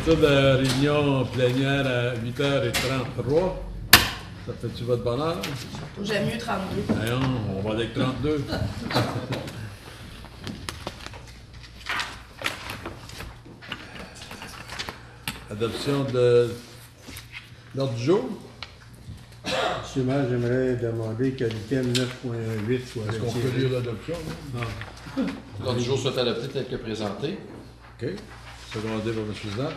ça de la réunion plénière à 8h33. Ça fait-tu votre bonheur? J'aime mieux 32. Non, on va avec 32. Adoption de l'ordre du jour. Monsieur le maire, j'aimerais demander que l'item 9.8 soit Est-ce qu'on peut lire l'adoption? L'ordre du jour soit adopté tel que présenté. OK. Secondé par M. Zan.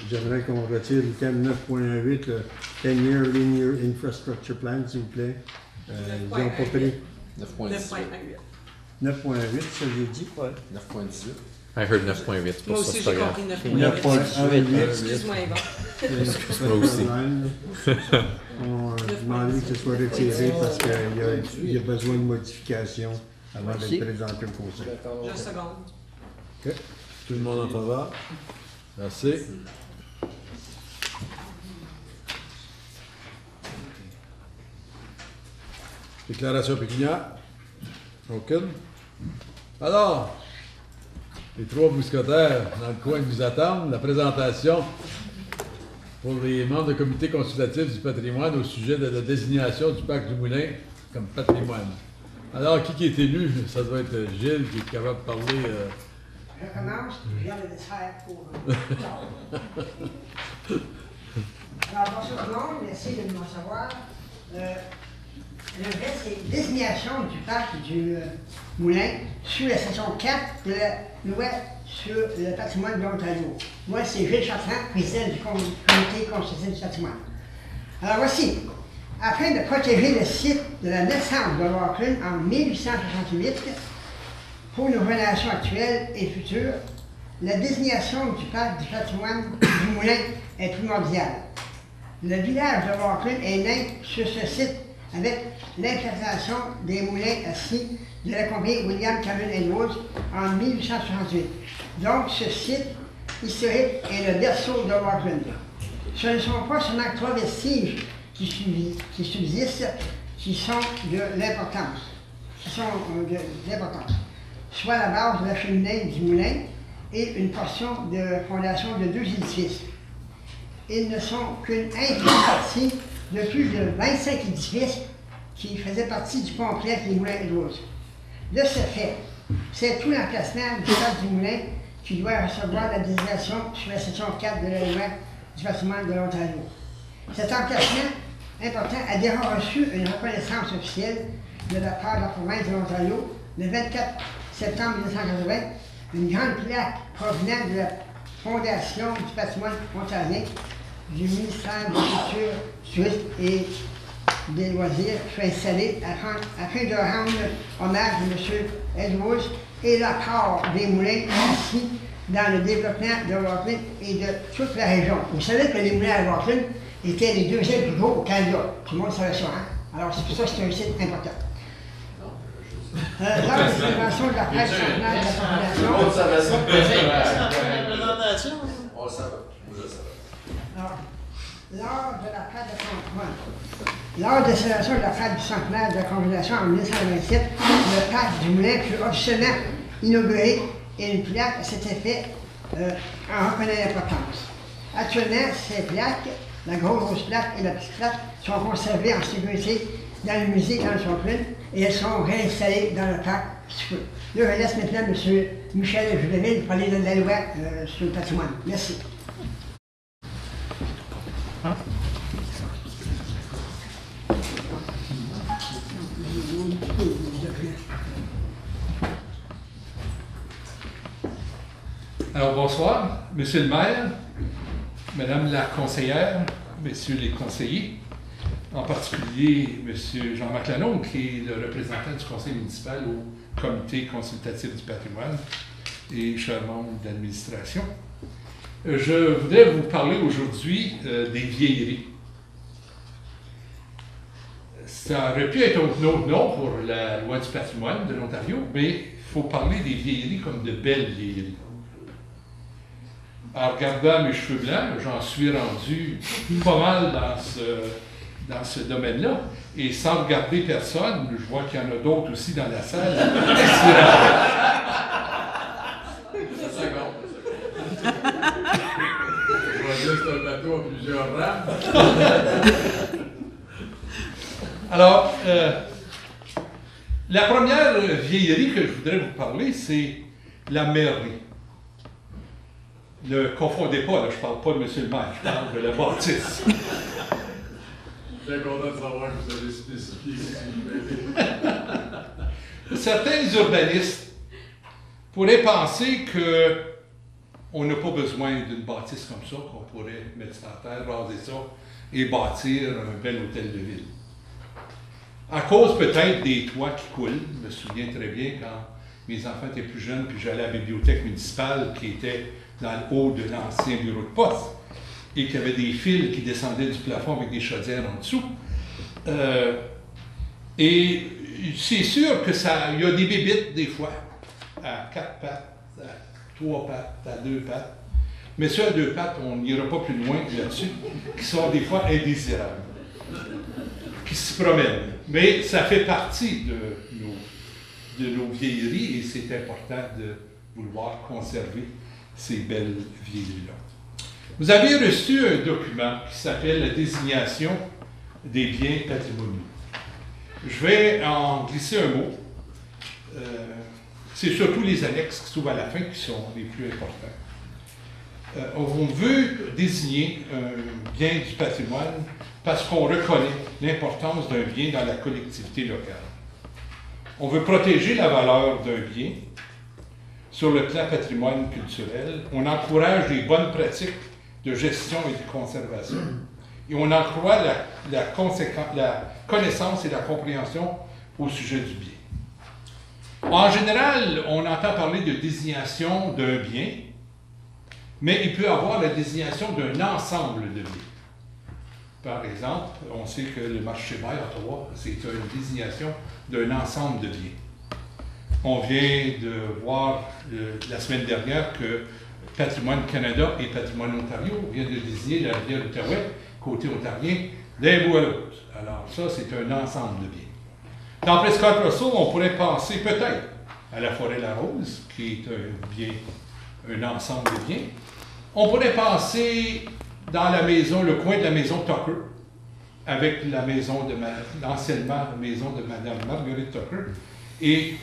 J'aimerais qu'on retire l'item 9.8, le 10-year linear infrastructure plan, s'il vous plaît. Ils n'ont pas pris 9.18. 9.8, ça j'ai dit. 9.18. I heard 9.8, c'est Moi pour ça aussi, c'est pas j'ai grave. compris 9.1. Excuse-moi, Yvon. Excuse-moi aussi. On a demandé que ce soit retiré parce qu'il y a besoin de modifications avant d'être présenté au conseil. Juste seconde. OK. Tout le monde en faveur? Merci. Déclaration pécuniaire? Aucune? Alors, les trois mousquetaires dans le coin qui vous attendent, la présentation pour les membres du comité consultatif du patrimoine au sujet de la désignation du parc du Moulin comme patrimoine. Alors, qui est élu? Ça doit être Gilles qui est capable de parler. Je commence, je viens de le faire pour. Alors, bonjour tout le monde, merci de me recevoir. Le reste, c'est désignation du parc du Moulin sous la section 4 de la loi sur le patrimoine de l'Ontario. Moi, c'est Gilles Chartrand, président du comité consultatif du patrimoine. Alors voici, afin de protéger le site de la naissance de Rockland en 1868, pour nos relations actuelles et futures, la désignation du parc du patrimoine du Moulin est primordiale. Le village de Rockland est né sur ce site avec l'implantation des moulins assis de la compagnie William Cameron Edwards en 1868. Donc, ce site historique est le berceau de Rockland. Ce ne sont pas seulement trois vestiges qui subsistent, qui sont de l'importance, soit la base de la cheminée du moulin et une portion de fondation de deux édifices. Ils ne sont qu'une infime partie de plus de 25 édifices qui faisaient partie du complexe des moulins Edwards. De ce fait, c'est tout l'emplacement du parc du moulin qui doit recevoir la désignation sur la section 4 de la loi du patrimoine de l'Ontario. Cet emplacement important a déjà reçu une reconnaissance officielle de la part de la province de l'Ontario le 24 septembre 1980, une grande plaque provenant de la Fondation du patrimoine ontarien du ministère de la Culture, Tourisme et des Loisirs fut installée afin de rendre hommage à M. Edwards et l'apport des moulins assis dans le développement de Rockland et de toute la région. Vous savez que les moulins à Rockland étaient les deuxièmes plus gros au Canada. Tout le monde savait ça, hein? Alors c'est pour ça que c'est un site important. Lors de la célébration de la fête centenaire de la population. On savait ça. On le savait. Alors, lors de la fête de centenaire, lors de la célébration de la fête du centenaire de la Congrégation en 1927, le parc du Moulin fut officiellement inauguré et une plaque à cet effet en reconnaît l'importance. Actuellement, ces plaques, la grosse plaque et la petite plaque, sont conservées en sécurité dans le musée Hans Rockland et elles sont réinstallées dans le parc. Là, je laisse maintenant M. Michel Juvenil parler de la loi sur le patrimoine. Merci. Alors bonsoir, Monsieur le maire, Madame la conseillère, Messieurs les conseillers, en particulier Monsieur Jean-Marc Lalonde, qui est le représentant du conseil municipal au comité consultatif du patrimoine et cher membre d'administration. Je voudrais vous parler aujourd'hui des vieilleries. Ça aurait pu être un autre nom pour la loi du patrimoine de l'Ontario, mais il faut parler des vieilleries comme de belles vieilleries. En regardant mes cheveux blancs, j'en suis rendu pas mal dans ce domaine-là. Et sans regarder personne, je vois qu'il y en a d'autres aussi dans la salle. château à plusieurs rangs. Alors, la première vieillerie que je voudrais vous parler, c'est la mairie. Ne confondez pas, là, je ne parle pas de M. le maire, je parle de la bâtisse. Très content de savoir que vous avez spécifié que Certains urbanistes pourraient penser qu'on n'a pas besoin d'une bâtisse comme ça, qu'on pourrait mettre ça à terre, raser ça et bâtir un bel hôtel de ville. À cause peut-être des toits qui coulent. Je me souviens très bien quand mes enfants étaient plus jeunes, puis j'allais à la bibliothèque municipale qui était dans le haut de l'ancien bureau de poste et qu'il y avait des fils qui descendaient du plafond avec des chaudières en dessous. Et c'est sûr qu'il y a des bébites des fois, à 4 pattes, à 3 pattes, à 2 pattes. Mais ceux à 2 pattes, on n'ira pas plus loin là-dessus, qui sont des fois indésirables, qui se promènent. Mais ça fait partie de nos vieilleries et c'est important de vouloir conserver ces belles vieilleries-là. Vous avez reçu un document qui s'appelle la désignation des biens patrimoniaux. Je vais en glisser un mot. C'est surtout les annexes qui se trouvent à la fin qui sont les plus importants. On veut désigner un bien du patrimoine parce qu'on reconnaît l'importance d'un bien dans la collectivité locale. On veut protéger la valeur d'un bien sur le plan patrimoine culturel. On encourage les bonnes pratiques de gestion et de conservation. Et on encourage la connaissance et la compréhension au sujet du bien. En général, on entend parler de désignation d'un bien, mais il peut y avoir la désignation d'un ensemble de biens. Par exemple, on sait que le marché Maille à Ottawa, c'est une désignation d'un ensemble de biens. On vient de voir la semaine dernière que Patrimoine Canada et Patrimoine Ontario viennent de désigner la rivière Outaouais, côté ontarien, d'un bout à l'autre. Alors ça, c'est un ensemble de biens. Dans Prescott Russell, on pourrait penser peut-être à la Forêt-la-Rose, qui est un bien, un ensemble de biens. On pourrait penser dans la maison, le coin de la maison Tucker, avec la maison l'anciennement maison de Mme Marguerite Tucker, et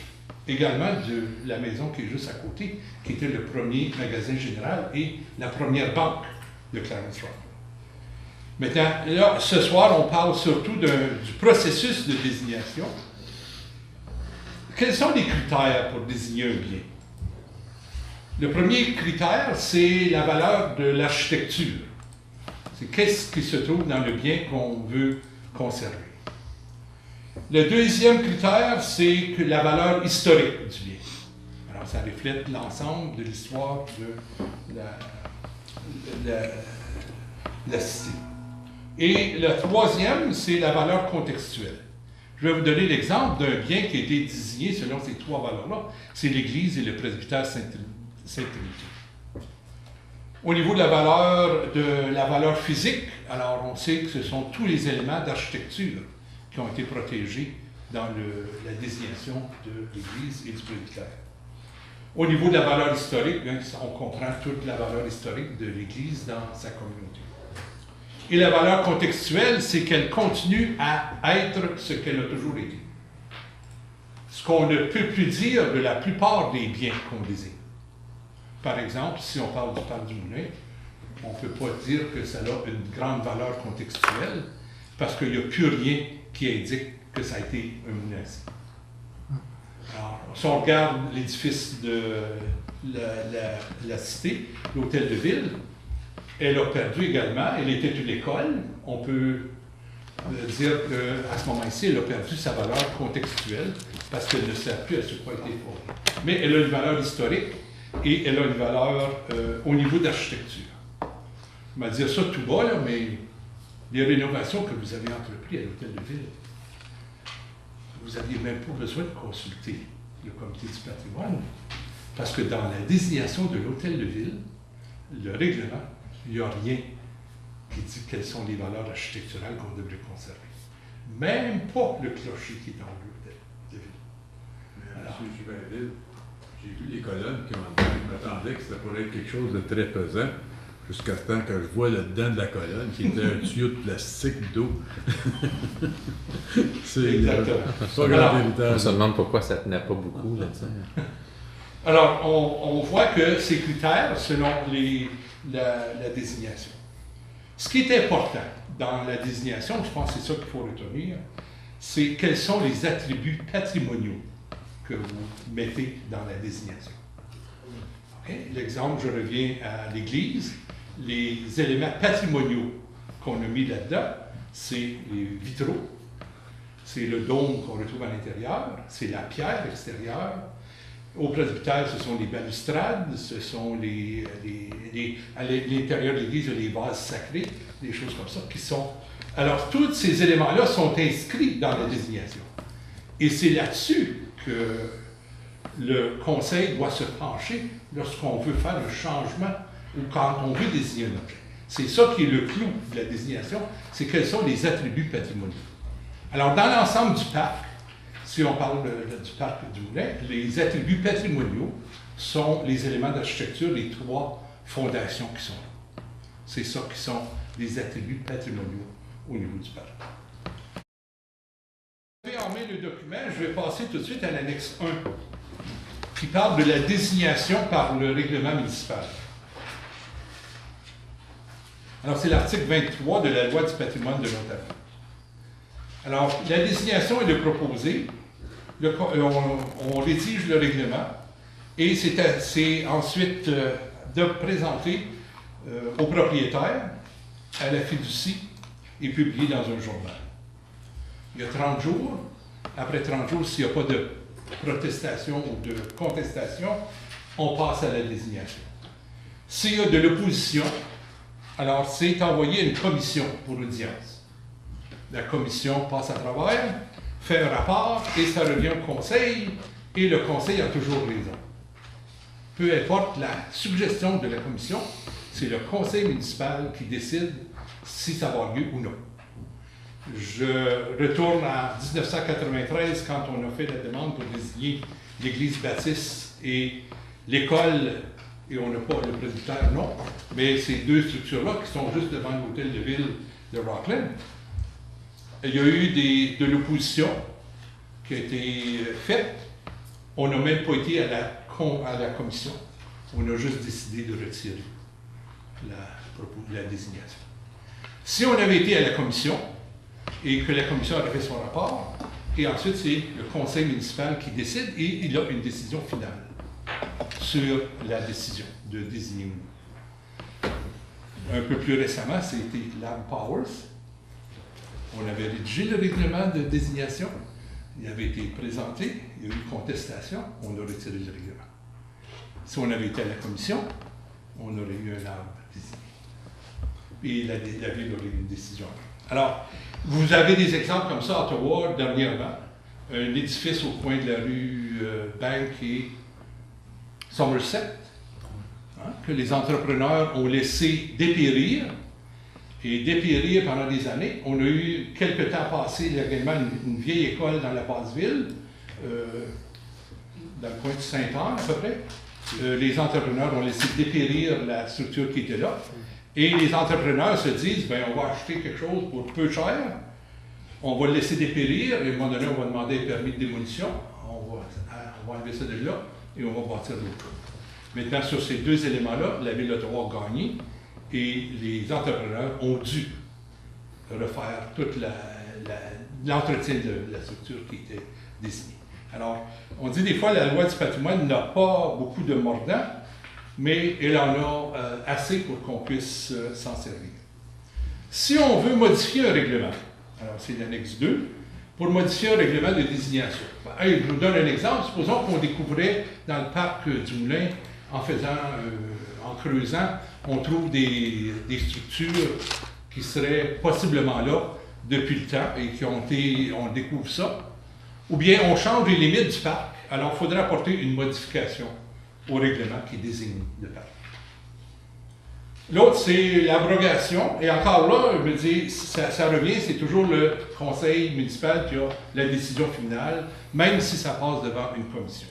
également de la maison qui est juste à côté, qui était le premier magasin général et la première banque de Clarence Rock. Maintenant, là, ce soir, on parle surtout du processus de désignation. Quels sont les critères pour désigner un bien? Le premier critère, c'est la valeur de l'architecture. C'est qu'est-ce qui se trouve dans le bien qu'on veut conserver. Le deuxième critère, c'est que la valeur historique du bien. Alors, ça reflète l'ensemble de l'histoire de la cité. Et le troisième, c'est la valeur contextuelle. Je vais vous donner l'exemple d'un bien qui a été désigné selon ces trois valeurs-là. C'est l'Église et le presbytère Sainte-Trinité. Au niveau de la valeur physique, alors on sait que ce sont tous les éléments d'architecture qui ont été protégés dans la désignation de l'Église et du presbytère. Au niveau de la valeur historique, bien, on comprend toute la valeur historique de l'Église dans sa communauté. Et la valeur contextuelle, c'est qu'elle continue à être ce qu'elle a toujours été. Ce qu'on ne peut plus dire de la plupart des biens qu'on désigne. Par exemple, si on parle du parc du Moulin, on ne peut pas dire que ça a une grande valeur contextuelle parce qu'il n'y a plus rien qui indique que ça a été un moulin. Alors, si on regarde l'édifice de la cité, l'hôtel de ville, elle a perdu également, elle était une école. On peut dire qu'à ce moment-ci, elle a perdu sa valeur contextuelle parce qu'elle ne sert plus à ce quoi elle était formée. Mais elle a une valeur historique et elle a une valeur au niveau d'architecture. On va dire ça tout bas, là, mais les rénovations que vous avez entreprises à l'hôtel de ville, vous n'aviez même pas besoin de consulter le comité du patrimoine parce que dans la désignation de l'hôtel de ville, le règlement, il n'y a rien qui dit quelles sont les valeurs architecturales qu'on devrait conserver. Même pas le clocher qui est en bleu de ville. Alors, j'ai vu les colonnes qui m'attendaient que ça pourrait être quelque chose de très pesant. Jusqu'à ce temps que je vois le dedans de la colonne, qui était un tuyau de plastique d'eau. C'est Exactement. pas grand Alors, On héritage. se demande pourquoi ça tenait pas beaucoup, là, tu sais. Alors, on voit que ces critères, selon la désignation. Ce qui est important dans la désignation, je pense que c'est ça qu'il faut retenir, c'est quels sont les attributs patrimoniaux que vous mettez dans la désignation. OK? L'exemple, je reviens à l'Église. Les éléments patrimoniaux qu'on a mis là-dedans, c'est les vitraux, c'est le dôme qu'on retrouve à l'intérieur, c'est la pierre extérieure. Au presbytère, ce sont les balustrades, ce sont à l'intérieur de l'église, il y a les vases sacrés, des choses comme ça qui sont. Alors, tous ces éléments-là sont inscrits dans la désignation. Et c'est là-dessus que le conseil doit se pencher lorsqu'on veut faire un changement ou quand on veut désigner un objet. C'est ça qui est le clou de la désignation, c'est quels sont les attributs patrimoniaux. Alors, dans l'ensemble du parc, si on parle du parc du Moulin, les attributs patrimoniaux sont les éléments d'architecture, les 3 fondations qui sont là. C'est ça qui sont les attributs patrimoniaux au niveau du parc. Vous avez en main le document, je vais passer tout de suite à l'annexe 1, qui parle de la désignation par le règlement municipal. Alors, c'est l'article 23 de la loi du patrimoine de l'Ontario. Alors, la désignation est de proposer, on rédige le règlement, et c'est ensuite de présenter au propriétaire, à la fiducie, et publié dans un journal. Il y a 30 jours. Après 30 jours, s'il n'y a pas de protestation ou de contestation, on passe à la désignation. S'il y a de l'opposition, alors c'est envoyé à une commission pour audience. La commission passe à travers, fait un rapport, et ça revient au conseil, et le conseil a toujours raison. Peu importe la suggestion de la commission, c'est le conseil municipal qui décide si ça va avoir lieu ou non. Je retourne en 1993, quand on a fait la demande pour désigner l'église baptiste et l'école, et on n'a pas le presbytère, non, mais ces 2 structures-là qui sont juste devant l'hôtel de ville de Rockland. Il y a eu de l'opposition qui a été faite. On n'a même pas été à la commission. On a juste décidé de retirer la désignation. Si on avait été à la commission et que la commission avait fait son rapport, et ensuite c'est le conseil municipal qui décide et il a une décision finale sur la décision de désigner ou non. Un peu plus récemment, c'était Lam Powers. On avait rédigé le règlement de désignation, il avait été présenté, il y a eu contestation, on a retiré le règlement. Si on avait été à la commission, on aurait eu un arbre désigné. Et la ville aurait eu une décision. Alors, vous avez des exemples comme ça à Ottawa dernièrement. Un édifice au coin de la rue Bank et Somerset, que les entrepreneurs ont laissé dépérir. Et dépérir pendant des années. On a eu quelque temps passé, il y a également une vieille école dans la Basse-Ville, dans le coin de Saint-Anne à peu près. Les entrepreneurs ont laissé dépérir la structure qui était là. Et les entrepreneurs se disent, bien, on va acheter quelque chose pour peu cher, on va le laisser dépérir, et à un moment donné, on va demander un permis de démolition, on va enlever ça de là, et on va bâtir d'autres choses. Maintenant, sur ces 2 éléments-là, la Ville d'Ottawa a gagné, et les entrepreneurs ont dû refaire tout l'entretien de la structure qui était désignée. Alors, on dit des fois que la loi du patrimoine n'a pas beaucoup de mordants, mais elle en a assez pour qu'on puisse s'en servir. Si on veut modifier un règlement, alors c'est l'annexe 2, pour modifier un règlement de désignation. Je vous donne un exemple. Supposons qu'on découvrait dans le parc du Moulin, en creusant, on trouve des structures qui seraient possiblement là depuis le temps et on découvre ça. Ou bien on change les limites du parc, alors il faudrait apporter une modification au règlement qui désigne le parc. L'autre, c'est l'abrogation. Et encore là, je me dis, ça revient, c'est toujours le conseil municipal qui a la décision finale, même si ça passe devant une commission.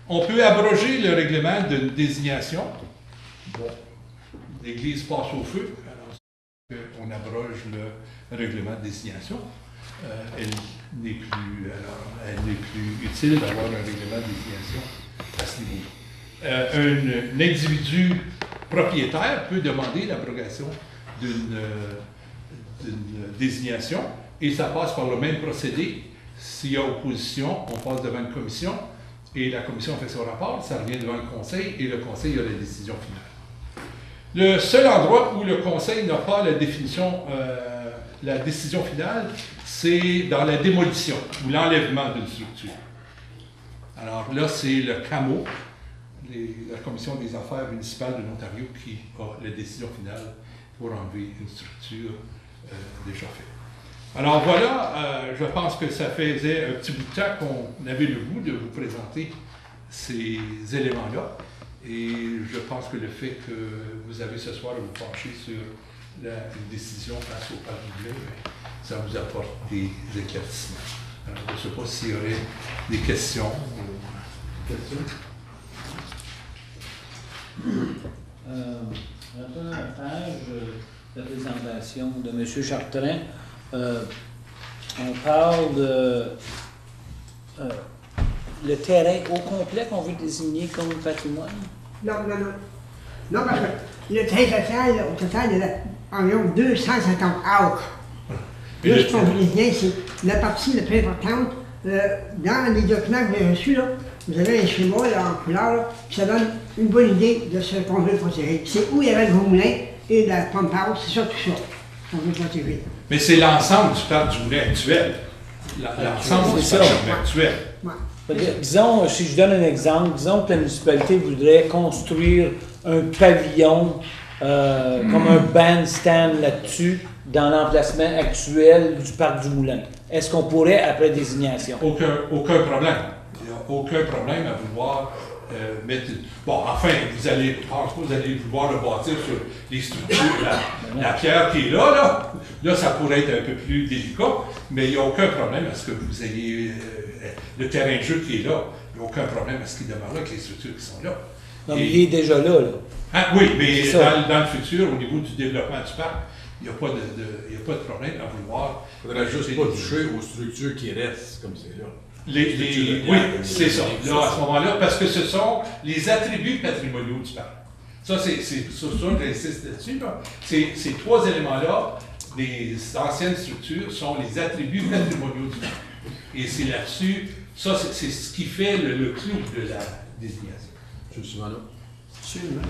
On peut abroger le règlement de désignation. Bon, l'Église passe au feu, alors on abroge le règlement de désignation. Elle n'est plus utile d'avoir un règlement de désignation à ce niveau. Un individu propriétaire peut demander l'abrogation d'une désignation et ça passe par le même procédé. S'il y a opposition, on passe devant une commission et la commission fait son rapport, ça revient devant le conseil et le conseil a la décision finale. Le seul endroit où le conseil n'a pas la définition, la décision finale, c'est dans la démolition ou l'enlèvement d'une structure. Alors là, c'est le CAMO, la Commission des affaires municipales de l'Ontario, qui a la décision finale pour enlever une structure déjà faite. Alors voilà, je pense que ça faisait un petit bout de temps qu'on avait le goût de vous présenter ces éléments-là. Et je pense que le fait que vous avez ce soir à vous pencher sur une décision face au parc du blé, ça vous apporte des éclaircissements. Alors, je ne sais pas s'il y aurait des questions. La première page de la présentation de M. Chartrand, on parle de le terrain au complet qu'on veut désigner comme patrimoine. Non, parce que le terrain social, au total, il y a environ 250 acres. Là, ce qu'on vous désigne, c'est la partie la plus importante. Dans les documents que vous avez reçus, là, vous avez un schéma là, en couleur, là, puis ça donne une bonne idée de ce qu'on veut protéger. C'est où il y avait le gros moulin et la pompe à eau, c'est ça, tout ça qu'on veut protéger. Mais c'est l'ensemble du parc du moulin actuel. L'ensemble du parc du moulin actuel. Ouais. Disons, si je donne un exemple, disons que la municipalité voudrait construire un pavillon comme un bandstand là-dessus dans l'emplacement actuel du parc du Moulin. Est-ce qu'on pourrait après désignation? Aucun problème. Il n'y a aucun problème à vouloir mettre... Bon, enfin, vous allez vouloir le bâtir sur les structures, la pierre qui est là. Là, ça pourrait être un peu plus délicat, mais il n'y a aucun problème à ce que vous ayez le terrain de jeu qui est là. Il n'y a aucun problème à ce qu'il demeure là avec les structures qui sont là. Non, mais il est déjà là. Ah, oui, mais dans le futur, au niveau du développement du parc, il n'y a pas de problème à vouloir. Il ne faudrait juste pas toucher aux structures qui restent comme c'est là. Oui, c'est ça. Là, à ce moment-là, parce que ce sont les attributs patrimoniaux du parc. Ça, c'est ça, j'insiste là-dessus. Ces trois éléments-là, des anciennes structures, sont les attributs patrimoniaux du parc. Et c'est là-dessus, ça, c'est ce qui fait le clou de la désignation. Je suis souvent là. Monsieur le maire,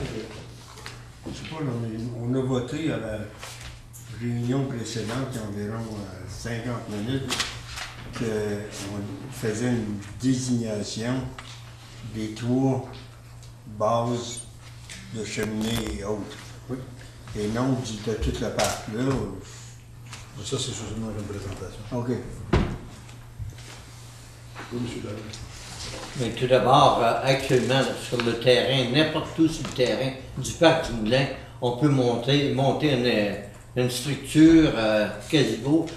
je ne sais pas, on a voté à la réunion précédente, il y a environ 50 minutes, qu'on faisait une désignation des trois bases de cheminée et autres. Oui. Et non de toute la parc-là. Ça, c'est seulement une présentation. OK. Oui, monsieur Dallaire. Mais tout d'abord, actuellement, sur le terrain, n'importe où sur le terrain du parc du Moulin, on peut monter une structure, gazebo,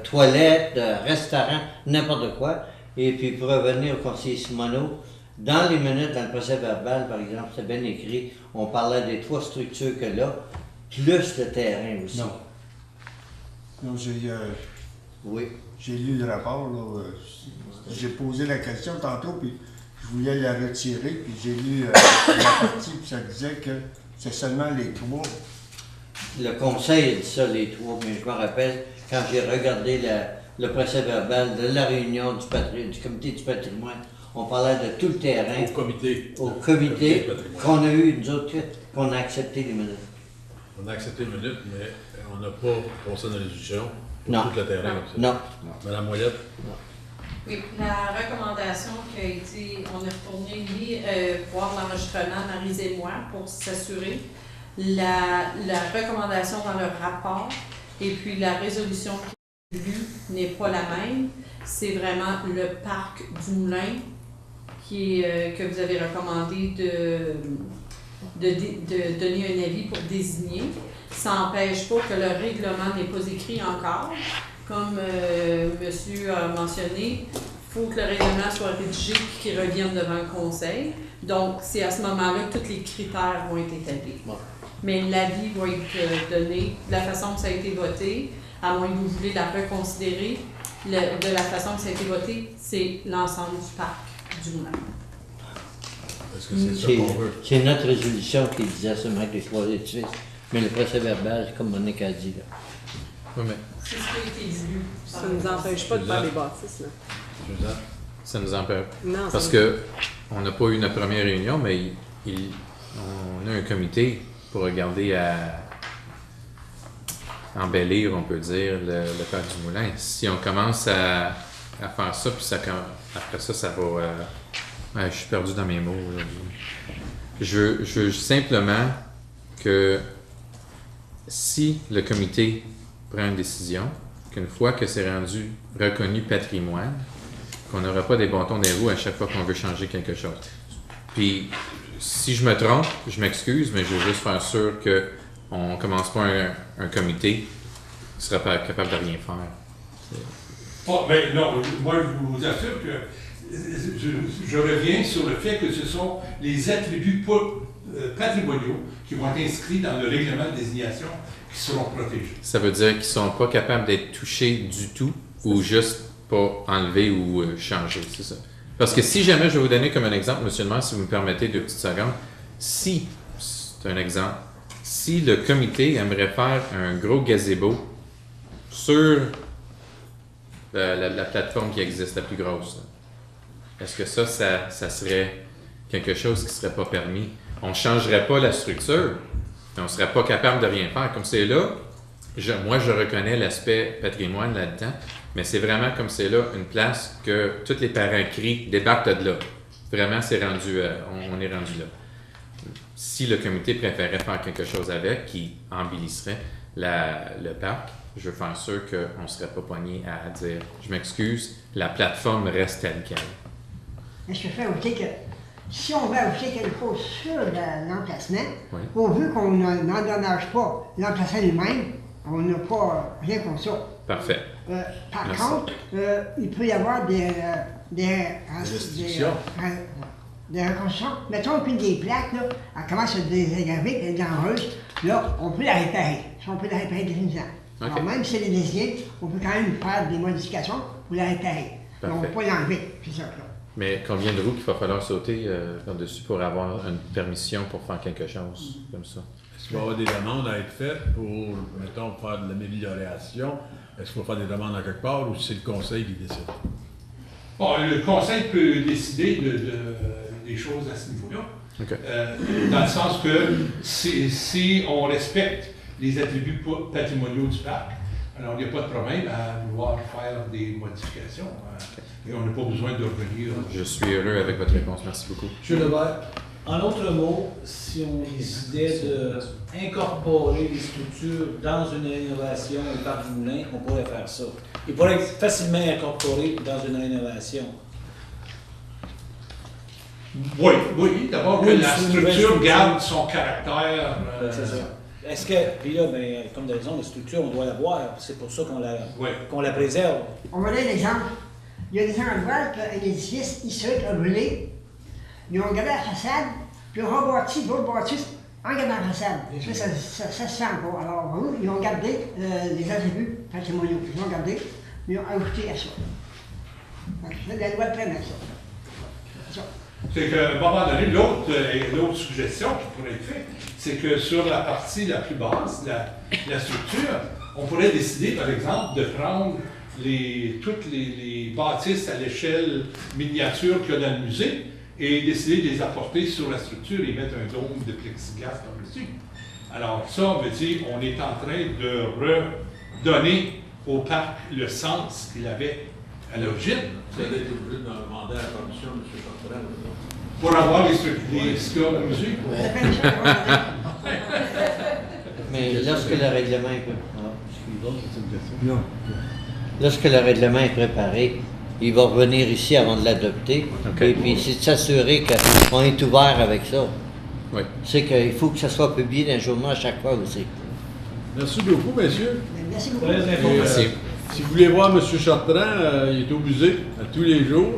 toilette, restaurant, n'importe quoi. Et puis pour revenir au conseiller Simoneau, dans les minutes, dans le procès verbal, par exemple, c'est bien écrit, on parlait des trois structures que là, plus le terrain aussi. Non. Non, Oui. j'ai lu le rapport, là. J'ai posé la question tantôt, puis je voulais la retirer, puis j'ai lu la partie, puis ça disait que c'est seulement les trois. Le conseil a dit ça, les trois, mais je me rappelle, quand j'ai regardé le procès verbal de la réunion du comité du patrimoine, on parlait de tout le terrain. Au comité qu'on a eu, nous autres, qu'on a accepté les minutes. On a accepté une minute, mais on n'a pas passé dans les résolutions pour Non. tout le terrain. Non. Madame Moyette? Non. Oui, la recommandation qui a été, on est retourné voir l'enregistrement, Maryse et moi, pour s'assurer. La recommandation dans le rapport et puis la résolution qui est lue n'est pas la même. C'est vraiment le parc du Moulin que vous avez recommandé de donner un avis pour désigner. Ça n'empêche pas que le règlement n'est pas écrit encore. Comme monsieur a mentionné, il faut que le règlement soit rédigé et qu'il revienne devant le conseil. Donc, c'est à ce moment-là que tous les critères vont être établis. Bon. mais l'avis va être donné de la façon que ça a été voté, à moins que vous voulez la reconsidérer. De la façon que ça a été voté, c'est l'ensemble du parc du moulin. Est-ce que c'est ça qu'on veut? C'est notre résolution qui disait seulement que les trois édifices. Mais le procès verbal, comme Monique a dit, là. Oui, mais C'est ce qui a été lu. Ça ne nous empêche pas de faire des bâtisses, là. Suzanne? ça nous empêche. Non, Parce ça- que on n'a pas eu notre première réunion, mais on a un comité pour regarder à embellir, on peut dire, le parc du Moulin. Si on commence à faire ça, puis après ça, ça va... ouais, je suis perdu dans mes mots aujourd'hui. Je veux simplement que si le comité prend une décision, qu'une fois que c'est rendu reconnu patrimoine, qu'on n'aura pas des bâtons des roues à chaque fois qu'on veut changer quelque chose. Puis, si je me trompe, je m'excuse, mais je veux juste faire sûr qu'on ne commence pas un comité qui sera pas capable de rien faire. Oh, mais non, moi je vous assure que je reviens sur le fait que ce sont les attributs patrimoniaux qui vont être inscrits dans le règlement de désignation qui seront protégés. Ça veut dire qu'ils ne sont pas capables d'être touchés du tout ou juste pas enlevés ou changés, c'est ça. Parce que si jamais, je vais vous donner comme un exemple, monsieur le maire, si vous me permettez 2 petites secondes, si, c'est un exemple, si le comité aimerait faire un gros gazebo sur la plateforme qui existe, la plus grosse, là, est-ce que ça serait quelque chose qui ne serait pas permis? On ne changerait pas la structure, mais on ne serait pas capable de rien faire. Comme c'est là, moi je reconnais l'aspect patrimoine là-dedans, mais c'est vraiment comme c'est là une place que tous les parents crient, débarquent de là. Vraiment, c'est rendu, on est rendu là. Si le comité préférait faire quelque chose avec, qui embellisserait le parc, je veux faire sûr qu'on ne serait pas pogné à dire « Je m'excuse, la plateforme reste telle qu'elle ». Mais je fais ajouter que si on veut ajouter quelque chose sur l'emplacement, Oui. pourvu qu'on n'endommage pas l'emplacement lui-même, on n'a pas rien contre ça. Parfait. Par Merci. contre, il peut y avoir des restrictions. des reconstructions. Mettons qu'une des plaques, là, elle commence à se désaggraver, elle est dangereuse. Là, on peut la réparer. Si on peut la réparer définitivement. Ok. Alors, même si elle est désignée, on peut quand même faire des modifications pour la réparer. Mais on ne Parfait. peut pas l'enlever, c'est ça. Là. Mais combien de roues qu'il va falloir sauter par-dessus pour avoir une permission pour faire quelque chose comme ça? Est-ce qu'il va y avoir des demandes à être faites pour, mettons, faire de l'amélioration? Est-ce qu'il va faire des demandes à quelque part ou c'est le conseil qui décide? Bon, le conseil peut décider des choses à ce niveau-là. OK. Dans le sens que si on respecte les attributs patrimoniaux du parc, alors il n'y a pas de problème à vouloir faire des modifications. Et on n'a pas besoin de revenir. Je suis heureux avec votre réponse. Merci beaucoup. Monsieur Levert? En d'autres mots, si on décidait d'incorporer les structures dans une rénovation au parc du Moulin, on pourrait faire ça. Il pourrait être facilement incorporé dans une rénovation. Oui, oui. D'abord que Oui, la c'est une nouvelle structure structure. garde son caractère. C'est ça. Est-ce que, puis là, ben, comme de raison, la structure, on doit la voir. C'est pour ça Oui. qu'on la préserve. On va donner un exemple. Il y a des endroits qu'un édifice historique a brûlé. Ils ont gardé la façade, puis ils ont rebâti d'autres bâtisses en gardant la façade. Ça se fait encore. Alors, eux, ils ont gardé les attributs patrimoniaux. Ils ont gardé, mais ils ont ajouté à ça. Fait que la loi permet ça. C'est qu'à un moment donné, l'autre suggestion qui pourrait être faite, c'est que sur la partie la plus basse, la structure, on pourrait décider, par exemple, de prendre toutes les bâtisses à l'échelle miniature qu'il y a dans le musée et décider de les apporter sur la structure et mettre un dôme de plexiglas par-dessus. Alors ça, on veut dire, on est en train de redonner au parc le sens qu'il avait à l'origine. Vous avez été obligé de demander à la commission, M. Chantrel. Pour avoir les ce qu'il y a dans le musée. Mais lorsque le règlement est lorsque le règlement est préparé, il va revenir ici avant de l'adopter. OK. Et puis c'est de s'assurer qu'on est ouvert avec ça. Oui. C'est qu'il faut que ça soit publié dans le journal à chaque fois aussi. Merci beaucoup, messieurs. Merci beaucoup. Très Et, important. Merci. Si vous voulez voir M. Chartrand, il est au musée tous les jours.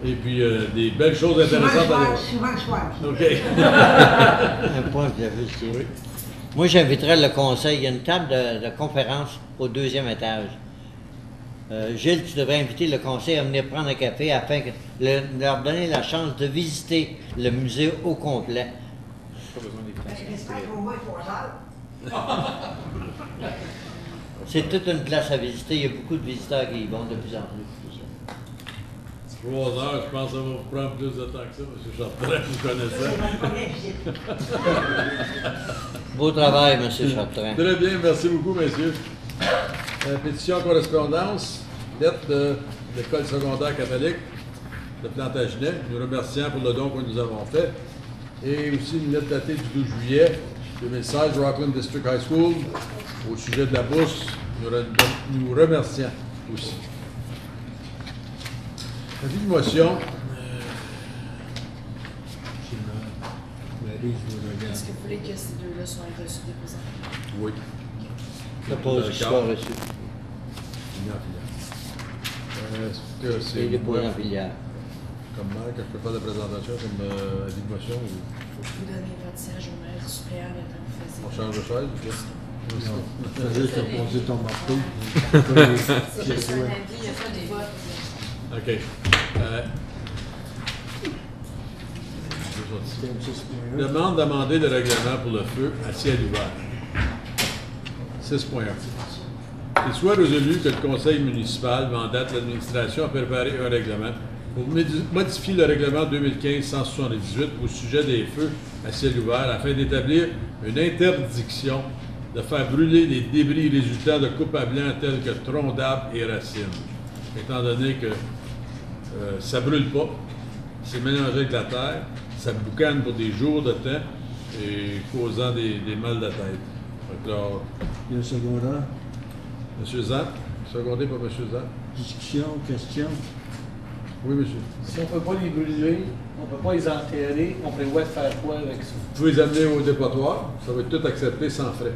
Et puis, des belles choses Souvent le intéressantes à soir, voir. souvent le soir. OK. Un point que j'avais dit. Oui. Moi, j'inviterais le conseil. Il y a une table de conférence au 2e étage. Gilles, tu devrais inviter le conseil à venir prendre un café afin de leur donner la chance de visiter le musée au complet. J'espère qu'au moins 3 heures. C'est toute une place à visiter. Il y a beaucoup de visiteurs qui y vont de plus en plus. 3 heures, je pense que ça va vous prendre plus de temps que ça, M. Chartrand, vous connaissez. C'est ma première visite. Beau travail, M. Chartrand. Très bien, merci beaucoup, messieurs. Pétition correspondance, lettre de l'école secondaire catholique de Plantagenet, nous remerciant pour le don que nous avons fait. Et aussi une lettre datée du 12 juillet 2016, Rockland District High School, au sujet de la bourse, nous remerciant aussi. Avis de motion. Marie, je vous regarde. Est-ce que vous voulez que ces deux-là soient reçus déposés? Oui. Propose qu'il soit reçu. Est-ce que c'est Il est pour moi, un filière. comme maire, que je peux faire la présentation comme avis de motion ou Vous donnez votre siège au maire suppléant le temps que vous on faisiez. change de chaise? Non, fais juste reposer ton marteau. C'est juste un avis, il n'y a pas de vote. OK. Demande d'amender le règlement pour le feu à ciel ouvert. 6.1. Il soit résolu que le conseil municipal mandate l'administration à préparer un règlement pour modifier le règlement 2015-178 au sujet des feux à ciel ouvert afin d'établir une interdiction de faire brûler les débris résultant de coupes à blanc tels que troncs d'arbres et racines. Étant donné que ça ne brûle pas, c'est mélangé avec la terre, ça boucane pour des jours de temps et causant des mal de tête. Donc là, Il y a un secondaire. M. Zan, secondé par M. Zan. Discussion, question. Oui, monsieur. Si on ne peut pas les brûler, on ne peut pas les enterrer, on prévoit de faire quoi avec ça? Vous pouvez les amener au dépotoir, ça va être tout accepté sans frais.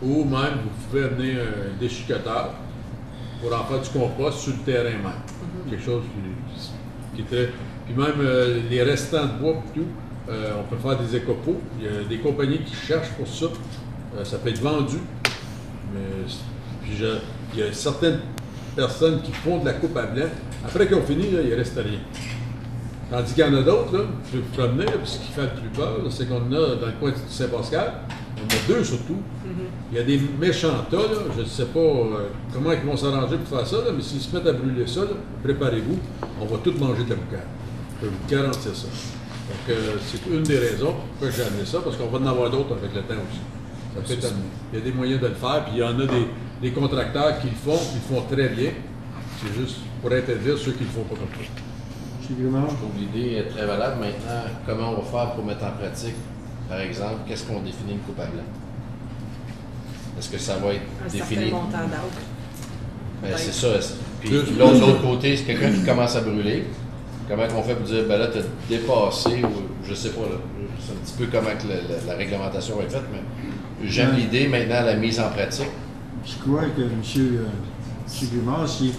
Ou même, vous pouvez amener un déchiqueteur pour en faire du compost sur le terrain même. Quelque chose qui est très... Puis même les restants de bois et tout, on peut faire des écopots. Il y a des compagnies qui cherchent pour ça. Ça peut être vendu. Mais, puis il y a certaines personnes qui font de la coupe à blanc. Après qu'ils ont fini, là, il ne reste rien. Tandis qu'il y en a d'autres, là, je vais vous promener, puis ce qui fait le plus peur, là, c'est qu'on en a dans le coin de Saint-Pascal. On en a 2 surtout. Il y a des méchants tas, là, je ne sais pas comment ils vont s'arranger pour faire ça, là, mais s'ils se mettent à brûler ça, là, préparez-vous, on va tous manger de la boucane. Je peux vous garantir ça. Donc, c'est une des raisons pourquoi j'ai amené ça, parce qu'on va en avoir d'autres avec le temps aussi. Ça peut être amené. Il y a des moyens de le faire, puis il y en a des contracteurs qui le font très bien. C'est juste pour interdire ceux qui ne le font pas comme ça. M. Grimard. Je trouve l'idée est très valable. Maintenant, comment on va faire pour mettre en pratique, par exemple, qu'est-ce qu'on définit une coupe à blanc? Est-ce que ça va être Un défini? certain montant d'encre. Ben, c'est ça. Puis l'autre côté, c'est quelqu'un qui commence à brûler. Comment on fait pour dire, ben là, tu as dépassé, ou je sais pas, là, c'est un petit peu comment que la réglementation va être faite, mais j'aime l'idée maintenant la mise en pratique. Je crois que M. Grimard, si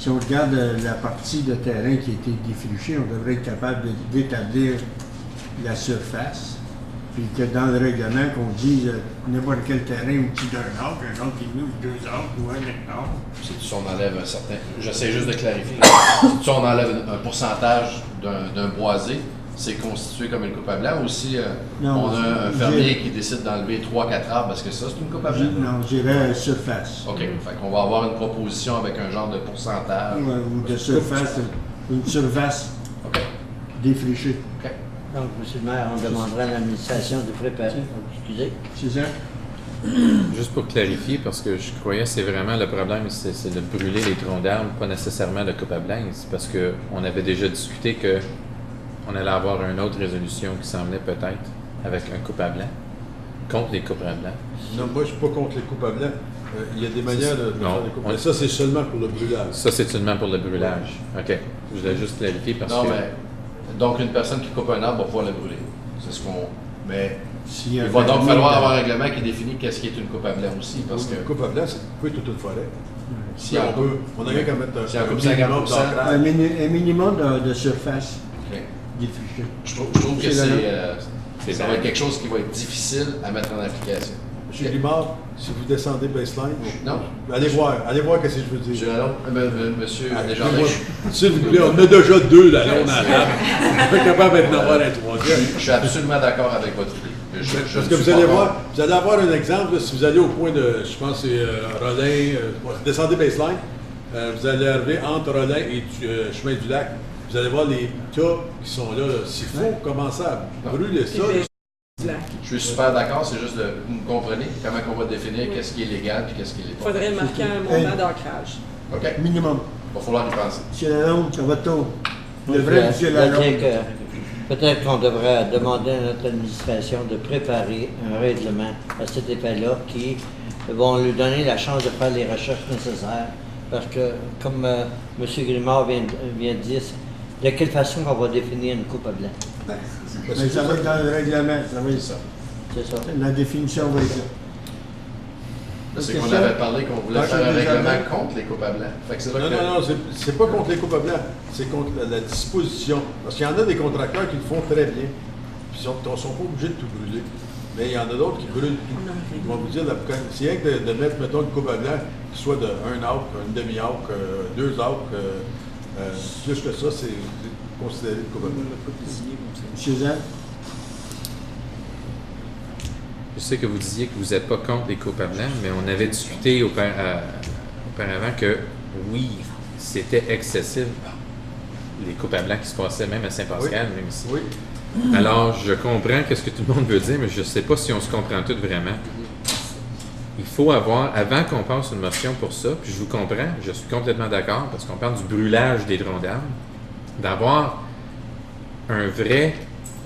on regarde la partie de terrain qui a été défrichée, on devrait être capable d'établir la surface. Puis que dans le règlement, qu'on dise n'importe quel terrain au-dessus d'un arbre, un autre qui ou 2 arbres ou 1 hectare. Si on enlève un certain. J'essaie juste de clarifier. Si on enlève un pourcentage d'un boisé, c'est constitué comme une coupe à blanc, ou si Non, on a un fermier qui décide d'enlever 3-4 arbres, parce que ça, c'est une coupe à blanc? Non, je dirais surface. OK. Fait qu'on va avoir une proposition avec un genre de pourcentage. Ou de surface, une surface OK. défrichée. OK. Donc, M. le maire, on demanderait à l'administration de préparer. Excusez. C'est ça? Juste pour clarifier, parce que je croyais que c'est vraiment le problème, c'est de brûler les troncs d'arbres, pas nécessairement le coupe à blanc. C'est parce qu'on avait déjà discuté qu'on allait avoir une autre résolution qui s'en venait peut-être avec un coupe à blanc, contre les coupes à blanc. Non, moi, je ne suis pas contre les coupes à blanc. Il y a des manières de Non, faire des coupes. Mais ça, c'est seulement pour le brûlage. Ça, c'est seulement pour le brûlage. OK. Je voulais juste clarifier parce Non, que... mais. Donc, une personne qui coupe un arbre va pouvoir le brûler. C'est ce qu'on. Mais. S'il y a Il va un donc fermier falloir avoir dans- un règlement qui définit qu'est-ce qui est une coupe à blanc aussi, parce que Une coupe à blanc, c'est de couper toute une forêt. si on peut, on a rien qu'à mettre Si on coupe minimum 50%, d'ancrage. un minimum de surface Ok. défrichée. Je trouve que C'est c'est. la- C'est Ça va être quelque chose qui va être difficile à mettre en application. M. Grimard, si vous descendez baseline, Non. allez voir qu'est-ce que je veux dire. Monsieur Ah, Desjardins, s'il vous plaît, on a déjà 2 là, on a table. On est capable d'en avoir un troisième. je suis absolument d'accord avec votre idée. Parce que vous allez avoir un exemple, là, si vous allez au point de, je pense que c'est Rodin, descendez baseline, vous allez arriver entre Rodin et Chemin du Lac, vous allez voir les tas qui sont là. S'il faut commencer à brûler ça, Je suis super d'accord, c'est juste de vous me comprenez comment on va définir qu'est-ce qui est légal et qu'est-ce qui est Il pas. faudrait marquer un montant d'ancrage. OK? Minimum. Il va falloir y penser. Monsieur Lalonde, à votre tour. Le vrai Monsieur Lalonde. Peut-être qu'on devrait demander à notre administration de préparer un règlement à cet effet-là qui vont lui donner la chance de faire les recherches nécessaires. Parce que, comme M. Grimard vient de dire, de quelle façon on va définir une coupe à blanc? Mais ça va être dans le règlement, ça va être ça. C'est ça. La définition va être là. C'est qu'on avait parlé qu'on voulait faire un règlement contre les coupes à blanc. Fait que c'est là que- non, c'est pas contre les coupes à blanc, c'est contre la disposition. Parce qu'il y en a des contracteurs qui le font très bien, puis ils ne sont pas obligés de tout brûler. Mais il y en a d'autres qui brûlent tout. Ils vont vous dire, c'est rien que de mettre, mettons, une coupe à blanc qui soit de 1 arc, une demi-arc, 2 arcs, plus que ça, c'est considéré une coupe à blanc. Monsieur Zan? Je sais que vous disiez que vous n'êtes pas contre les coupes à blanc, mais on avait discuté auparavant que oui, c'était excessif, les coupes à blanc qui se passaient même à Saint-Pascal, même ici. Oui. Alors, je comprends ce que tout le monde veut dire, mais je ne sais pas si on se comprend tous vraiment. Il faut avoir, avant qu'on passe une motion pour ça, puis je vous comprends, je suis complètement d'accord, parce qu'on parle du brûlage des troncs d'arbres, d'avoir un vrai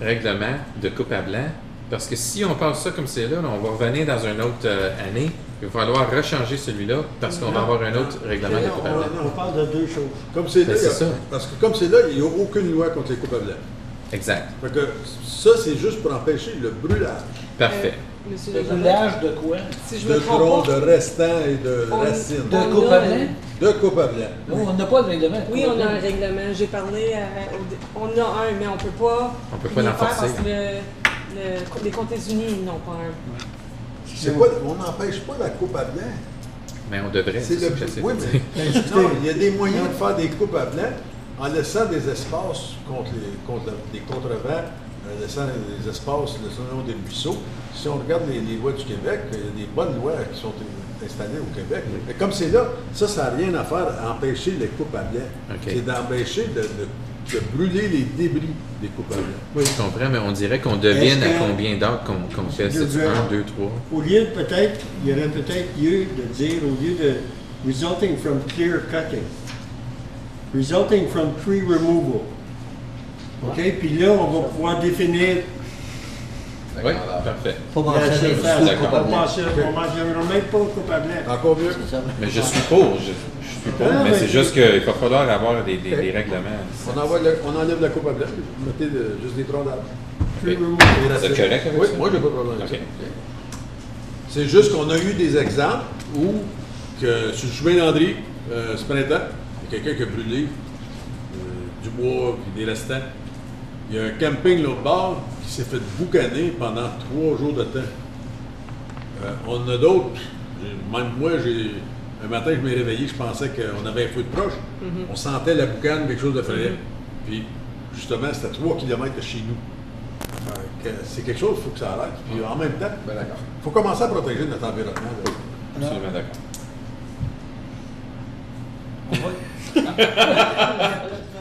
règlement de coupe à blanc, parce que si on passe ça comme c'est là, on va revenir dans une autre année, il va falloir rechanger celui-là, parce qu'on va avoir un autre règlement de coupe à blanc. On parle de 2 choses. Comme c'est là, Ben, c'est ça. parce que comme c'est là, il n'y a aucune loi contre les coupes à blanc. Exact. Fait que ça, c'est juste pour empêcher le brûlage. Parfait. Monsieur Le Desjardins, brûlage de quoi? si je De me troncs, trompe de pas, restants et de On- racines. De On coupe a- à blanc? De coupe à blanc. Non, on n'a pas de règlement. de oui, coupe à on a blanc. un règlement. J'ai parlé on a un, mais on peut pas. On peut pas rien l'enforcer, faire parce que les comtés unis, ils n'ont pas un. C'est pas, on n'empêche pas la coupe à blanc. Mais on devrait. C'est ça le que j'essaie oui, de mais dire. non, il y a des moyens de faire des coupes à blanc en laissant des espaces contre les contrevents, en laissant des espaces le long des ruisseaux. Si on regarde les lois du Québec, il y a des bonnes lois qui sont installées au Québec. Mais comme c'est là, ça n'a rien à faire à empêcher les coupes à blanc. OK. C'est d'empêcher de brûler les débris des coupes à blanc. Oui, je comprends, mais on dirait qu'on devine Est-ce à que- combien d'arcs qu'on fait. Je C'est veux- 1, 2, 3. Au lieu de peut-être, il y aurait peut-être lieu de dire, au lieu de resulting from clear cutting, resulting from tree removal. OK? Puis là, on va pouvoir définir Oui, parfait. Faut la mentionner surface. sous d'accord. coupe à On blanc. mentionnera même pas coupe à blanc. Encore mieux. C'est ça. Mais je suis pour. Je suis pour, Ah, mais mais c'est juste qu'il va falloir avoir des règlements. On enlève la coupe à blanc. Mettez juste des troncs d'arbres. Tree Ok. removal. Des Vous êtes racines. correct avec Oui, ça? moi, j'ai pas de problème avec OK. ça. C'est juste qu'on a eu des exemples où, que, sur le chemin Landry, ce printemps, il y a quelqu'un qui a brûlé du bois et des restants. Il y a un camping l'autre bord qui s'est fait boucaner pendant 3 jours de temps. On en a d'autres. Même moi, un matin, je m'ai réveillé, je pensais qu'on avait un feu de proche. On sentait la boucane, quelque chose de frais. Puis, justement, c'était 3 km de chez nous. C'est quelque chose, il faut que ça arrête. Puis en même temps, il faut commencer à protéger notre environnement. là. Absolument d'accord.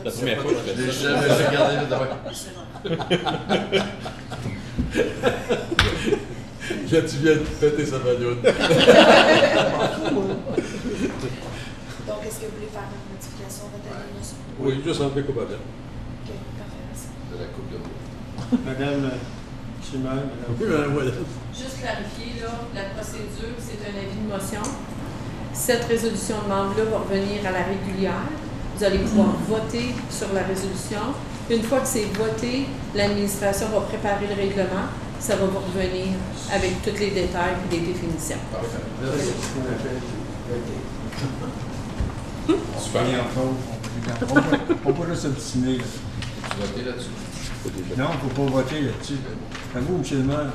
La première fois que je fais ça. J'ai regardé là devant. Là, tu viens de péter sa bagnole. Donc, est-ce que vous voulez faire une modification de votre animation? Oui, juste enlever coupe à blanc. Ok, parfait, merci. De la coupe de bois. Madame Simon, Oui, madame, voilà. Juste clarifier, là, la procédure, c'est un avis de motion. Cette résolution de membre-là va revenir à la régulière. Vous allez pouvoir voter sur la résolution. Une fois que c'est voté, l'administration va préparer le règlement. Ça va vous revenir avec tous les détails et les définitions. Parfait. c'est ce qu'on appelle Super. on peut juste obstiner. là. Tu vas voter là-dessus. Non, il ne faut pas voter là-dessus. À vous, M. le maire.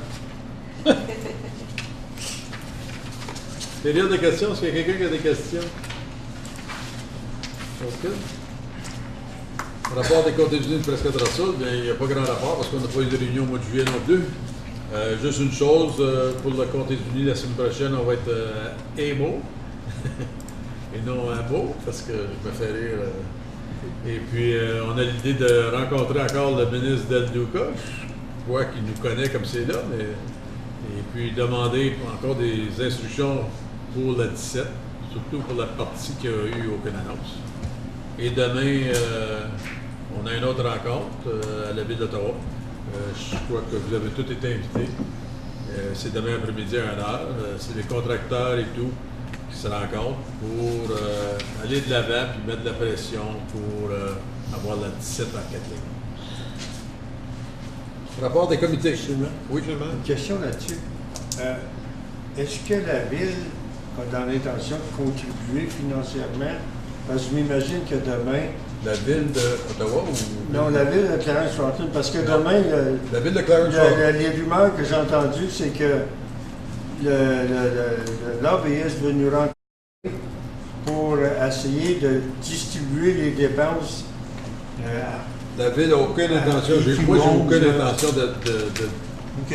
Il y a des questions? Est-ce qu'il y a quelqu'un qui a des questions? OK. Rapport des comptes unis de Presque Rassoul, bien, il n'y a pas grand rapport parce qu'on n'a pas eu de réunion au mois de juillet non plus. Juste une chose, pour le compte unis, la semaine prochaine, on va être émo et non beau parce que je me fais rire. Et puis, on a l'idée de rencontrer encore le ministre Del Duca. Je vois qu'il nous connaît comme c'est là, mais. Et puis, demander encore des instructions pour la 17, surtout pour la partie qu'il y a eu au Cananos. Et demain, on a une autre rencontre à la ville d'Ottawa. Je crois que vous avez tous été invités. C'est demain après-midi à 1h. C'est les contracteurs et tout qui se rencontrent pour aller de l'avant et mettre de la pression pour avoir la 17 en 4 lignes. Rapport des comités. Oui, Une question là-dessus. Est-ce que la ville a dans l'intention de contribuer financièrement? Parce que je m'imagine que demain... La ville d'Ottawa ou... Non, la ville de Clarence-Thornton, parce que demain, la ville de Clarence-Thornton. les rumeurs que j'ai entendues, c'est que l'ABS veut nous rencontrer pour essayer de distribuer les dépenses. La ville n'a aucune intention, moi j'ai aucune intention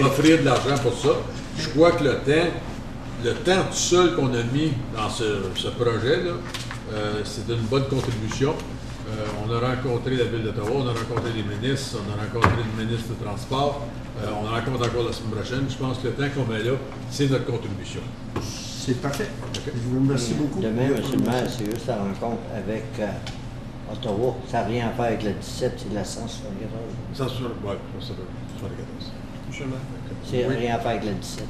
d'offrir de l'argent pour ça. Je crois que le temps tout seul qu'on a mis dans ce projet-là, c'est une bonne contribution. On a rencontré la ville d'Ottawa, on a rencontré les ministres, on a rencontré le ministre du Transport, on en rencontre encore la semaine prochaine. Je pense que le temps qu'on met là, c'est notre contribution. C'est parfait. Okay. Je vous remercie beaucoup. Demain, M. le maire, c'est juste la rencontre avec Ottawa. Ça n'a rien à faire avec la 17, c'est la 174. 174. C'est rien à faire avec la 17.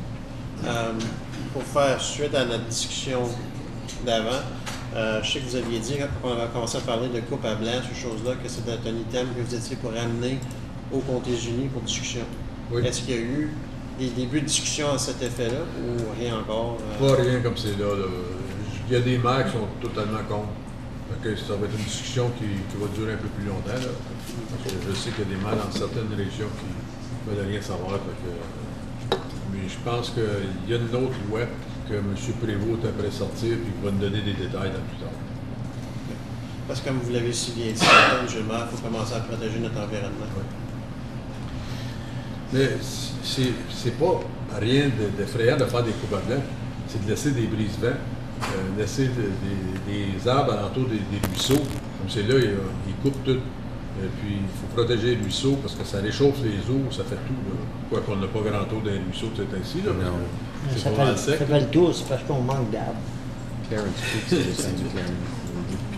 Pour faire suite à notre discussion d'avant, je sais que vous aviez dit, quand on avait commencé à parler de coupe à blanc, ces choses-là, que c'était un item que vous étiez pour amener au Comté unis pour discussion. Oui. Est-ce qu'il y a eu des débuts de discussion à cet effet-là ou rien encore? Pas rien comme c'est là. Il y a des maires qui sont totalement contre. Okay, ça va être une discussion qui va durer un peu plus longtemps. Là. Parce que je sais qu'il y a des maires dans certaines régions qui ne veulent rien savoir. Mais je pense qu'il y a une autre loi que M. Prévost est prêt à sortir et qui va nous donner des détails dans plus tard. Parce que comme vous l'avez si bien dit, M. le maire, il faut commencer à protéger notre environnement. Oui. Mais c'est pas rien d'effrayant de faire des coupes à blanc. C'est de laisser des brises-vents, laisser des arbres alentour des ruisseaux. Comme c'est là, ils coupent tout. Et puis, il faut protéger les ruisseaux parce que ça réchauffe les eaux, ça fait tout. Quoi qu'on n'a pas grand eau dans les ruisseaux, c'est ainsi. Là, ça fait le tour, c'est parce qu'on manque d'arbres.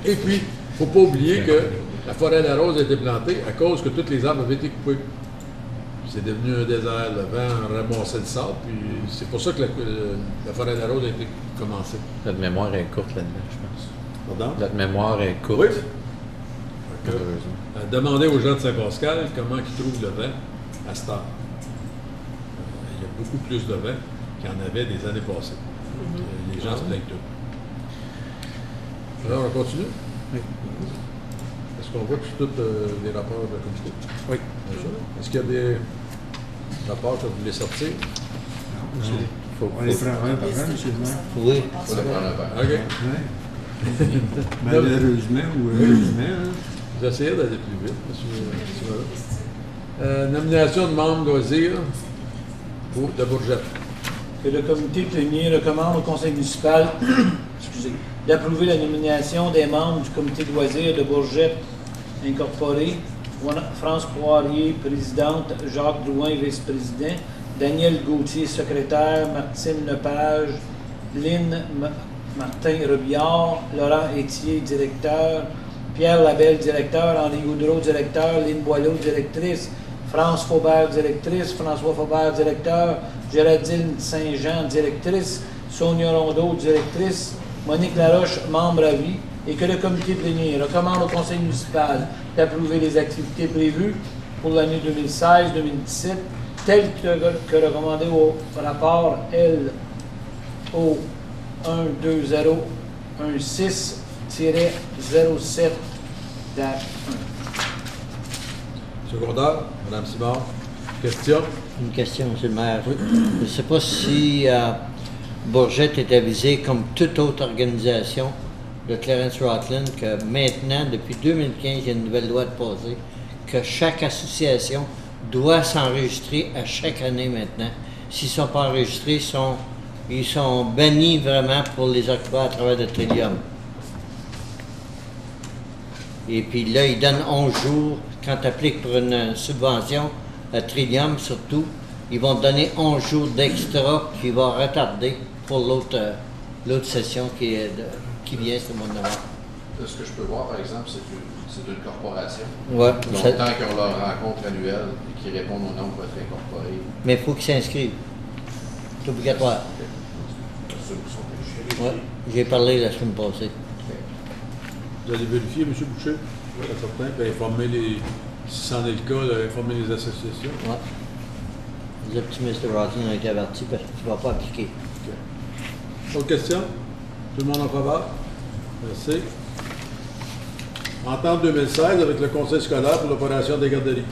Et puis, il ne faut pas oublier que la forêt de la Rose a été plantée à cause que tous les arbres avaient été coupés. C'est devenu un désert, le vent ramassait le sable, puis c'est pour ça que la forêt de la Rose a été commencée. Notre mémoire est courte là-dedans, je pense. Pardon? Notre mémoire est courte. Oui. Demandez aux gens de Saint-Pascal comment ils trouvent le vent à cette heure. Il y a beaucoup plus de vent qu'il y en avait des années passées. Les gens se plaignent tout. Alors, on continue? Oui. Est-ce qu'on voit tous les rapports de la comité? Oui. Est-ce qu'il y a des rapports que vous voulez sortir? On les prend un par un, M. le maire? Oui. Il faut le prendre un verre. OK. Ouais. Malheureusement ou heureusement. J'essayais d'aller plus vite, M. Nomination de membres loisirs de Bourgette. Que le comité plénier recommande au conseil municipal d'approuver la nomination des membres du comité de loisirs de Bourgette Incorporé. France Poirier, présidente, Jacques Drouin, vice-président, Daniel Gauthier, secrétaire, Martine Lepage, Lynn Martin-Robillard, Laurent Étier, directeur, Pierre Labelle, directeur, Henri Goudreau, directeur, Lynn Boileau, directrice, France Faubert, directrice, François Faubert, directeur, Géraldine Saint-Jean, directrice, Sonia Rondeau, directrice, Monique Laroche, membre à vie, et que le comité plénier recommande au conseil municipal d'approuver les activités prévues pour l'année 2016-2017, telles que recommandées au rapport LO 12016-07-1. Secondaire, Madame Simard, question? Une question, M. le maire. Je ne sais pas si Bourgette est avisé, comme toute autre organisation de Clarence-Rockland, que maintenant, depuis 2015, il y a une nouvelle loi de passer, que chaque association doit s'enregistrer à chaque année maintenant. S'ils ne sont pas enregistrés, ils sont bannis vraiment pour les occuper à travers le Trillium. Et puis là, ils donnent 11 jours. Quand tu appliques pour une subvention, à Trillium surtout, ils vont te donner 11 jours d'extra qui va retarder pour l'autre session qui vient ce mois de novembre. Ce que je peux voir, par exemple, c'est une corporation. Ouais, Longtemps qu'ils ont leur rencontre annuelle et qu'ils répondent au nombre pour être incorporés. mais il faut qu'ils s'inscrivent. C'est obligatoire. Ceux qui sont obligés. Ouais, j'ai parlé la semaine passée. Vous allez vérifier, M. Boucher? Oui, certain. Puis informer si c'en est le cas, informer les associations. Ouais. Les optimistes de Rockland ont été avertis parce que tu ne vas pas appliquer. Okay. Autre question? Tout le monde en faveur? Merci. Entente 2016 avec le conseil scolaire pour l'opération des garderies.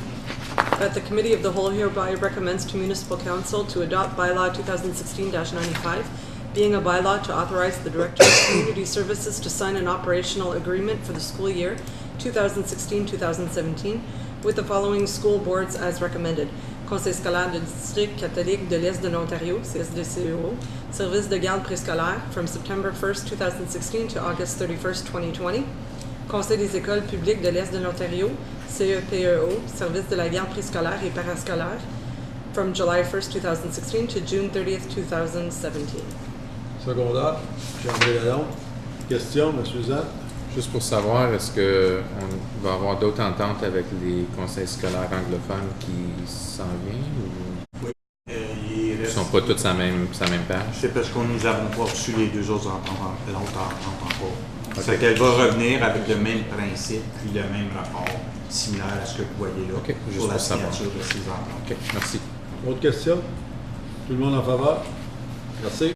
That the Committee of the Whole hereby recommends to Municipal Council to adopt Bylaw 2016-95, being a bylaw to authorize the Director of Community Services to sign an operational agreement for the school year 2016-2017 with the following school boards as recommended. Conseil scolaire de district catholique de l'Est de l'Ontario, CSDCEO, service de garde préscolaire from September 1st, 2016 to August 31st, 2020. Conseil des écoles publiques de l'Est de l'Ontario, CEPEO, service de la garde préscolaire et parascolaire from July 1st, 2016 to June 30th, 2017. Secondaire, André Lalonde. Question, M. Suzanne? Juste pour savoir, est-ce qu'on va avoir d'autres ententes avec les conseils scolaires anglophones qui s'en viennent ou ils ne sont pas tous à la même page? C'est parce que nous n'avons pas reçu les deux autres ententes encore. Okay. C'est qu'elle va revenir avec le même principe puis le même rapport similaire à ce que vous voyez là pour la signature de ces ententes. OK, merci. Autre question? Tout le monde en faveur? Merci.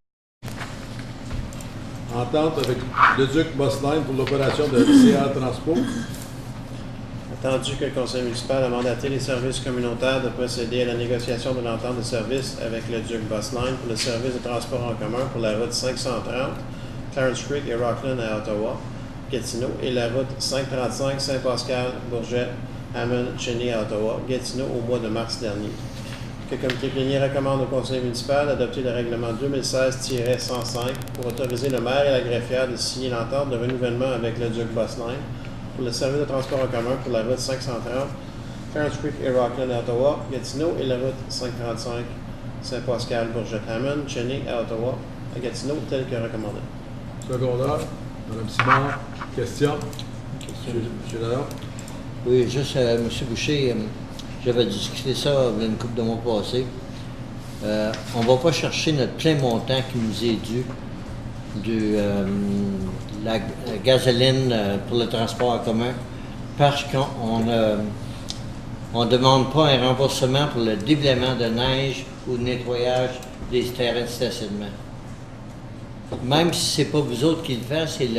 Entente avec le Duc Bossline pour l'opération de CA Transpo. Attendu que le conseil municipal a mandaté les services communautaires de procéder à la négociation de l'entente de service avec le Duc Bossline pour le service de transport en commun pour la route 530, Clarence Creek et Rockland à Ottawa, Gatineau, et la route 535 Saint-Pascal, Bourgette, Hammond, Cheney à Ottawa, Gatineau au mois de mars dernier. Que le comité plénier recommande au conseil municipal d'adopter le règlement 2016-105 pour autoriser le maire et la greffière de signer l'entente de renouvellement avec le Duc Bossline pour le service de transport en commun pour la route 530, Clarence Creek et Rockland à Ottawa, Gatineau, et la route 535 Saint-Pascal, Bourgette, Hammond, Cheney à Ottawa, à Gatineau, tel que recommandé. Secondaire, Mme Simard, question? M. Lalonde? Oui, juste M. Boucher, j'avais discuté ça une couple de mois passés. On ne va pas chercher notre plein montant qui nous est dû de la gasoline pour le transport en commun parce qu'on ne demande pas un remboursement pour le déblaiement de neige ou le nettoyage des terrains de stationnement. Même si ce n'est pas vous autres qui le faites, c'est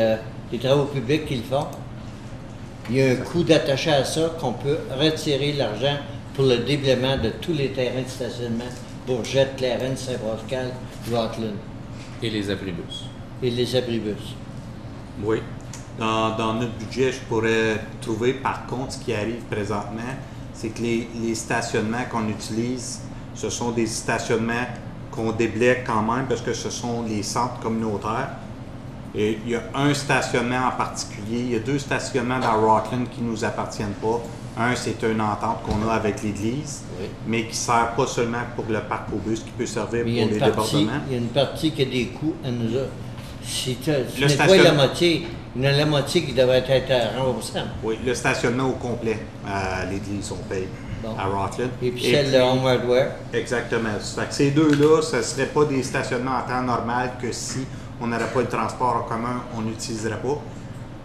les travaux publics qui le font. Il y a un coût d'attaché à ça qu'on peut retirer l'argent pour le déblaiement de tous les terrains de stationnement, Bourgette, Clarence, Saint-Pascal, Rockland. Et les abribus. Et les abribus. Oui. Dans notre budget, je pourrais trouver, par contre, ce qui arrive présentement, c'est que les stationnements qu'on utilise, ce sont des stationnements qu'on déblaye quand même parce que ce sont les centres communautaires. Et il y a un stationnement en particulier, il y a deux stationnements dans Rockland qui ne nous appartiennent pas. Un, c'est une entente qu'on a avec l'Église, mais qui ne sert pas seulement pour le parc aux bus, qui peut servir pour les débordements. Il y a une partie qui a des coûts à nous. Si tu nettoies la moitié, il y en a la moitié qui devrait être remboursable. Oui, le stationnement au complet à l'Église, on paye à Rockland. Et puis celle de Home Hardware. Exactement. Fait que ces deux-là, ce ne seraient pas des stationnements en temps normal que si on n'aurait pas le transport en commun, on n'utiliserait pas.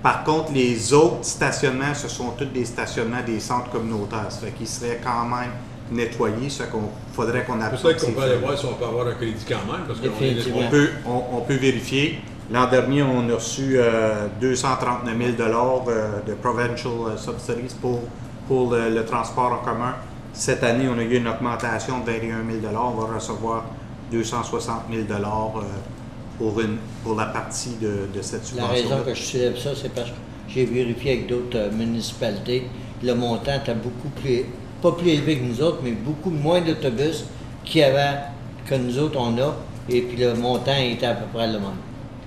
Par contre, les autres stationnements, ce sont tous des stationnements des centres communautaires. Ça fait qu'ils seraient quand même nettoyés. Ça fait qu'il faudrait qu'on absorbe. Peut-être qu'on peut aller voir si on peut avoir un crédit quand même. Parce on peut vérifier. L'an dernier, on a reçu 239 000 de Provincial Subsidies pour le transport en commun Cette année, on a eu une augmentation de 21 000 $. On va recevoir 260 000 $ pour la partie de cette subvention. La raison que je soulève ça, c'est parce que j'ai vérifié avec d'autres municipalités. Le montant était beaucoup plus, pas plus élevé que nous autres, mais beaucoup moins d'autobus que nous autres on a. Et puis le montant était à peu près le même.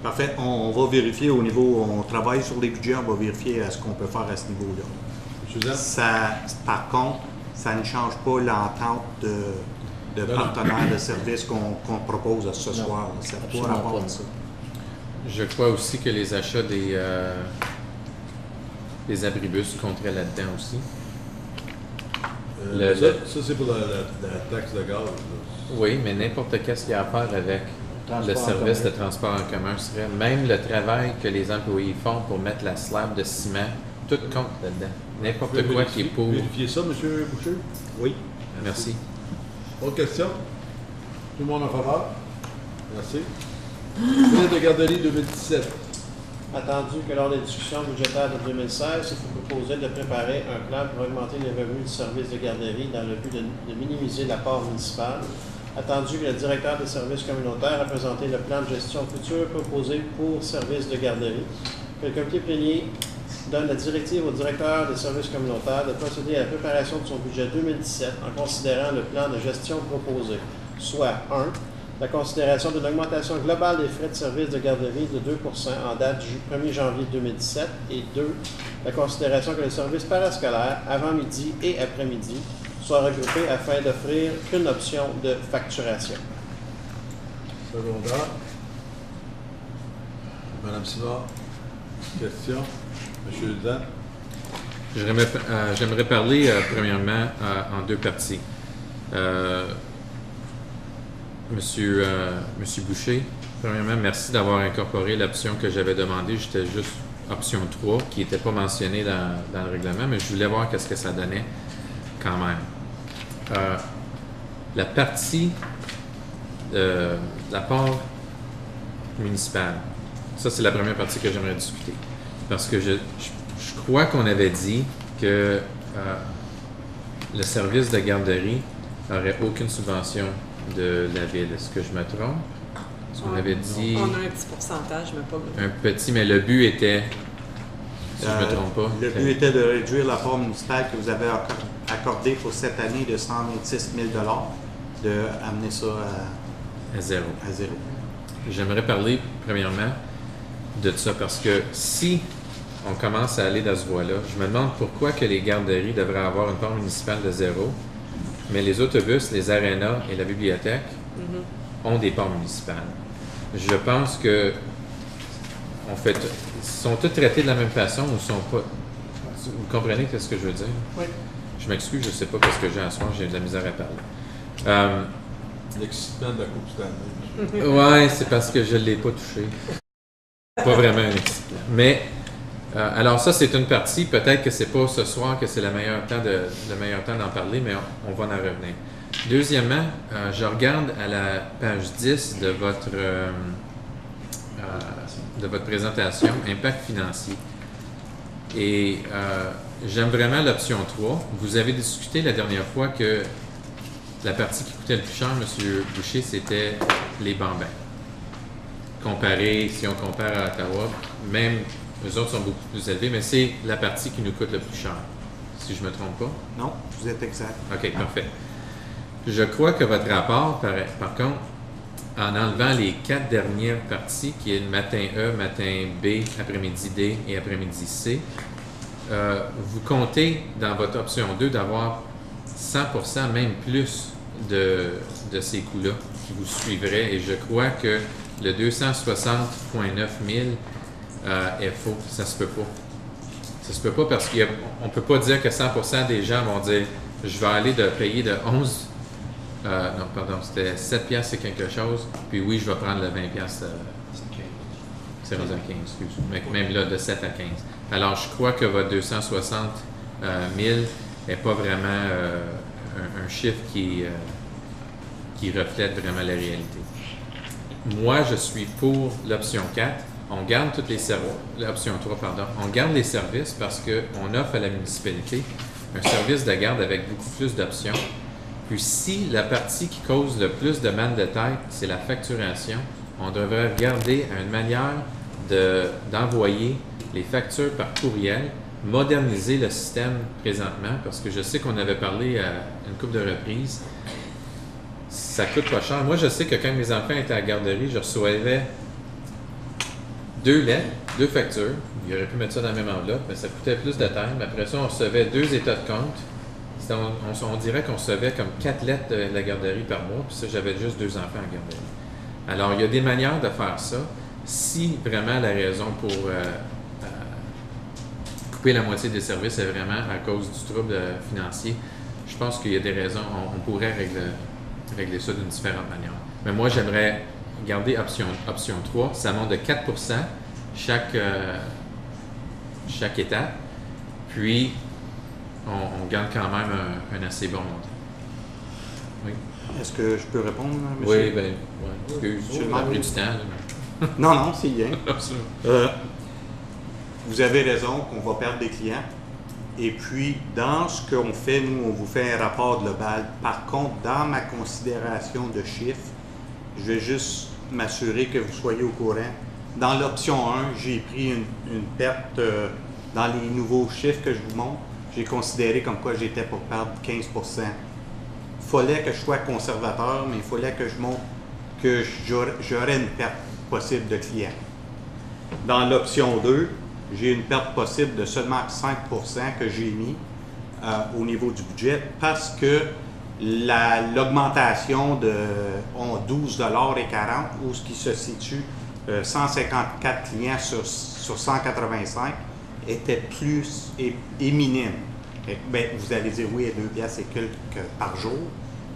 Parfait. On va vérifier au niveau, on travaille sur les budgets, on va vérifier ce qu'on peut faire à ce niveau-là. Par contre, ça ne change pas l'entente de partenaire de service qu'on propose ce soir. Ça n'a pas rapport à ça. Je crois aussi que les achats des abribus compteraient là-dedans aussi. Ça c'est pour la taxe de gaz. Là. Oui, mais n'importe qu'est-ce qu'il y a à faire avec le service de transport en commun serait, même le travail que les employés font pour mettre la slab de ciment, tout compte là-dedans. N'importe quoi qui est pour... Vérifiez ça, M. Boucher? Oui. Merci. Autre question? Tout le monde en faveur? Merci. Budget de garderie 2017. Attendu que lors des discussions budgétaires de 2016, il faut proposer de préparer un plan pour augmenter les revenus du service de garderie dans le but de minimiser l'apport municipal. Attendu que le directeur des services communautaires a présenté le plan de gestion futur proposé pour services de garderie, que le comité plénier donne la directive au directeur des services communautaires de procéder à la préparation de son budget 2017 en considérant le plan de gestion proposé, soit 1. La considération d'une augmentation globale des frais de service de garderie de 2 en date du 1er janvier 2017 et 2. La considération que les services parascolaires, avant-midi et après-midi, soient regroupés afin d'offrir qu'une option de facturation. Secondaire. Madame Simard, question. Monsieur Dan. J'aimerais parler premièrement en deux parties. Monsieur Boucher, premièrement, merci d'avoir incorporé l'option que j'avais demandée. J'étais juste option 3, qui n'était pas mentionnée dans le règlement, mais je voulais voir qu'est-ce que ça donnait quand même. La partie de l'apport municipal, ça c'est la première partie que j'aimerais discuter. Parce que je crois qu'on avait dit que le service de garderie n'aurait aucune subvention de la ville. Est-ce que je me trompe? Est-ce qu'on avait dit... On a un petit pourcentage, mais pas beaucoup. Un petit, mais le but était... Si je ne me trompe pas. Le but était de réduire l'apport municipal que vous avez accordé pour cette année de 126 000 $, d'amener ça à zéro. À zéro. J'aimerais parler, premièrement, de ça, parce que si on commence à aller dans ce voie-là, je me demande pourquoi que les garderies devraient avoir une part municipale de zéro, mais les autobus, les arénas et la bibliothèque ont des parts municipales. Je pense que sont tous traités de la même façon ou sont pas... Vous comprenez ce que je veux dire? Oui. Je m'excuse, je ne sais pas ce que j'ai à soir, j'ai de la misère à parler. L'excitement de la Coupe Stanley. Ouais, c'est parce que je ne l'ai pas touché. Pas vraiment un excitement. Mais, alors ça, c'est une partie. Peut-être que c'est pas ce soir que c'est le meilleur temps d'en parler, mais on va en revenir. Deuxièmement, je regarde à la page 10 de votre présentation, impact financier. Et j'aime vraiment l'option 3. Vous avez discuté la dernière fois que la partie qui coûtait le plus cher, M. Boucher, c'était les bambins. Si on compare à Ottawa, même eux autres sont beaucoup plus élevés, mais c'est la partie qui nous coûte le plus cher, si je ne me trompe pas. Non, vous êtes exact. OK, parfait. Je crois que votre rapport, par contre, en enlevant les 4 dernières parties, qui est le matin E, matin B, après-midi D et après-midi C, vous comptez dans votre option 2 d'avoir 100%, même plus de ces coûts-là qui vous suivraient. Et je crois que le 260,9 000 est faux. Ça se peut pas. Ça se peut pas parce qu'on ne peut pas dire que 100% des gens vont dire « Je vais aller payer de 11... non, pardon, c'était 7 piastres et quelque chose. Puis oui, je vais prendre le 20 piastres. C'est rendu à 15, excuse-moi. Même là, de 7 à 15. Alors, je crois que votre 260 000 n'est pas vraiment un chiffre qui reflète vraiment la réalité. Moi, je suis pour l'option 4. On garde toutes les services. L'option 3, pardon. On garde les services parce qu'on offre à la municipalité un service de garde avec beaucoup plus d'options. Puis si la partie qui cause le plus de mal de tête, c'est la facturation, on devrait regarder une manière d'envoyer les factures par courriel, moderniser le système présentement, parce que je sais qu'on avait parlé à une couple de reprises. Ça coûte pas cher. Moi, je sais que quand mes enfants étaient à la garderie, je recevais 2 lettres, 2 factures. Il aurait pu mettre ça dans la même enveloppe, mais ça coûtait plus de temps. Après ça, on recevait 2 états de compte. On dirait qu'on recevait comme 4 lettres de la garderie par mois, puis ça, j'avais juste 2 enfants à garderie. Alors, il y a des manières de faire ça. Si vraiment la raison pour couper la moitié des services est vraiment à cause du trouble financier, je pense qu'il y a des raisons. On pourrait régler ça d'une différente manière. Mais moi, j'aimerais garder option 3. Ça monte de 4 chaque étape. Puis, on garde quand même un assez bon montant. Oui. Est-ce que je peux répondre, monsieur? Oui, bien, ouais. J'ai pris du temps. Là. Non, c'est bien. Vous avez raison qu'on va perdre des clients. Et puis, dans ce qu'on fait, nous, on vous fait un rapport global. Par contre, dans ma considération de chiffres, je vais juste m'assurer que vous soyez au courant. Dans l'option 1, j'ai pris une perte dans les nouveaux chiffres que je vous montre. J'ai considéré comme quoi j'étais pour perdre 15 Il fallait que je sois conservateur, mais il fallait que je montre que j'aurais une perte possible de clients. Dans l'option 2, j'ai une perte possible de seulement 5 que j'ai mis au niveau du budget parce que l'augmentation de 12,40 $, où ce qui se situe 154 clients sur 185, était plus et minime. Bien, vous allez dire oui, à 2 piastres et quelques par jour,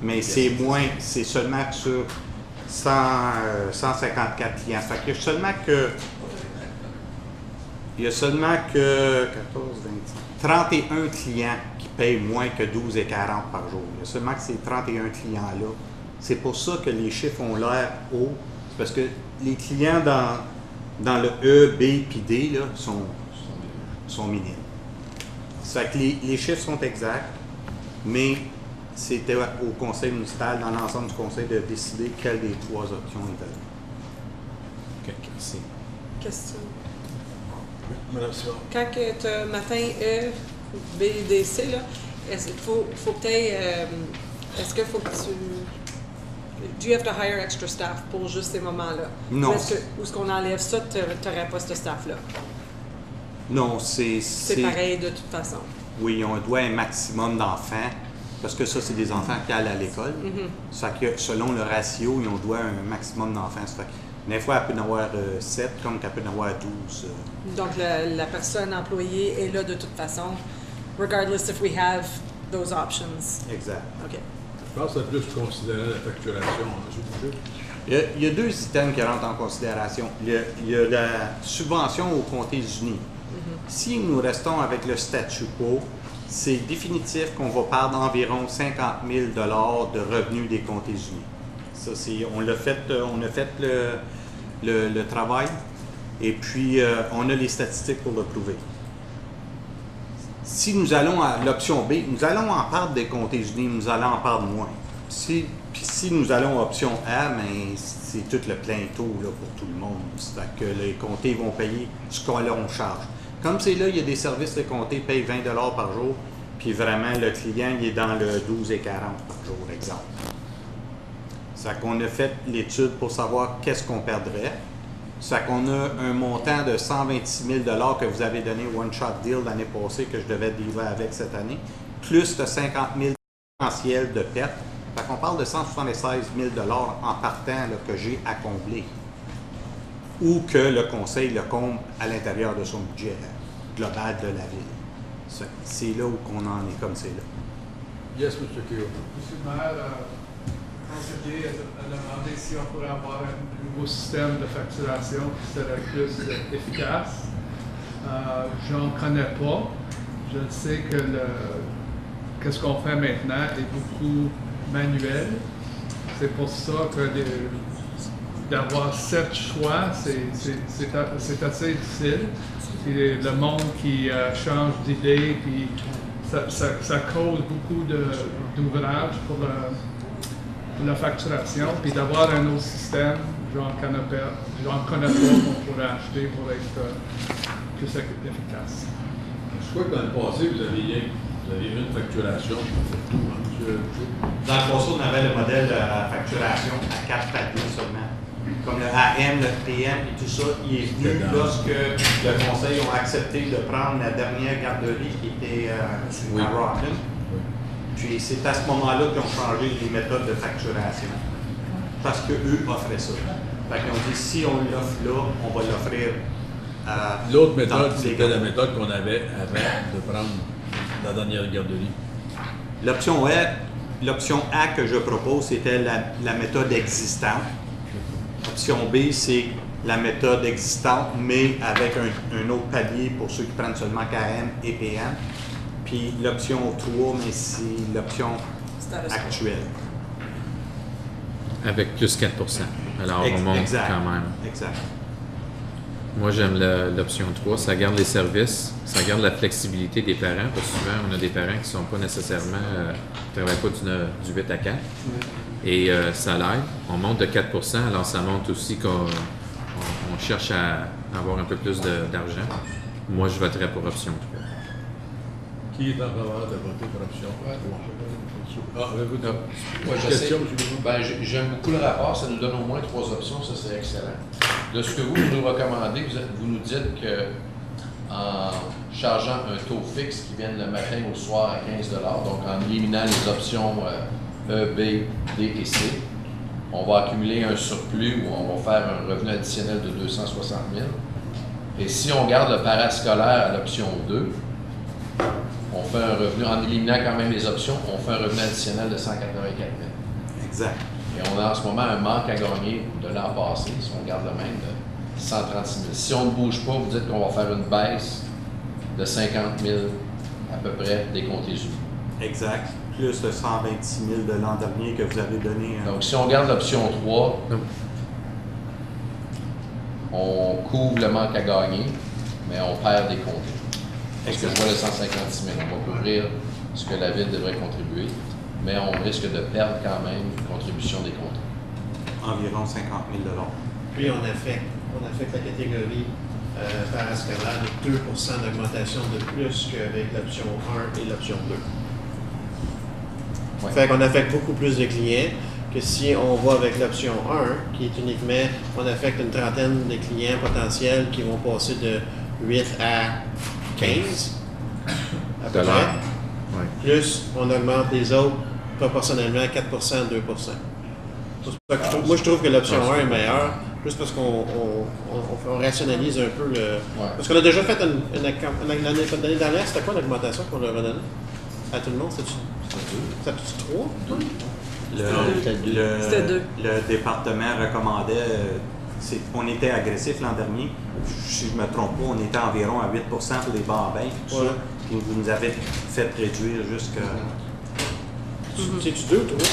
mais c'est moins, c'est seulement sur 154 clients. Ça fait qu'il y a seulement que 14, 25, 31 clients qui payent moins que 12,40 $ par jour. Il y a seulement que ces 31 clients-là. C'est pour ça que les chiffres ont l'air hauts. C'est parce que les clients dans le E, B puis D là, sont minimes. Ça fait que les chiffres sont exacts, mais c'était au conseil municipal, dans l'ensemble du conseil, de décider quelle des 3 options il fallait. Merci. Question. Madame Simon. Quand tu as matin E, B, D, C, là, est-ce qu'il faut que est-ce qu'il faut que tu... Do you have to hire extra staff pour juste ces moments-là? Non. Ou est-ce qu'on enlève ça, tu n'aurais pas ce staff-là? Non, c'est pareil de toute façon. Oui, on doit un maximum d'enfants, parce que ça, c'est des enfants qui allent à l'école. Ça fait que selon le ratio, on doit un maximum d'enfants. Ça fait que des fois, elle peut en avoir 7, comme qu'elle peut en avoir 12. Donc, la personne employée est là de toute façon, regardless if we have those options. Exact. OK. Je pense que c'est plus considéré la facturation. Il y a 2 items qui rentrent en considération. Il y a la subvention aux comtés unis. Si nous restons avec le statu quo, c'est définitif qu'on va perdre environ 50 000 $ de revenus des comtés unis. Ça, on a fait le travail et puis on a les statistiques pour le prouver. Si nous allons à l'option B, nous allons en perdre des comtés unis, nous allons en perdre moins. Si nous allons à option A, mais c'est tout le plein taux là, pour tout le monde. C'est-à-dire que les comtés vont payer ce qu'on leur charge. Comme c'est là, il y a des services de comté payent 20 $ par jour, puis vraiment le client il est dans le 12,40 $ par jour, exemple. C'est qu'on a fait l'étude pour savoir qu'est-ce qu'on perdrait. C'est qu'on a un montant de 126 000 $ que vous avez donné One Shot Deal l'année passée, que je devais dealer avec cette année, plus de 50 000 $ potentiels de perte. Fait qu'on parle de 176 000 $ en partant là, que j'ai à combler. Ou que le conseil le comble à l'intérieur de son budget global de la ville. C'est là où on en est comme c'est là. Yes, M. Kyo. Monsieur le maire, le conseiller a demandé si on pourrait avoir un nouveau système de facturation qui serait plus efficace. Je n'en connais pas. Je sais que qu'est-ce qu'on fait maintenant est beaucoup manuel. C'est pour ça que d'avoir 7 choix, c'est assez difficile. Puis le monde qui change d'idée, puis ça cause beaucoup d'ouvrages pour la facturation, puis d'avoir un autre système, genre Canopel, genre Conopel qu'on pourrait acheter pour être plus efficace. Je crois que dans le passé, vous aviez une facturation pour tout, hein, monsieur? Dans le passé, on avait le modèle de facturation à 4 paliers seulement. Comme le AM, le PM et tout ça, il est venu lorsque le conseil a accepté de prendre la dernière garderie qui était à Rockland. Puis c'est à ce moment-là qu'ils ont changé les méthodes de facturation. Parce qu'eux offraient ça. Fait qu'ils ont dit, si on l'offre là, on va l'offrir à... L'autre méthode, c'était la méthode qu'on avait avant de prendre la dernière garderie. L'option A que je propose, c'était la méthode existante. Option B, c'est la méthode existante, mais avec un autre palier pour ceux qui prennent seulement KM et PM. Puis l'option 3, mais c'est l'option actuelle. Avec plus 4 %. Alors, on monte quand même. Exact. Moi, j'aime l'option 3. Ça garde les services, ça garde la flexibilité des parents, parce que souvent, on a des parents qui ne sont pas nécessairement, ne travaillent pas du 8 à 4. Et ça l'aide. On monte de 4 %, alors ça montre aussi qu'on cherche à avoir un peu plus d'argent. Moi, je voterais pour option 3. Qui est en faveur de voter pour option 3? J'aime beaucoup le rapport, ça nous donne au moins 3 options, ça c'est excellent. De ce que vous nous recommandez, vous nous dites que en chargeant un taux fixe qui vienne le matin au soir à 15 $, donc en éliminant les options E, B, D et C, on va accumuler un surplus où on va faire un revenu additionnel de 260 000. Et si on garde le parascolaire à l'option 2, on fait un revenu, en éliminant quand même les options, on fait un revenu additionnel de 184 000. Exact. Et on a en ce moment un manque à gagner de l'an passé, si on garde le même, de 136 000. Si on ne bouge pas, vous dites qu'on va faire une baisse de 50 000 à peu près des comptes unis. Exact. Plus le 126 000 de l'an dernier que vous avez donné. Donc, si on garde l'option 3, on couvre le manque à gagner, mais on perd des comptes. Parce que je vois le 156 000. On va couvrir ce que la Ville devrait contribuer, mais on risque de perdre quand même une contribution des comptes. Environ 50 000 $. Puis on affecte la catégorie parascolaire de 2 % d'augmentation de plus qu'avec l'option 1 et l'option 2. Ouais. Fait qu'on affecte beaucoup plus de clients que si on va avec l'option 1, qui est uniquement, on affecte une trentaine de clients potentiels qui vont passer de 8 à 15 à peu près. Ouais. Plus on augmente les autres proportionnellement à 4 %, 2 %. Moi, je trouve que l'option 1 est meilleure, juste parce qu'on rationalise un peu le... Ouais. Parce qu'on a déjà fait l'année dernière, c'était quoi l'augmentation qu'on leur a donnée à tout le monde? C'était 3? C'était 2. Le département recommandait, on était agressif l'an dernier, si je ne me trompe pas, on était environ à 8 % pour les bancs à bain, tout ça. Puis vous nous avez fait réduire jusqu'à... C'est-tu 2 ou 3?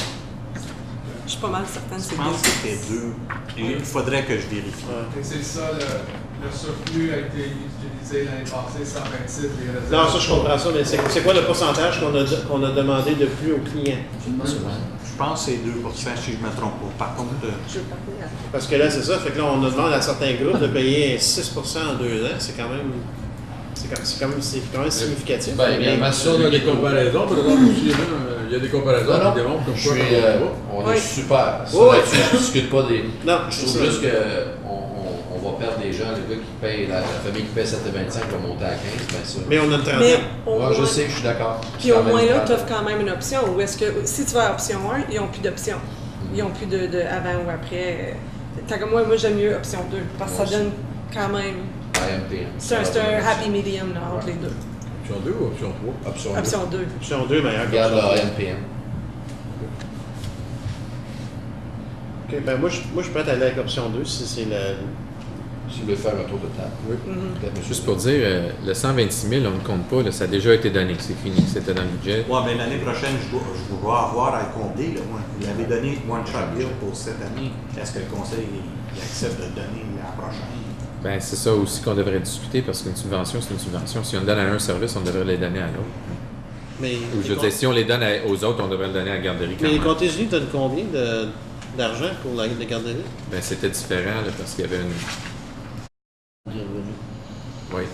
Je suis pas mal certaine que c'est 2. Je pense que c'était 2. Il faudrait que je vérifie. Et c'est ça, le surplus a été utilisé l'année passée, 126 des réserves. Non, ça je comprends ça, mais c'est quoi le pourcentage qu'on a demandé de plus aux clients? Je pense que c'est 2 % si je ne me trompe pas. Par contre... Parce que là, c'est ça, fait que là, on demande à certains groupes de payer 6 % en 2 ans, c'est quand même... C'est quand même significatif. Ben, également, Si on a des comparaisons, par exemple, aussi, il y a des comparaisons qui démontrent comme quoi on est super. Ça, je ne discute pas des... Non, je trouve juste qu'on va perdre des gens, les gars qui payent, la famille qui paye 7,25 va monter à 15, bien ça. Mais on a une trentaine. Ouais, je sais, je suis d'accord. Puis au moins là, tu offres quand même une option. Ou est-ce que si tu vas à option 1, ils n'ont plus d'option. Ils n'ont plus de avant ou après. Tant que moi j'aime mieux option 2, parce que ça donne quand même... C'est un happy medium là, entre les deux. Option 2 ou option 3? Option 2. Option 2, meilleure. Regarde le AMPM. OK, ben moi, je suis prêt à aller avec option 2 si c'est la... Si vous voulez faire un tour de table. Oui. Juste pour dire, le 126 000, on ne compte pas, là, ça a déjà été donné, c'est fini, c'était dans le budget. Oui, mais l'année prochaine, je vais avoir à le compter. Là, moi. Vous l'avez donné One Shot Bill pour cette année. Est-ce que le conseil il accepte de le donner la prochaine? Ben, c'est ça aussi qu'on devrait discuter, parce qu'une subvention, c'est une subvention. Si on le donne à un service, on devrait les donner à l'autre. Mais Ou je veux dire, si on les donne aux autres, on devrait le donner à la garderie quand Mais les même. contingents donnent combien d'argent pour la garderie? Ben, c'était différent là, parce qu'il y avait une. Oui.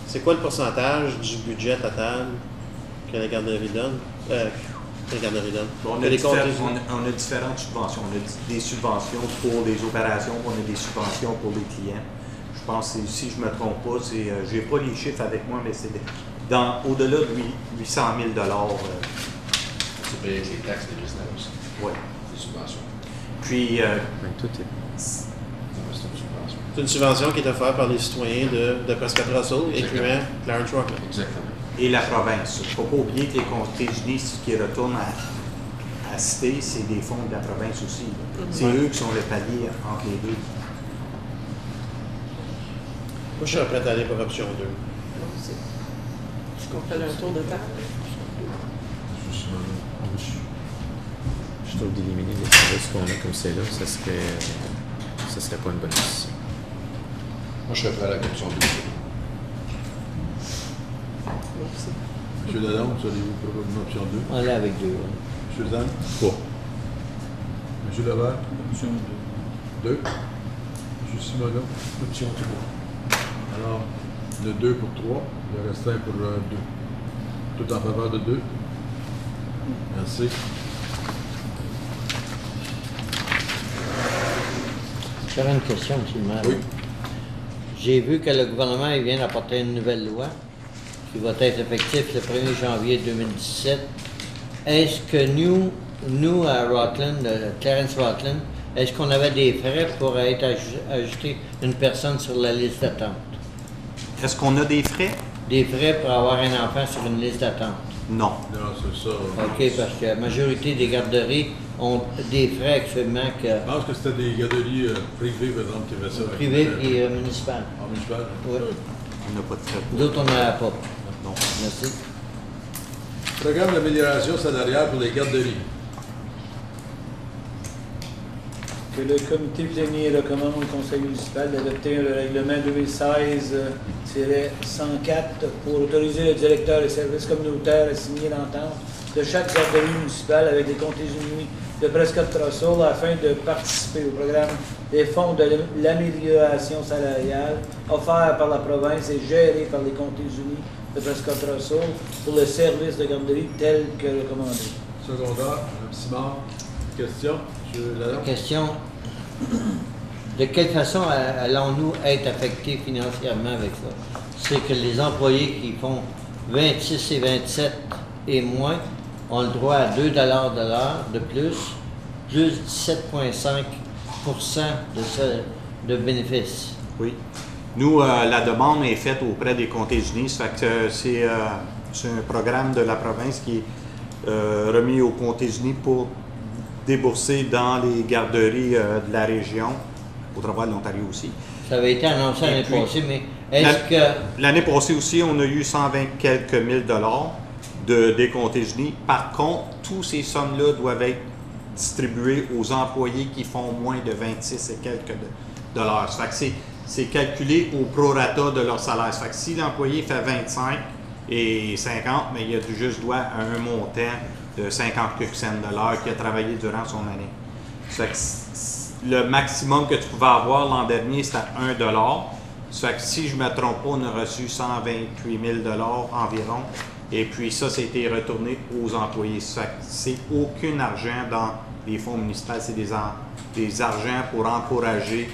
C'est quoi le pourcentage du budget total que la garderie donne? On Que a, les on a différentes subventions. On a des subventions pour les opérations, on a des subventions pour les clients. Je pense que si je ne me trompe pas, je n'ai pas les chiffres avec moi, mais c'est au-delà de 800 000 C'est payé les taxes des résidents aussi. Oui. Les subventions. Puis, tout est. C'est une subvention. C'est une subvention qui est offerte par les citoyens de Prescott Russell, incluant Clarence Rockland. Exactement. Et la province. Il ne faut pas oublier que les contingents qui retournent à Cité, c'est des fonds de la province aussi. C'est eux qui sont le palier entre les deux. Moi, je serais prêt à aller pour option 2. Est-ce qu'on fait un tour de table? Je trouve d'éliminer les services qu'on a comme c'est là, ça serait pas une bonne décision. Moi, je serais prêt à la option 2. Merci. M. Lalonde, allez-vous pour une option 2? On est avec 2. M. Zan? 3. M. Levert? Option 2. M. Simoneau? Option 3. Alors, le 2 pour 3, le restant pour 2. Tout en faveur de 2. Merci. J'aurais une question, M. le maire. Oui. J'ai vu que le gouvernement il vient d'apporter une nouvelle loi qui va être effective le 1er janvier 2017. Est-ce que nous à Rockland, Clarence Rockland, est-ce qu'on avait des frais pour être ajouter une personne sur la liste d'attente? Est-ce qu'on a des frais? Des frais pour avoir un enfant sur une liste d'attente? Non. Non, c'est ça. OK, parce que la majorité des garderies ont des frais actuellement que... Je pense que c'était des garderies privées, par exemple, qui avaient ça. Privées et municipales. Ah, municipales? Oui. On n'a pas de frais. D'autres, on n'en a pas. Non. Merci. Programme d'amélioration salariale pour les garderies. Que le comité plénier recommande au conseil municipal d'adopter le règlement 2016-104 pour autoriser le directeur des services communautaires à signer l'entente de chaque garderie municipale avec les contingents de Prescott Russell afin de participer au programme des fonds de l'amélioration salariale offerts par la province et gérés par les contingents de Prescott Russell pour le service de garderie tel que recommandé. Secondaire, Mme Simard. Question, M. Lalonde? Question. De quelle façon allons-nous être affectés financièrement avec ça? C'est que les employés qui font 26 et 27 et moins ont le droit à 2 de l'heure de plus 17,5 de bénéfices. Oui. Nous, la demande est faite auprès des contingénistes. Fait que c'est un programme de la province qui est remis aux contingénistes pour débourser dans les garderies de la région, au travers de l'Ontario aussi. Ça avait été annoncé l'année passée, mais est-ce que... L'année passée aussi, on a eu 120 quelques mille dollars des contingénistes. Par contre, tous ces sommes-là doivent être distribuées aux employés qui font moins de 26 et quelques dollars. Ça fait que c'est calculé au prorata de leur salaire. Ça fait que si l'employé fait 25 et 50, mais il a juste droit à un montant de 50 quelques cents de l'heure qu'il a travaillé durant son année. Ça fait que le maximum que tu pouvais avoir l'an dernier, c'était 1 $. Ça fait que si je ne me trompe pas, on a reçu 128 000 $ environ. Et puis ça, été retourné aux employés. Ça fait que c'est aucun argent dans les fonds municipaux, c'est des argents pour encourager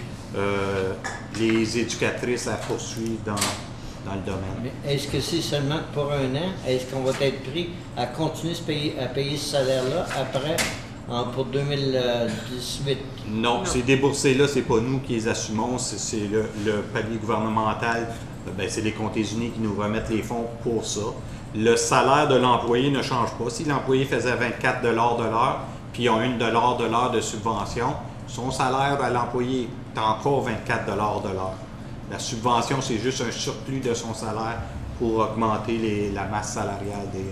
les éducatrices à poursuivre dans le domaine. Mais est-ce que c'est seulement pour un an? Est-ce qu'on va être pris à continuer à payer ce salaire-là après, pour 2018? Non, ces déboursés-là, c'est pas nous qui les assumons, c'est le palier gouvernemental. Ben, c'est les contingénistes qui nous remettent les fonds pour ça. Le salaire de l'employé ne change pas. Si l'employé faisait 24 $ de l'heure, puis ils ont $1 de l'heure de subvention, son salaire à l'employé est encore 24 $ de l'heure. La subvention, c'est juste un surplus de son salaire pour augmenter la masse salariale des...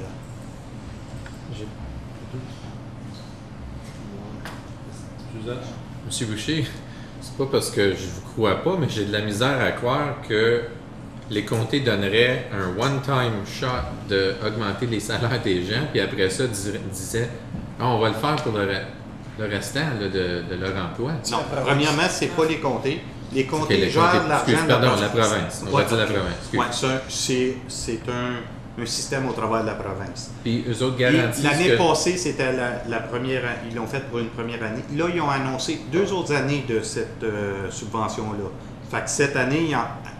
Monsieur Boucher, c'est pas parce que je vous crois pas, mais j'ai de la misère à croire que les comtés donneraient un one-time shot d'augmenter les salaires des gens, puis après ça, disaient ah, on va le faire pour le restant là, de leur emploi. Non, premièrement, c'est pas les comtés. Les comtés Okay, gèrent l'argent. Pardon, la province. On va dire la province. Oui, c'est un système au travers de la province. Puis eux autres garantissent l'année passée, c'était la première, ils l'ont fait pour une première année. Là, ils ont annoncé 2 autres années de cette subvention-là. Fait que cette année,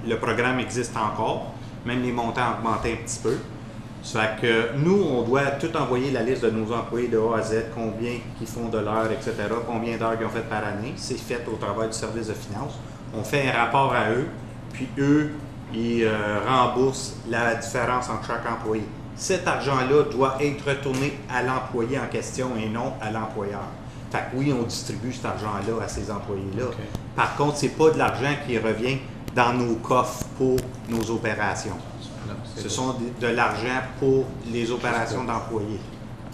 le programme existe encore. Même les montants ont augmenté un petit peu. Ça fait que nous, on doit tout envoyer la liste de nos employés de A à Z, combien ils font de l'heure, etc., combien d'heures ils ont fait par année. C'est fait au travers du service de finances. On fait un rapport à eux, puis eux, ils remboursent la différence entre chaque employé. Cet argent-là doit être retourné à l'employé en question et non à l'employeur. Fait que oui, on distribue cet argent-là à ces employés-là. Okay. Par contre, ce n'est pas de l'argent qui revient dans nos coffres pour nos opérations. Non, ce sont de l'argent pour les opérations d'employés.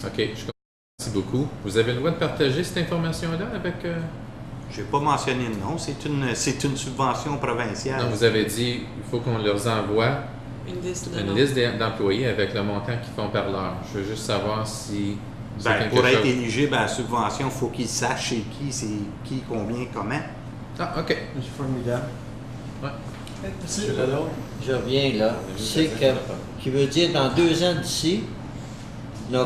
OK, je comprends. Merci beaucoup. Vous avez le droit de partager cette information-là avec... Je n'ai pas mentionné le nom. C'est une subvention provinciale. Non, vous avez dit il faut qu'on leur envoie une liste d'employés avec le montant qu'ils font par l'heure. Je veux juste savoir si... pour être éligible à la subvention, il faut qu'ils sachent chez qui, c'est qui, combien, comment. Ah, OK. C'est formidable. Ouais. Je reviens là. C'est que, qui veut dire dans 2 ans d'ici, ne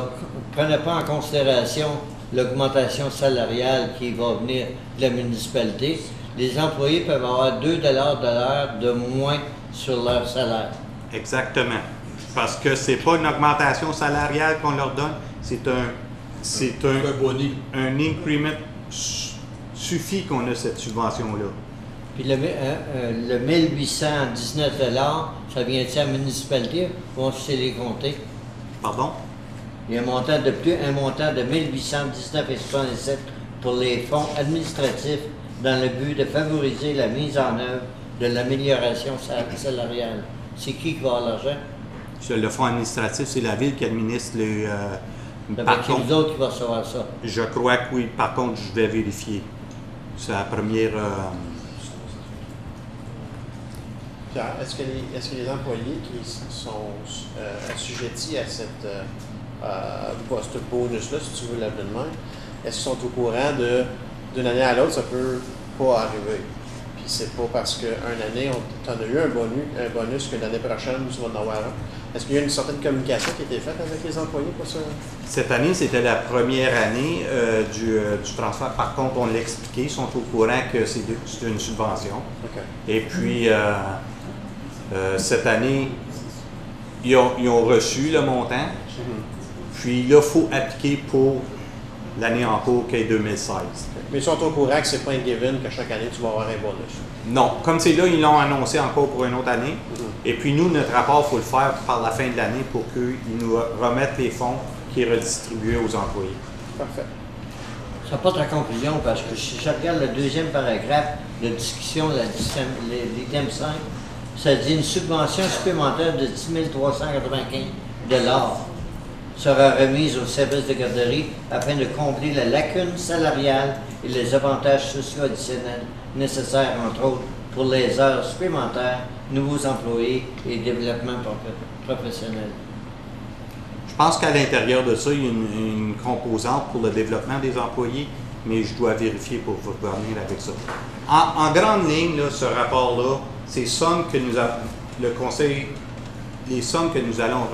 prenez pas en considération l'augmentation salariale qui va venir de la municipalité. Les employés peuvent avoir 2 $ de l'heure de moins sur leur salaire. Exactement. Parce que c'est pas une augmentation salariale qu'on leur donne, c'est un increment suffit qu'on a cette subvention-là. Puis le 1819 $, ça vient-il à la municipalité ou on sait les compter? Pardon? Il y a un montant de 1819,67 pour les fonds administratifs dans le but de favoriser la mise en œuvre de l'amélioration salariale. C'est qui va avoir l'argent? Le fonds administratif, c'est la ville qui administre les... Par contre, les autres qui vont recevoir ça? Je crois que oui. Par contre, je vais vérifier. C'est la première... Pierre, est-ce que les employés qui sont assujettis à cette ce bonus-là, si tu veux l'appeler de même, est-ce qu'ils sont au courant d'une année à l'autre, ça peut pas arriver? Puis c'est pas parce qu'une année, tu en as eu un bonus que l'année prochaine, tu vas en avoir un. Est-ce qu'il y a une certaine communication qui a été faite avec les employés pour ça? Cette année, c'était la première année du transfert. Par contre, on l'a expliqué, ils sont au courant que c'est une subvention. Okay. Et puis, cette année, ils ont reçu le montant. Puis là, il faut appliquer pour l'année en cours qui est 2016. Mais ils sont au courant que c'est pas un given que chaque année, tu vas avoir un bonus? Non. Comme c'est là, ils l'ont annoncé encore pour une autre année. Et puis nous, notre rapport, il faut le faire par la fin de l'année pour qu'ils nous remettent les fonds qui est redistribué aux employés. Parfait. Ça porte à conclusion parce que si je regarde le 2e paragraphe de discussion, l'item 5, ça dit une subvention supplémentaire de 10 395 $ sera remise au service de garderie afin de combler la lacune salariale et les avantages sociaux additionnels nécessaires, entre autres, pour les heures supplémentaires, nouveaux employés et développement professionnel. Je pense qu'à l'intérieur de ça, il y a une composante pour le développement des employés, mais je dois vérifier pour vous revenir avec ça. En grande ligne, là, ce rapport-là, ces sommes que le Conseil, les sommes que nous allons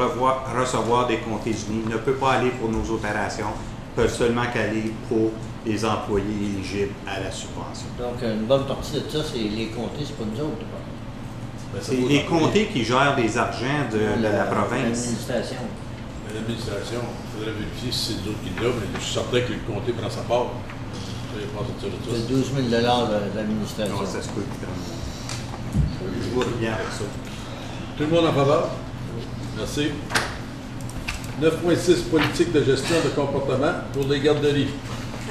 recevoir des comtés unis ne peuvent pas aller pour nos opérations, peuvent seulement qu'aller pour les employés éligibles à la subvention. Donc, une bonne partie de ça, c'est les comtés, c'est pas nous autres. C'est les comtés qui gèrent des argents de la province. L'administration. L'administration, il faudrait vérifier si c'est nous autres qui l'ont, mais je suis certain que le comté prend sa part. C'est 12 000 $ de l'administration. Non, ça se peut. Je vois bien avec ça. Tout le monde en faveur? Merci. 9.6, politique de gestion de comportement pour les garderies.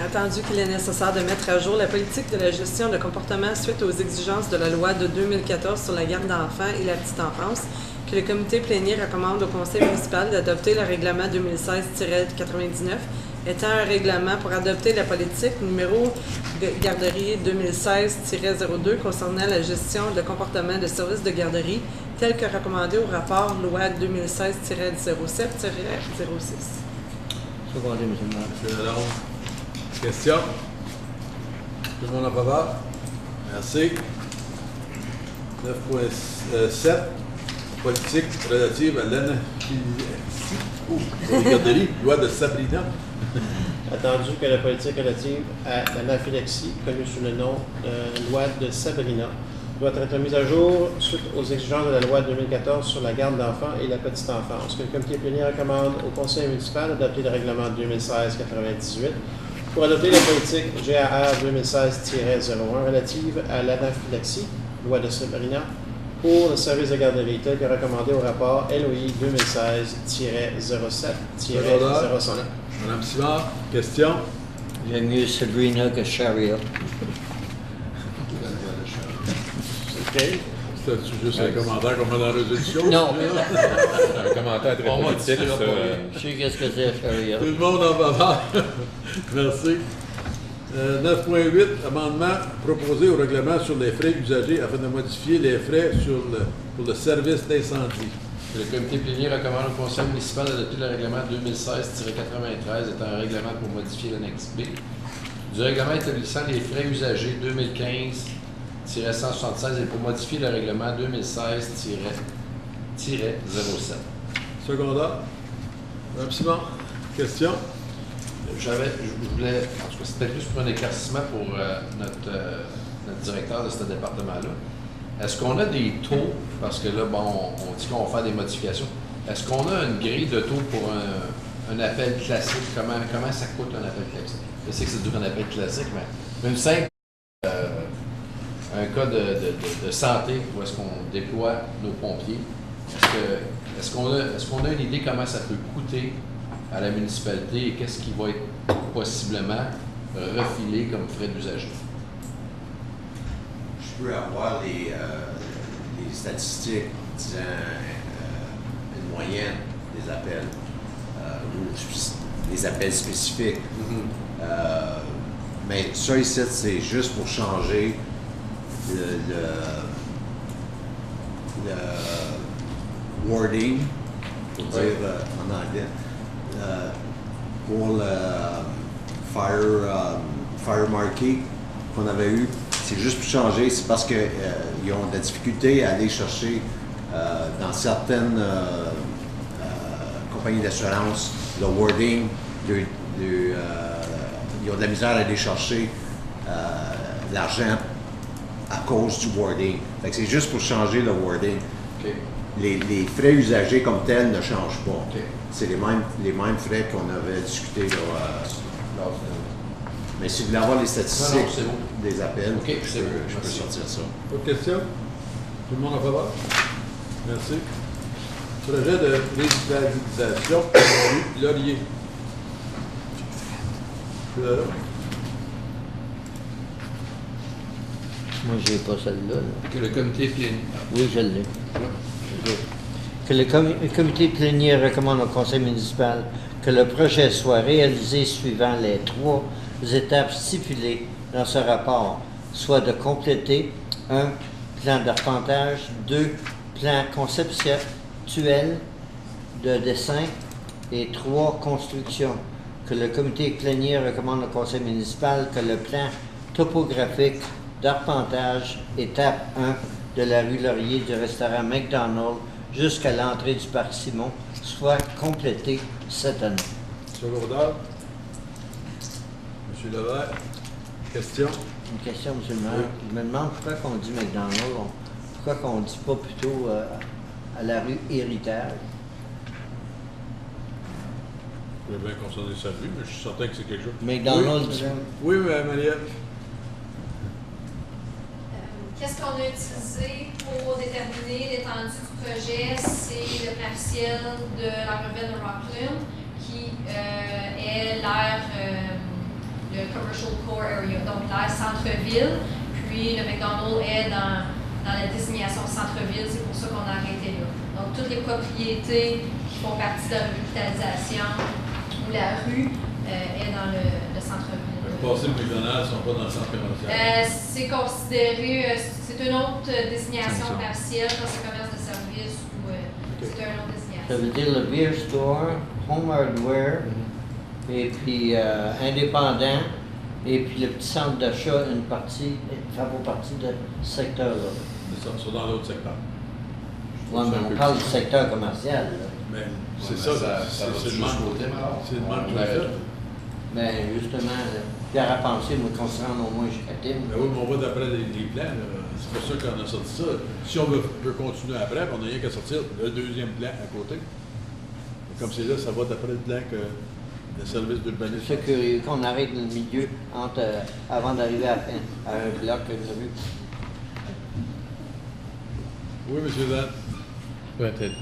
Attendu qu'il est nécessaire de mettre à jour la politique de la gestion de comportement suite aux exigences de la loi de 2014 sur la garde d'enfants et la petite enfance, que le comité plénier recommande au conseil municipal d'adopter le règlement 2016-99, étant un règlement pour adopter la politique numéro garderie 2016-02 concernant la gestion de comportement de services de garderie tel que recommandé au rapport loi 2016-07-06. Secondé, M. le maire. M. Lalonde. Question? Tout le monde en faveur? Merci. 9.7. Politique relative à l'anaphylaxie. Loi de Sabrina. Attendu que la politique relative à l'anaphylaxie, connue sous le nom de loi de Sabrina, doit être mise à jour suite aux exigences de la loi 2014 sur la garde d'enfants et la petite enfance, que le comité plénier recommande au conseil municipal d'adopter le règlement 2016-98 pour adopter la politique GAR 2016-01 relative à l'anaphylaxie, loi de Sabrina, pour le service de garderie tel que recommandé au rapport LOI 2016-07-05. Madame Simard, question? J'aime mieux Sabrina que Sharia. OK. C'est juste un commentaire qu'on met dans la résolution? Non. Un commentaire très politique, ça. Je sais qu'est-ce que c'est, Sharia. Tout le monde en faveur. Merci. 9.8, amendement proposé au règlement sur les frais usagers afin de modifier les frais pour le service d'incendie. Le comité plénier recommande au conseil municipal d'adopter le règlement 2016-93 étant un règlement pour modifier l'annexe B du règlement établissant les frais usagers 2015-176 et pour modifier le règlement 2016-07. Secondaire. Madame Simon, question? Je voulais, en tout cas, c'était plus pour un éclaircissement pour notre directeur de ce département-là. Est-ce qu'on a des taux, parce que là, bon, on dit qu'on va faire des modifications, est-ce qu'on a une grille de taux pour un appel classique? Comment ça coûte un appel classique? Je sais que c'est dur un appel classique, mais une simple, un cas de santé où est-ce qu'on déploie nos pompiers, est-ce qu'on a une idée comment ça peut coûter à la municipalité et qu'est-ce qui va être possiblement refilé comme frais d'usager? Je peux avoir les statistiques disant une moyenne des appels ou des appels spécifiques. Mais ça ici, c'est juste pour changer le wording, pour dire en anglais, pour le fire marquee qu'on avait eu. C'est juste pour changer, c'est parce qu'ils ont de la difficulté à aller chercher dans certaines compagnies d'assurance le wording, ils ont de la misère à aller chercher l'argent à cause du wording. Fait que c'est juste pour changer le wording. Okay. Les frais usagés comme tels ne changent pas. Okay. C'est les mêmes frais qu'on avait discuté là. Mais si vous voulez avoir les statistiques des appels, je peux sortir ça. Autre question? Tout le monde en faveur? Merci. Projet de révitalisation Laurier. Moi, je n'ai pas celle-là. Que le comité plénier. Oui, je l'ai. Que le comité plénier recommande au conseil municipal que le projet soit réalisé suivant les 3 étapes stipulées dans ce rapport, soit de compléter 1. Plan d'arpentage, 2. Plan conceptuel de dessin et 3. Construction. Que le comité plénier recommande au conseil municipal que le plan topographique d'arpentage, étape 1 de la rue Laurier du restaurant McDonald's jusqu'à l'entrée du parc Simon soit complété cette année. Secondaire. M. Levert, question? Une question, M. le maire. Je me demande pourquoi on dit McDonald's, pourquoi on ne dit pas plutôt à la rue Héritage? Je vais bien concerner sa vue, mais je suis certain que c'est quelque chose. McDonald's. Oui, Marie-Ève. Qu'est-ce qu'on a utilisé pour déterminer l'étendue du projet? C'est le partiel de la rebelle de Rockland, qui est l'aire, le Commercial Core Area, donc l'aire centre-ville. Puis le McDonald's est dans la désignation centre-ville, c'est pour ça qu'on a arrêté là. Donc toutes les propriétés qui font partie de la revitalisation ou la rue est dans le centre-ville. passé le McDonald's, ne sont pas dans le centre commercial. C'est considéré, c'est une autre désignation partielle quand c'est commerce de service ou c'est une autre désignation. Ça veut dire le beer store, home hardware, et puis indépendant, et puis le petit centre d'achat, une partie, ça fait partie de ce secteur-là. C'est ça, ils sont dans l'autre secteur. Oui, mais on parle du secteur commercial. Là. Mais c'est ça, c'est le manque côté. C'est le manque côté. Ben justement, Pierre a pensé, moi, qu'on se rende au moins jusqu'à Tim. Ben oui, mais on va d'après les plans. C'est pour ça qu'on a sorti ça. Si on veut continuer après, on n'a rien qu'à sortir le deuxième plan à côté. Et comme c'est là, ça va d'après le plan que le service d'urbanisme. C'est curieux qu'on arrête dans le milieu avant d'arriver à un bloc que vous avez vu. Oui, M. Dan.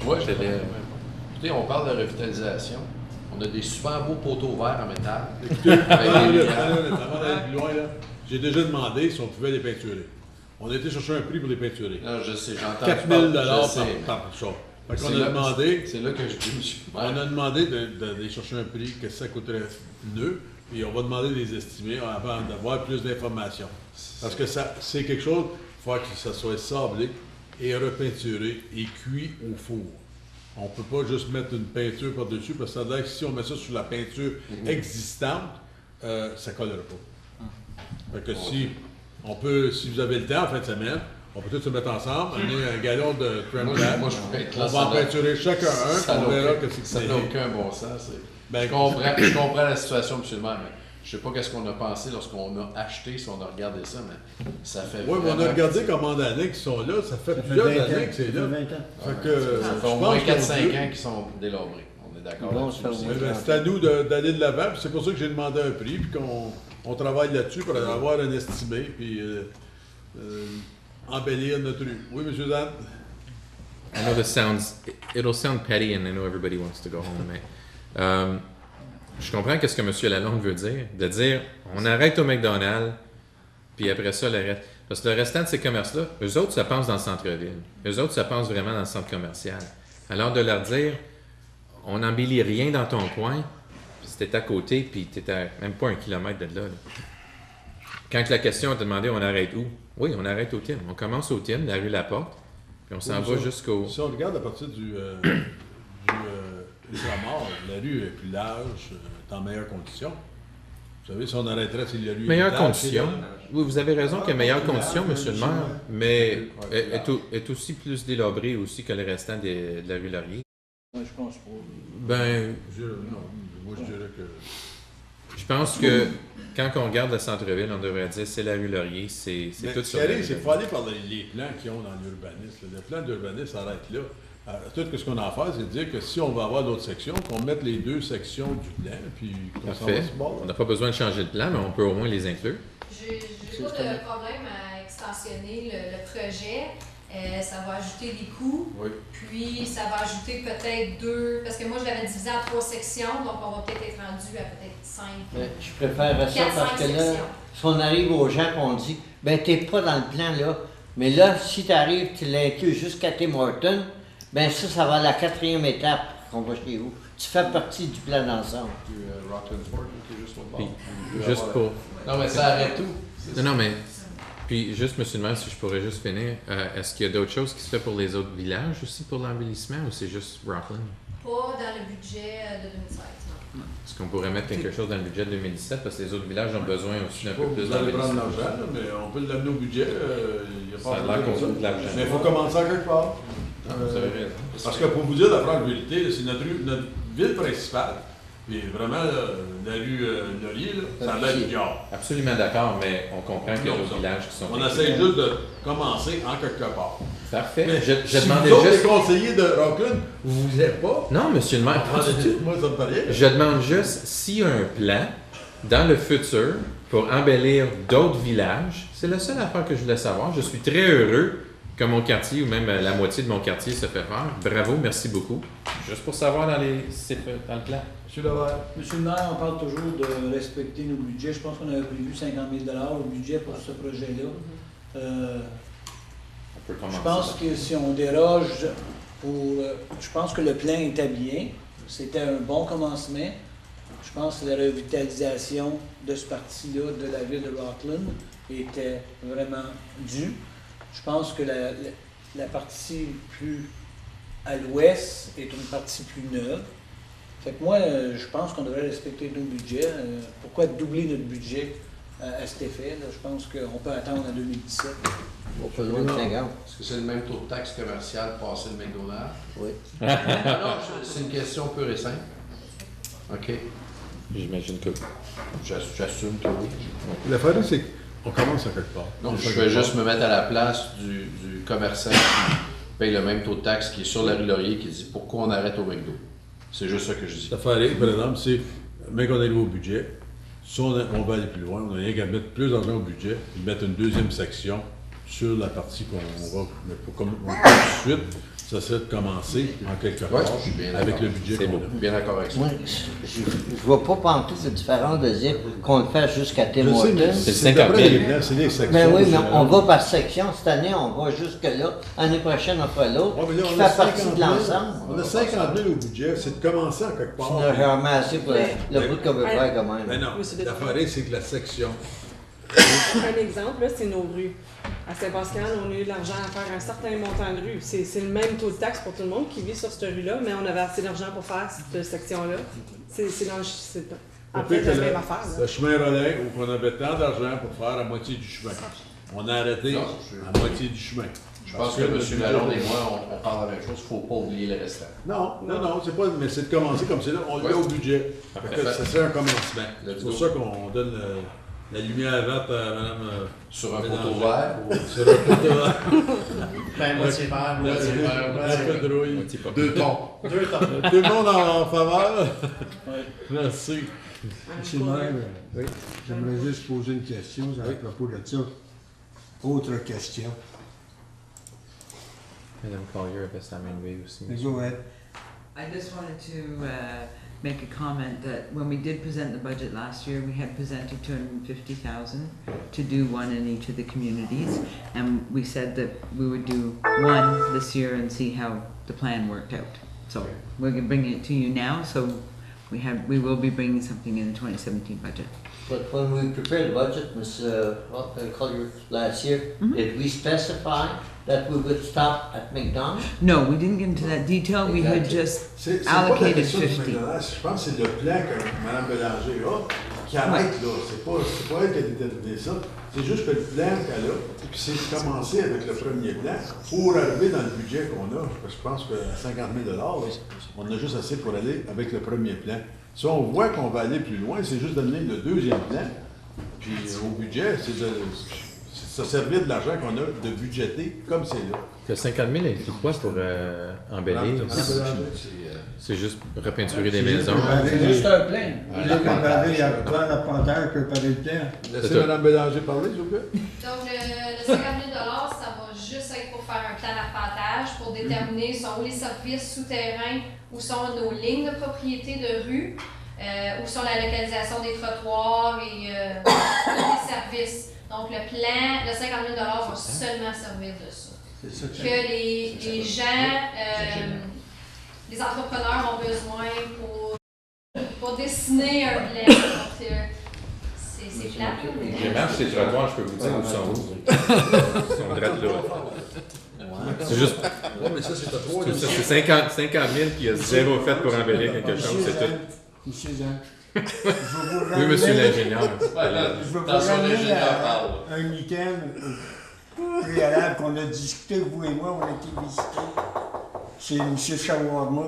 Moi, écoutez, on parle de revitalisation. On a des super beaux poteaux verts en métal. Écoutez, avant d'aller plus loin, j'ai déjà demandé si on pouvait les peinturer. On a été chercher un prix pour les peinturer. Non, je sais, j'entends. 4 000 par chose. Fait qu'on a demandé. C'est là que je dis. On a demandé d'aller chercher un prix, que ça coûterait neuf, et on va demander des estimés avant d'avoir plus d'informations. Parce que c'est quelque chose, il faut que ça soit sablé et repeinturé et cuit au four. On ne peut pas juste mettre une peinture par-dessus, parce que ça veut dire que si on met ça sur la peinture existante, ça ne collera pas. Fait que si vous avez le temps en fin de semaine, on peut tous se mettre ensemble, amener un galon de crème glacée. On va en peinturer chacun un, on verra que c'est que ça n'a aucun bon sens. Je comprends la situation, M. le maire, mais je ne sais pas qu'est-ce qu'on a pensé lorsqu'on a acheté, si on a regardé ça, mais ça fait. Oui, mais on a regardé combien d'années qu'ils sont là. Ça fait plusieurs années que c'est là. Ça fait au moins 4-5 ans qu'ils sont délabrés. On est d'accord là-dessus. C'est à nous d'aller de l'avant, puis c'est pour ça que j'ai demandé un prix, puis qu'on travaille là-dessus pour avoir un estimé, puis embellir notre rue. Oui, M. Dan? I know it'll sound petty and I know everybody wants to go home, mais je comprends ce que M. Lalonde veut dire, de dire on arrête au McDonald's, puis après ça, le reste. Parce que le restant de ces commerces-là, eux autres, ça pense dans le centre-ville. Eux autres, ça pense vraiment dans le centre commercial. Alors de leur dire on n'embellit rien dans ton coin, puis c'était à côté, puis t'étais à même pas 1 kilomètre de là. Quand la question est demandée on arrête où? Oui, on arrête au Tim. On commence au Tim, la rue Laporte, puis on s'en va jusqu'au. Si on regarde à partir du Mort, la rue est plus large, est en meilleures conditions. Vous savez, si on arrêterait, c'est la rue. Meilleures conditions. Oui, vous avez raison qu'il y a meilleures conditions, M. le maire, mais est aussi plus délabrée aussi que le restant de la rue Laurier. Oui, je pense pas. Ben, non, moi je dirais que. Je pense que quand on regarde le centre-ville, on devrait dire c'est la rue Laurier, c'est tout sur la rue. C'est qu'il faut aller par les plans qu'ils ont dans l'urbanisme. Le plan d'urbanisme s'arrête là. Tout ce qu'on a à faire, c'est de dire que si on va avoir d'autres sections, qu'on mette les deux sections du plan, puis qu'on s'en va se bord. On n'a pas besoin de changer de plan, mais on peut au moins les inclure. J'ai pas de problème à extensionner le projet. Ça va ajouter des coûts. Oui. Puis ça va ajouter peut-être 2, parce que moi je l'avais divisé en 3 sections, donc on va peut-être être rendu à peut-être 5. Je préfère ça parce que là, si on arrive aux gens et on dit ben t'es pas dans le plan là, mais là, si tu arrives, tu l'inclus jusqu'à Tim Hortons, ben ça va à la 4e étape qu'on va chez vous. Tu fais partie du plan d'ensemble. Rockland Sport, qui est juste au bord. Juste pour. Non, mais ça arrête tout. Non, mais. Puis, juste, M. le maire, si je pourrais juste finir, est-ce qu'il y a d'autres choses qui se fait pour les autres villages aussi pour l'embellissement ou c'est juste Rockland? Pas dans le budget de 2016, non. Est-ce qu'on pourrait mettre quelque chose dans le budget de 2017 parce que les autres villages ont besoin aussi d'un peu plus Vous allez prendre d'embellissement? l'argent, mais on peut l'amener au budget. Ça a l'air qu'on trouve de l'argent. Mais il faut commencer à quelque part. Vous avez raison. Parce que pour vous dire la franche vérité, c'est notre ville principale. Puis vraiment, la rue Laurier, ça a l'air du diable. Absolument d'accord, mais on comprend qu'il y a d'autres villages qui sont. On essaie juste de commencer en quelque part. Parfait. Mais Je si demandais vous autres, juste. les conseillers de Rockland, vous vous êtes pas? Non, M. le maire, pas du tout. Moi, ça me fait rien. Je demande juste s'il y a un plan dans le futur pour embellir d'autres villages. C'est la seule affaire que je voulais savoir. Je suis très heureux que mon quartier, ou même la moitié de mon quartier, se fait faire. Bravo, merci beaucoup. Juste pour savoir dans le plan. Monsieur Levert. Monsieur le maire, on parle toujours de respecter nos budgets. Je pense qu'on avait prévu 50 000 au budget pour ce projet-là. Je pense que si on déroge je pense que le plan était bien. C'était un bon commencement. Je pense que la revitalisation de ce parti-là de la ville de Rockland était vraiment due. Je pense que la partie plus à l'ouest est une partie plus neuve. Fait que moi, je pense qu'on devrait respecter nos budgets. Pourquoi doubler notre budget à cet effet? Là? Je pense qu'on peut attendre en 2017. On peut loin de 50. Est-ce que c'est le même taux de taxe commerciale passé le McDonald's? Oui. Non, c'est une question pure et simple. OK. J'imagine que. J'assume que oui. L'affaire, c'est qu'on commence à quelque part. Donc, je vais juste me mettre à la place du commerçant qui paye le même taux de taxe qui est sur la rue Laurier qui dit pourquoi on arrête au McDo. C'est juste ça que je dis. L'affaire, par exemple, c'est, mais qu'on arrive au budget, si on va aller plus loin, on a rien qu'à mettre plus d'argent au budget, et mettre une deuxième section sur la partie qu'on va, mais comme on fait tout de suite, ça serait de commencer en quelque part avec le budget qu'on a. Bien d'accord avec ça. Moi, je ne vois pas pantoute de différence de dire qu'on le fait jusqu'à Tim Hortons. C'est 50 000. C'est les sections. Ben oui, mais on va par section. Cette année, on va jusque-là. L'année prochaine, on fera l'autre. Ouais, qui fait partie de l'ensemble. On a 50 000 au budget, c'est de commencer en quelque part. On a jamais assez pour le bout qu'on veut faire quand même. Mais non, l'affaire, c'est que la section. Un exemple, là, c'est nos rues. À Saint-Pascal, on a eu de l'argent à faire un certain montant de rue. C'est le même taux de taxe pour tout le monde qui vit sur cette rue-là, mais on avait assez d'argent pour faire cette section-là. C'est en fait la même affaire. Le chemin relais où on avait tant d'argent pour faire la moitié du chemin. On a arrêté à moitié du chemin. Je pense que M. Lalonde et moi, on parle la même chose. Il ne faut pas oublier le restant. Non, c'est pas, mais c'est de commencer comme c'est là. On le met au budget. Ça serait un commencement. C'est pour ça qu'on donne la lumière verte à Mme. Sur un poteau vert? Sur un poteau vert. Ben, moitié vert, moitié vert. Deux tons. Tout le monde en faveur? Merci. Monsieur le maire, oui, j'aimerais juste poser une question à propos de ça. Autre question. Madame Collier avait sa main levée aussi. Go ahead. I just wanted to make a comment that when we did present the budget last year, we had presented 250,000 to do one in each of the communities, and we said that we would do one this year and see how the plan worked out. So we're bringing it to you now. So we will be bringing something in the 2017 budget. But when we prepared the budget, Ms. Collier, last year, did we specify that we would stop at McDonald's? No, we didn't get into that detail. We had just allocated 50. Je pense que c'est le plan que Mme Bélanger a qui arrête là. C'est pas elle qui a déterminé ça. C'est juste que le plan qu'elle a, puis c'est de commencer avec le premier plan pour arriver dans le budget qu'on a. Parce que je pense qu'à 50 000 on a juste assez pour aller avec le premier plan. Si on voit qu'on va aller plus loin, c'est juste d'amener le deuxième plan. Puis au budget, c'est de se servir de l'argent qu'on a de budgéter comme c'est là. Le 50 000 c'est quoi pour embellir? C'est juste repeinturer des maisons. C'est juste un plan. Il est préparé, il y a plein d'apprenteurs qui préparer le plan. Laissez Mme Bélanger parler, s'il vous plaît. Donc, le 50 000 ça va juste être pour faire un plan d'appontage, pour déterminer sont où les services souterrains, où sont nos lignes de propriété de rue, où sont la localisation des trottoirs et des services. Donc, le plan, le 50 000 va seulement servir de ça. Que les gens, les entrepreneurs ont besoin pour dessiner un plan. C'est plat. J'ai marché ces trottoirs, je peux vous dire où sont où. Ils sont droits là. C'est juste. Ouais, mais ça, c'est à 3 c'est 50 000 puis il y a zéro fait pour embellir quelque chose, c'est tout. Monsieur Jean. Oui, monsieur l'ingénieur. Je veux vous ramener à un item préalable qu'on a discuté, vous et moi, on a été visiter chez M. Shawarma.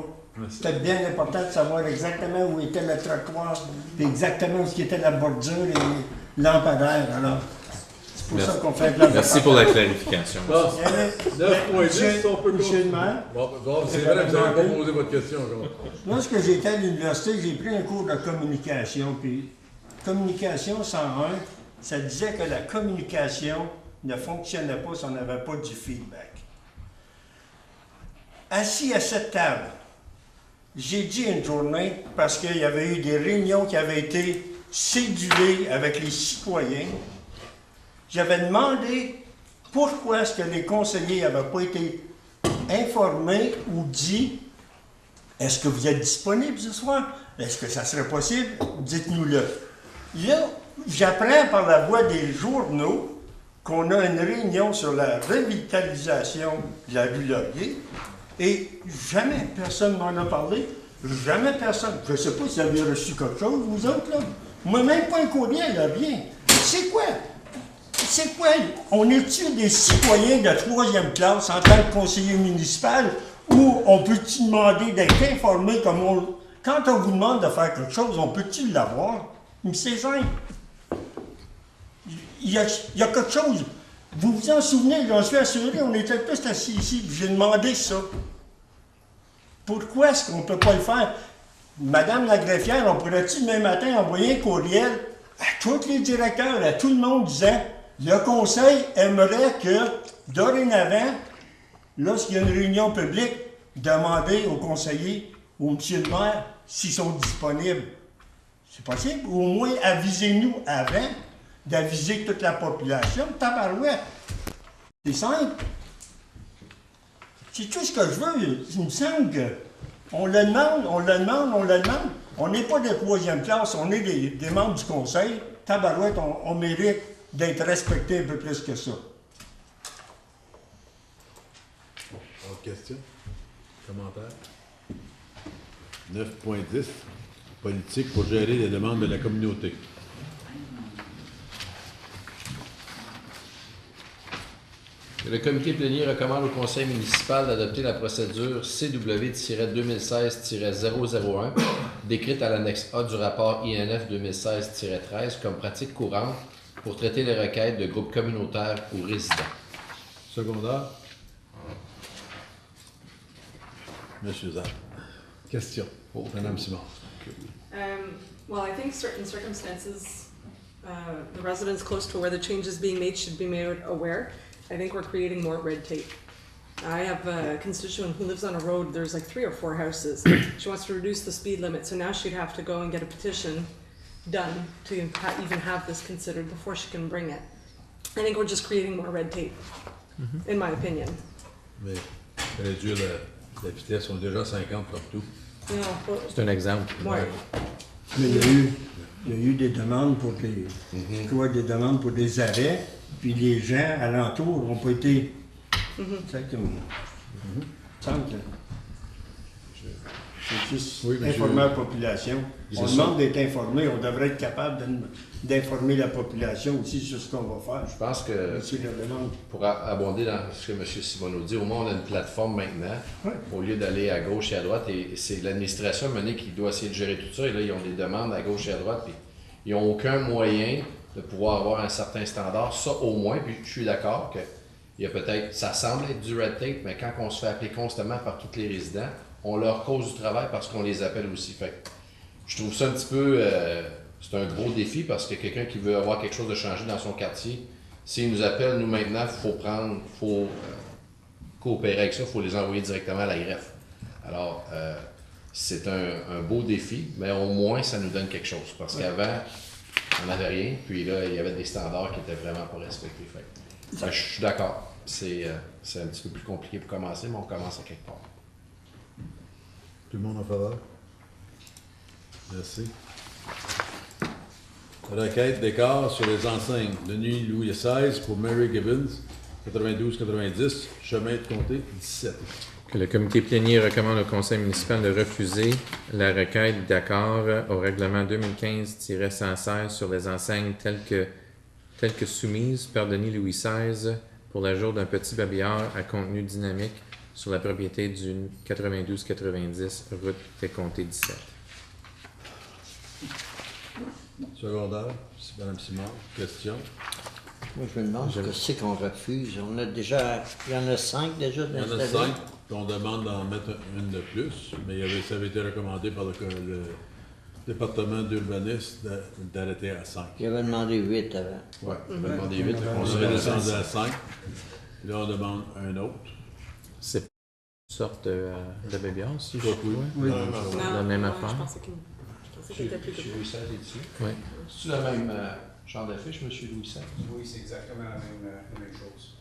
C'était bien important de savoir exactement où était le trottoir, et exactement où était la bordure et lampadaire. Alors, c'est pour ça qu'on fait de la Merci pour la clarification. Bon, 9.10, on peut Monsieur le maire. Bon, c'est vrai, vous n'avez pas posé votre question. Lorsque j'étais à l'université, j'ai pris un cours de communication. Puis, communication 101, ça disait que la communication ne fonctionnait pas si on n'avait pas du feedback. Assis à cette table, j'ai dit une journée, parce qu'il y avait eu des réunions qui avaient été cédulées avec les citoyens, j'avais demandé pourquoi est-ce que les conseillers n'avaient pas été informés ou dit Est-ce que vous êtes disponible ce soir? Est-ce que ça serait possible? Dites-nous-le. Là, j'apprends par la voie des journaux qu'on a une réunion sur la revitalisation de la rue Laurier et jamais personne m'en a parlé. Jamais personne. Je ne sais pas si vous avez reçu quelque chose, vous autres, là. Moi, même pas un courriel, là, bien. C'est quoi? C'est quoi? On est-tu des citoyens de 3e classe en tant que conseiller municipal ou on peut-tu demander d'être informé comme on... Quand on vous demande de faire quelque chose, on peut-tu l'avoir? Mais c'est simple. Il y a quelque chose. Vous vous en souvenez, j'en suis assuré, on était tous assis ici, j'ai demandé ça. Pourquoi est-ce qu'on ne peut pas le faire? Madame la greffière, on pourrait-tu demain matin envoyer un courriel à tous les directeurs, à tout le monde disant le conseil aimerait que, dorénavant, lorsqu'il y a une réunion publique, demander aux conseillers, au monsieur le maire, s'ils sont disponibles. C'est possible? Ou au moins avisez-nous avant d'aviser toute la population. Tabarouette! C'est simple. C'est tout ce que je veux. Il me semble qu'on le demande, on le demande, on le demande. On n'est pas de 3e classe, on est des membres du conseil. Tabarouette, on mérite d'être respecté un peu plus que ça. Autre question? Commentaire? 9.10. Politique pour gérer les demandes de la communauté. Le comité plénier recommande au conseil municipal d'adopter la procédure CW-2016-001, décrite à l'annexe A du rapport INF 2016-13 comme pratique courante pour traiter les requêtes de groupes communautaires ou résidents. Secondaire. Monsieur Zab. Question. Madame Simard. Well, I think certain circumstances, the residents close to where the change is being made should be made aware. I think we're creating more red tape. I have a constituent who lives on a road, there's like 3 or 4 houses. She wants to reduce the speed limit, so now she'd have to go and get a petition done to even have this considered before she can bring it. I think we're just creating more red tape, in my opinion. Mais réduire la vitesse, on est déjà 50 partout. C'est un exemple. Ouais. Mais il y a eu des demandes pour des, des demandes pour des arrêts, puis les gens alentours n'ont pas été. Exactement. C'est juste informer la population. On demande d'être informé, on devrait être capable d'informer la population aussi sur ce qu'on va faire. Je pense que, pour abonder dans ce que M. Simoneau dit, au moins on a une plateforme maintenant, au lieu d'aller à gauche et à droite, et c'est l'administration menée qui doit essayer de gérer tout ça, et là ils ont des demandes à gauche et à droite, puis ils n'ont aucun moyen de pouvoir avoir un certain standard, ça au moins, puis je suis d'accord que il y a peut-être, ça semble être du red tape, mais quand on se fait appeler constamment par tous les résidents, on leur cause du travail parce qu'on les appelle aussi. Fait que je trouve ça un petit peu, c'est un gros défi parce que quelqu'un qui veut avoir quelque chose de changé dans son quartier, s'il nous appelle, nous maintenant, il faut coopérer avec ça, il faut les envoyer directement à la greffe. Alors, c'est un beau défi, mais au moins ça nous donne quelque chose. Parce qu'avant, on n'avait rien, puis là, il y avait des standards qui n'étaient vraiment pas respectés. Fait que, je suis d'accord. C'est un petit peu plus compliqué pour commencer, mais on commence à quelque part. Tout le monde en faveur? Merci. Requête d'écart sur les enseignes. Denis Louis XVI pour Mary Gibbons, 92-90, chemin de comté 17. Que le comité plénier recommande au conseil municipal de refuser la requête d'accord au règlement 2015-116 sur les enseignes telles que soumises par Denis Louis XVI pour l'ajout d'un petit babillard à contenu dynamique sur la propriété du 92-90 route des comtés 17. Secondaire, Mme Simard, question. Moi, je me demande ce que c'est qu'on refuse. On a déjà, il y en a 5 déjà d'installés. Il y en a 5, on demande d'en mettre une de plus, mais ça avait été recommandé par le département d'urbanisme d'arrêter à 5. Il avait demandé 8 avant. Oui, il avait demandé 8. On serait descendu à 5. Là, on demande un autre. C'est une sorte de babillard, si je oui. Oui. La même affaire. Je pensais qu'il était plus Louis XVI est dessus. Oui. C'est-tu la même genre d'affiche, M. Louis XVI? Oui, c'est exactement la même chose.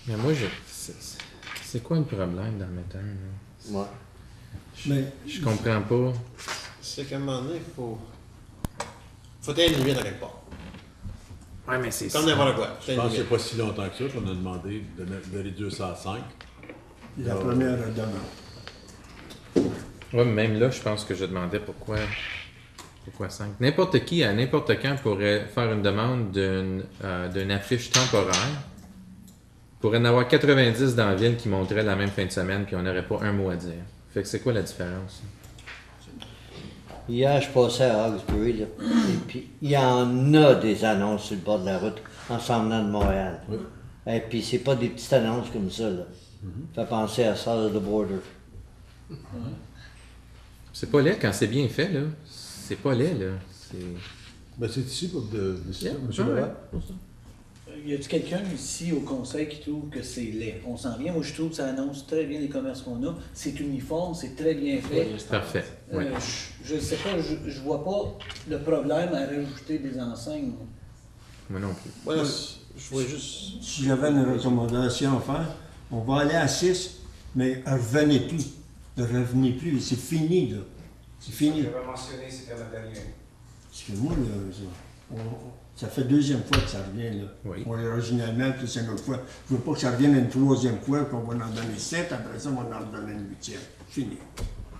Mais moi, C'est quoi le problème dans le méthane? Là? Ouais. Je comprends pas. C'est qu'à un moment donné, faut être limite à quelque part. Ouais, mais c'est comme n'importe quoi. Je pense que c'est pas si longtemps que ça qu'on a demandé de réduire ça à 5. La première demande. Ouais, mais même là, je pense que je demandais pourquoi 5. N'importe qui, à n'importe quand, pourrait faire une demande d'une affiche temporaire. Pourrait en avoir 90 dans la ville qui monteraient la même fin de semaine, puis on n'aurait pas un mot à dire. Fait que c'est quoi la différence? Hier, je passais à Hawkesbury, là, et puis il y en a des annonces sur le bord de la route en s'en venant de Montréal. Oui. Et puis c'est pas des petites annonces comme ça, là. Ça fait penser à South of the Border. C'est pas laid quand c'est bien fait, là. C'est pas laid, là. Ben, c'est ici pour décider, Yeah. M. Leval. Y a-t-il quelqu'un ici au conseil qui trouve que c'est laid? On s'en vient. Moi, je trouve que ça annonce très bien les commerces qu'on a. C'est uniforme, c'est très bien fait. C'est parfait. Oui. Je sais pas, je vois pas le problème à rajouter des enseignes. Moi non plus. Voilà, je vois juste. Si j'avais une recommandation à faire, on va aller à 6, mais revenez plus. Ne revenez plus. C'est fini, là. C'est fini. J'avais mentionné, c'était la dernière. Parce que moi, là, ça fait deuxième fois que ça revient, là. Oui. On est originalement, puis c'est une autre fois. Je veux pas que ça revienne une troisième fois, qu'on va en donner 7, après ça, on va en donner une 8e. Fini.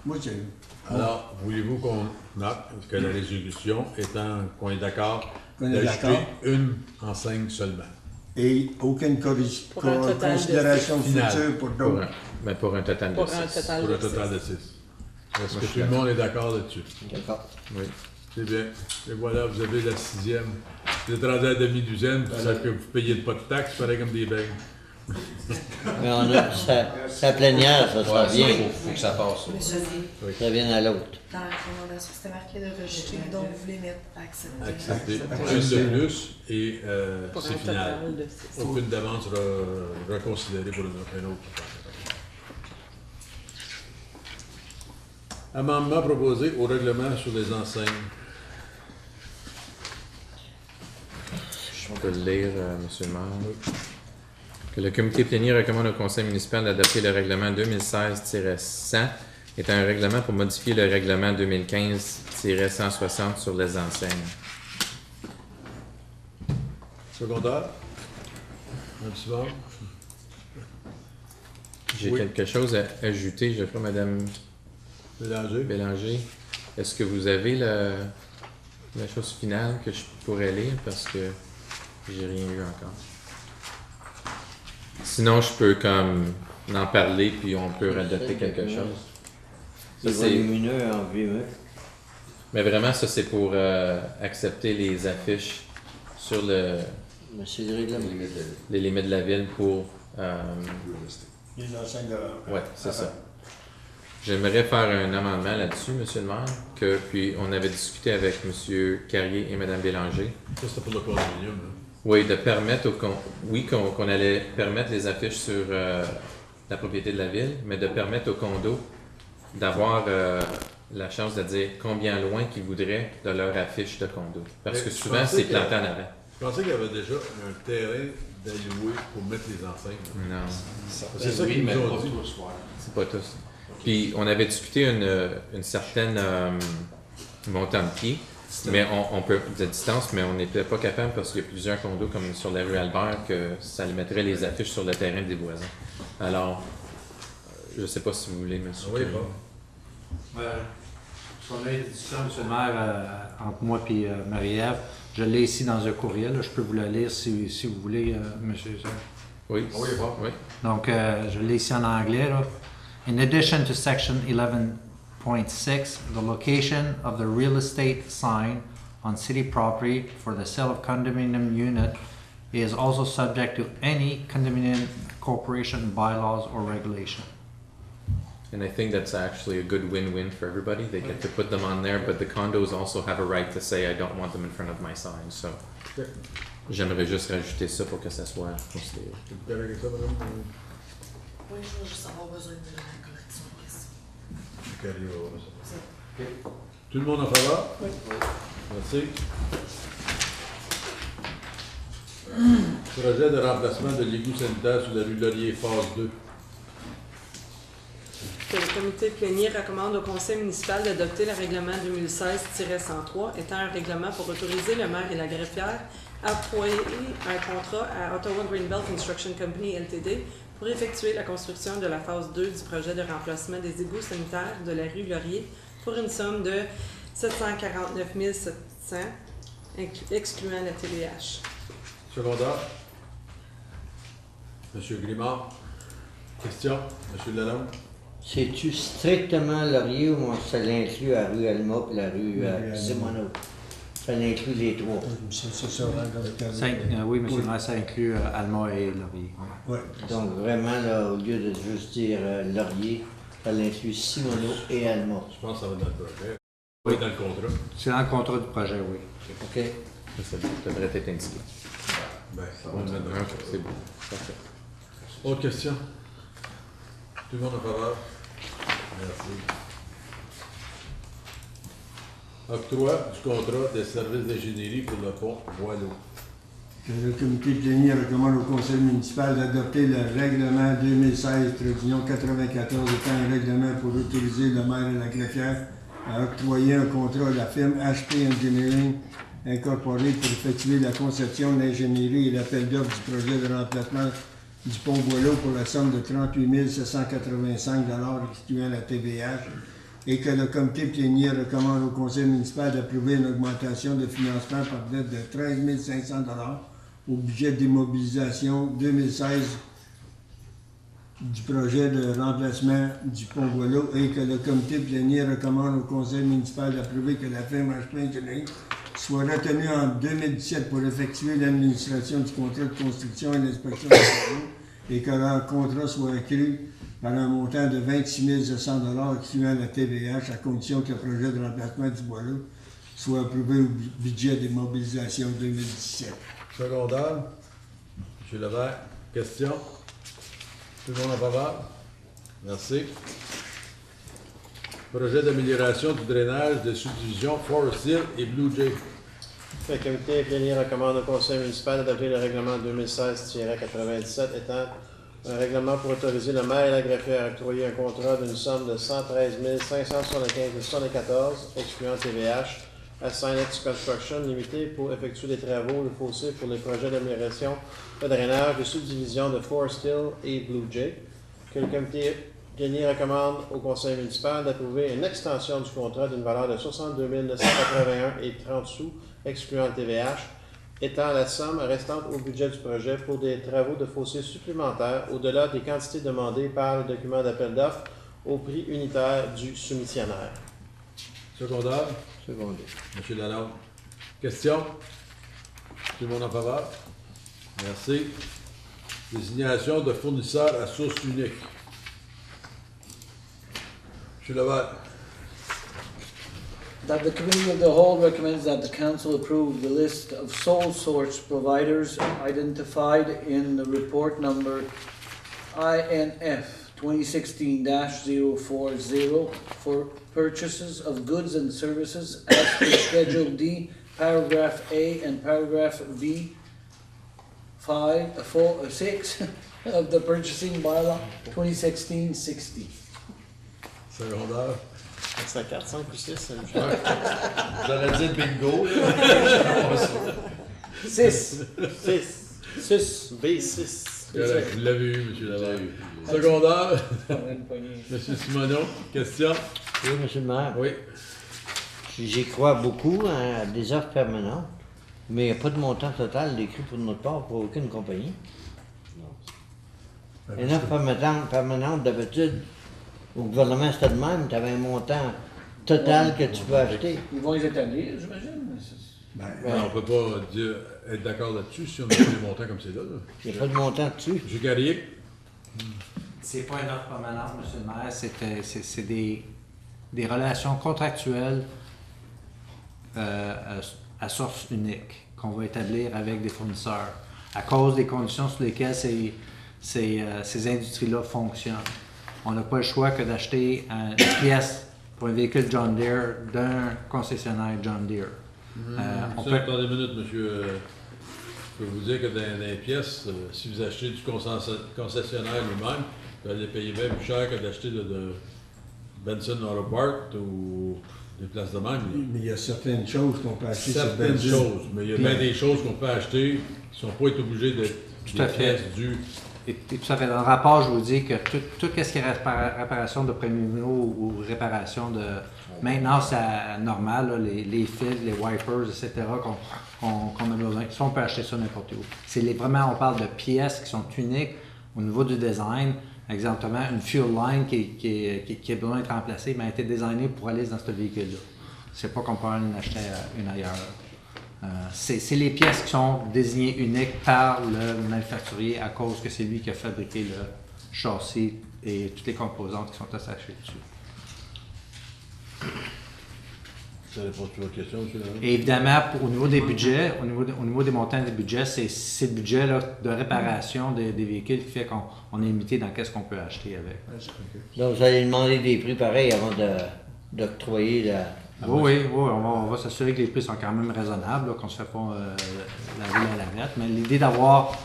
Moi, c'est... Alors, voulez-vous qu'on note que la résolution étant qu'on est d'accord Qu'on est d'ajouter d'accord. une enseigne seulement? Et aucune Pour un total de considération Finale. future pour d'autres. Pour un total de Pour 6. un total Pour de un total de 6. Est-ce que tout le monde est d'accord là-dessus? D'accord. Oui. C'est bien. Et voilà, vous avez la 6e. Vous êtes rendu à la demi-douzaine, puis ça que vous payez pas de taxes, pareil comme des beignes. Mais on a sa plénière, ça s'en vient. Faut que ça passe. Oui. Ça vient à l'autre. Dans la recommandation, c'était marqué de rejeter, donc vous voulez mettre accepter. Accepter. Une de plus et Pour c'est un final. total de 6. Aucune demande sera reconsidérée pour un autre. Amendement proposé au règlement sur les enseignes. Je peux le lire, M. le maire. Que le comité plénier recommande au conseil municipal d'adopter le règlement 2016-100, étant un règlement pour modifier le règlement 2015-160 sur les enseignes. Secondaire? Un petit mot? J'ai Oui. quelque chose à ajouter, je crois, Mme Bélanger. Est-ce que vous avez la chose finale que je pourrais lire parce que j'ai rien eu encore? Sinon, je peux comme en parler puis on peut adopter quelque chose. Ça, C'est volumineux en vue. Mais vraiment, ça c'est pour accepter les affiches sur les limites de la ville pour. Les enseignes de... Ouais, c'est ça. J'aimerais faire un amendement là-dessus, M. le maire, que puis on avait discuté avec M. Carrier et Mme Bélanger. Ça, c'était pour le condominium, là. Oui, de permettre qu'on allait permettre les affiches sur la propriété de la ville, mais de permettre aux condos d'avoir la chance de dire combien loin qu'ils voudraient de leur affiche de condo. Parce que souvent, c'est planté en avant. Je pensais qu'il y avait déjà un terrain d'alloué pour mettre les enseignes. Non. C'est ça qu'ils nous ont dit. C'est pas tous. Puis on avait discuté une certaine montant de pied, mais on peut de distance, mais on n'était pas capable parce qu'il y a plusieurs condos comme sur la rue Albert que ça les mettrait les affiches sur le terrain des voisins. Alors, je sais pas si vous voulez, monsieur. Oui, Carrier. bon. On a eu une discussion, M. le maire, entre moi et Marie-Ève. Je l'ai ici dans un courriel. Je peux vous la lire si vous voulez, M. Oui. Oui, bon. Oui. Donc, je l'ai ici en anglais. Là. In addition to section 11.6, the location of the real estate sign on city property for the sale of condominium unit is also subject to any condominium corporation bylaws or regulation. And I think that's actually a good win-win for everybody. They get to put them on there, but the condos also have a right to say, I don't want them in front of my sign. So, j'aimerais juste rajouter ça pour que ça soit considéré. Vous avez avec ça, madame? Oui, je veux juste avoir besoin de la correction de question. Carrier va voir ça. Tout le monde en faveur? Oui. Merci. Projet de remplacement de l'égout sanitaire sur la rue Laurier, phase 2. que le comité plénier recommande au conseil municipal d'adopter le règlement 2016-103, étant un règlement pour autoriser le maire et la greffière à octroyer un contrat à Ottawa Greenbelt Construction Company Ltd. Pour effectuer la construction de la phase 2 du projet de remplacement des égouts sanitaires de la rue Laurier pour une somme de 749 700, excluant la TVH. Secondaire. Monsieur Grimard. Question. Monsieur Lalonde. C'est-tu strictement Laurier ou ça l'inclut la rue Alma et la rue Simoneau? Ça inclut les trois. C'est ça, oui, monsieur le maire, ça inclut Alma et Laurier. Ouais. Donc vraiment, là, au lieu de juste dire Laurier, ça inclut Simoneau et Alma. Je pense que ça va dans le projet. Oui, dans le contrat. C'est dans le contrat du projet, oui. OK. Ça devrait être indiqué. Ben, ça va le mettre dans le contrat. C'est bon. Parfait. Autre question? Tout le monde en faveur? Merci. Octroi du contrat des services d'ingénierie pour le pont Boileau. Que le comité plénier recommande au conseil municipal d'adopter le règlement 2016-94 étant un règlement pour autoriser le maire et la greffière à octroyer un contrat à la firme HP Engineering Incorporée pour effectuer la conception, l'ingénierie et l'appel d'offres du projet de remplacement du pont Boileau pour la somme de 38 785 excluant la TVH, et que le comité plénier recommande au conseil municipal d'approuver une augmentation de financement par dette de 13 500 au budget d'immobilisation 2016 du projet de remplacement du pont Boileau, et que le comité plénier recommande au conseil municipal d'approuver que la firme HP Engineering soit retenue en 2017 pour effectuer l'administration du contrat de construction et l'inspection des travaux, et que leur contrat soit accru par un montant de 26 700 excluant la TVH, à condition que le projet de remplacement du Boileau soit approuvé au budget des mobilisations 2017. Secondaire. M. Levert. Question. Tout le monde en faveur? Merci. Projet d'amélioration du drainage des subdivisions Forest Hill et Blue Jay. Le comité plénier recommande au conseil municipal d'adopter le règlement 2016-97 étant un règlement pour autoriser le maire et la greffière à octroyer un contrat d'une somme de 113 575,74 excluant TVH à Sinex Construction Limité pour effectuer des travaux de fossés pour les projets d'amélioration de drainage de subdivision de Forest Hill et Blue Jay. Que le comité plénier recommande au conseil municipal d'approuver une extension du contrat d'une valeur de 62 981,30 sous excluant le TVH, étant la somme restante au budget du projet pour des travaux de fossés supplémentaires au-delà des quantités demandées par le document d'appel d'offres au prix unitaire du soumissionnaire. Secondaire. Secondaire. M. Lalonde. Question. Tout le monde en faveur? Merci. Désignation de fournisseurs à source unique. M. Levert. That the Committee of the Whole recommends that the Council approve the list of sole source providers identified in the report number INF 2016-040 for purchases of goods and services as per Schedule D, Paragraph A and Paragraph B, 6 of the Purchasing Bylaw 2016-60. Secondaire. C'est la 4, 5 ou 6. J'aurais dit bingo. 6. 6. B6. Vous l'avez eu, M. Levert. Secondaire. M. Simoneau, question? Oui, M. le maire. Oui. J'y crois beaucoup à des offres permanentes, mais il n'y a pas de montant total décrit pour notre part pour aucune compagnie. Une offre permanente, d'habitude, au gouvernement, c'était de même. Tu avais un montant total que tu peux acheter. Ils vont les établir, j'imagine. On ne peut pas être d'accord là-dessus si on a des montants comme c'est là. Il n'y a pas de montant dessus. M. Carrier. C'est pas une offre permanente, M. le maire. C'est des relations contractuelles à source unique qu'on va établir avec des fournisseurs à cause des conditions sur lesquelles ces industries-là fonctionnent. On n'a pas le choix que d'acheter une pièce pour un véhicule John Deere d'un concessionnaire John Deere. Attendez une minute, monsieur. Je peux vous dire que dans les pièces, si vous achetez du concessionnaire lui-même, vous allez payer bien plus cher que d'acheter Benson Auto Park ou des places de même. Mais il y a certaines choses qu'on peut acheter sur Certaines Benson. choses, mais il y a bien des choses qu'on peut acheter qui ne sont pas obligées d'être Tout à des fait. pièces dues. Et tout à fait. Dans le rapport, je vous dis que tout ce qui est réparation de premiers niveaux ou réparation de maintenance normale, là, les fils, les wipers, etc., qu'on a besoin, ça, on peut acheter ça n'importe où. Vraiment, on parle de pièces qui sont uniques au niveau du design. Exactement, une fuel line qui a besoin d'être remplacée, mais a été designée pour aller dans ce véhicule-là. C'est pas qu'on peut en acheter une ailleurs. C'est les pièces qui sont désignées uniques par le manufacturier à cause que c'est lui qui a fabriqué le châssis et toutes les composantes qui sont attachées dessus. Ça répond à votre question, M. Laurent? Et évidemment, au niveau des budgets, au niveau des montants des budgets, c'est le budget là, de réparation des véhicules qui fait qu'on est limité dans qu'est-ce qu'on peut acheter avec. Donc, vous allez demander des prix pareils avant d'octroyer la... Oui, on va s'assurer que les prix sont quand même raisonnables, là, qu'on ne se fait pas la roue à la nette. Mais l'idée d'avoir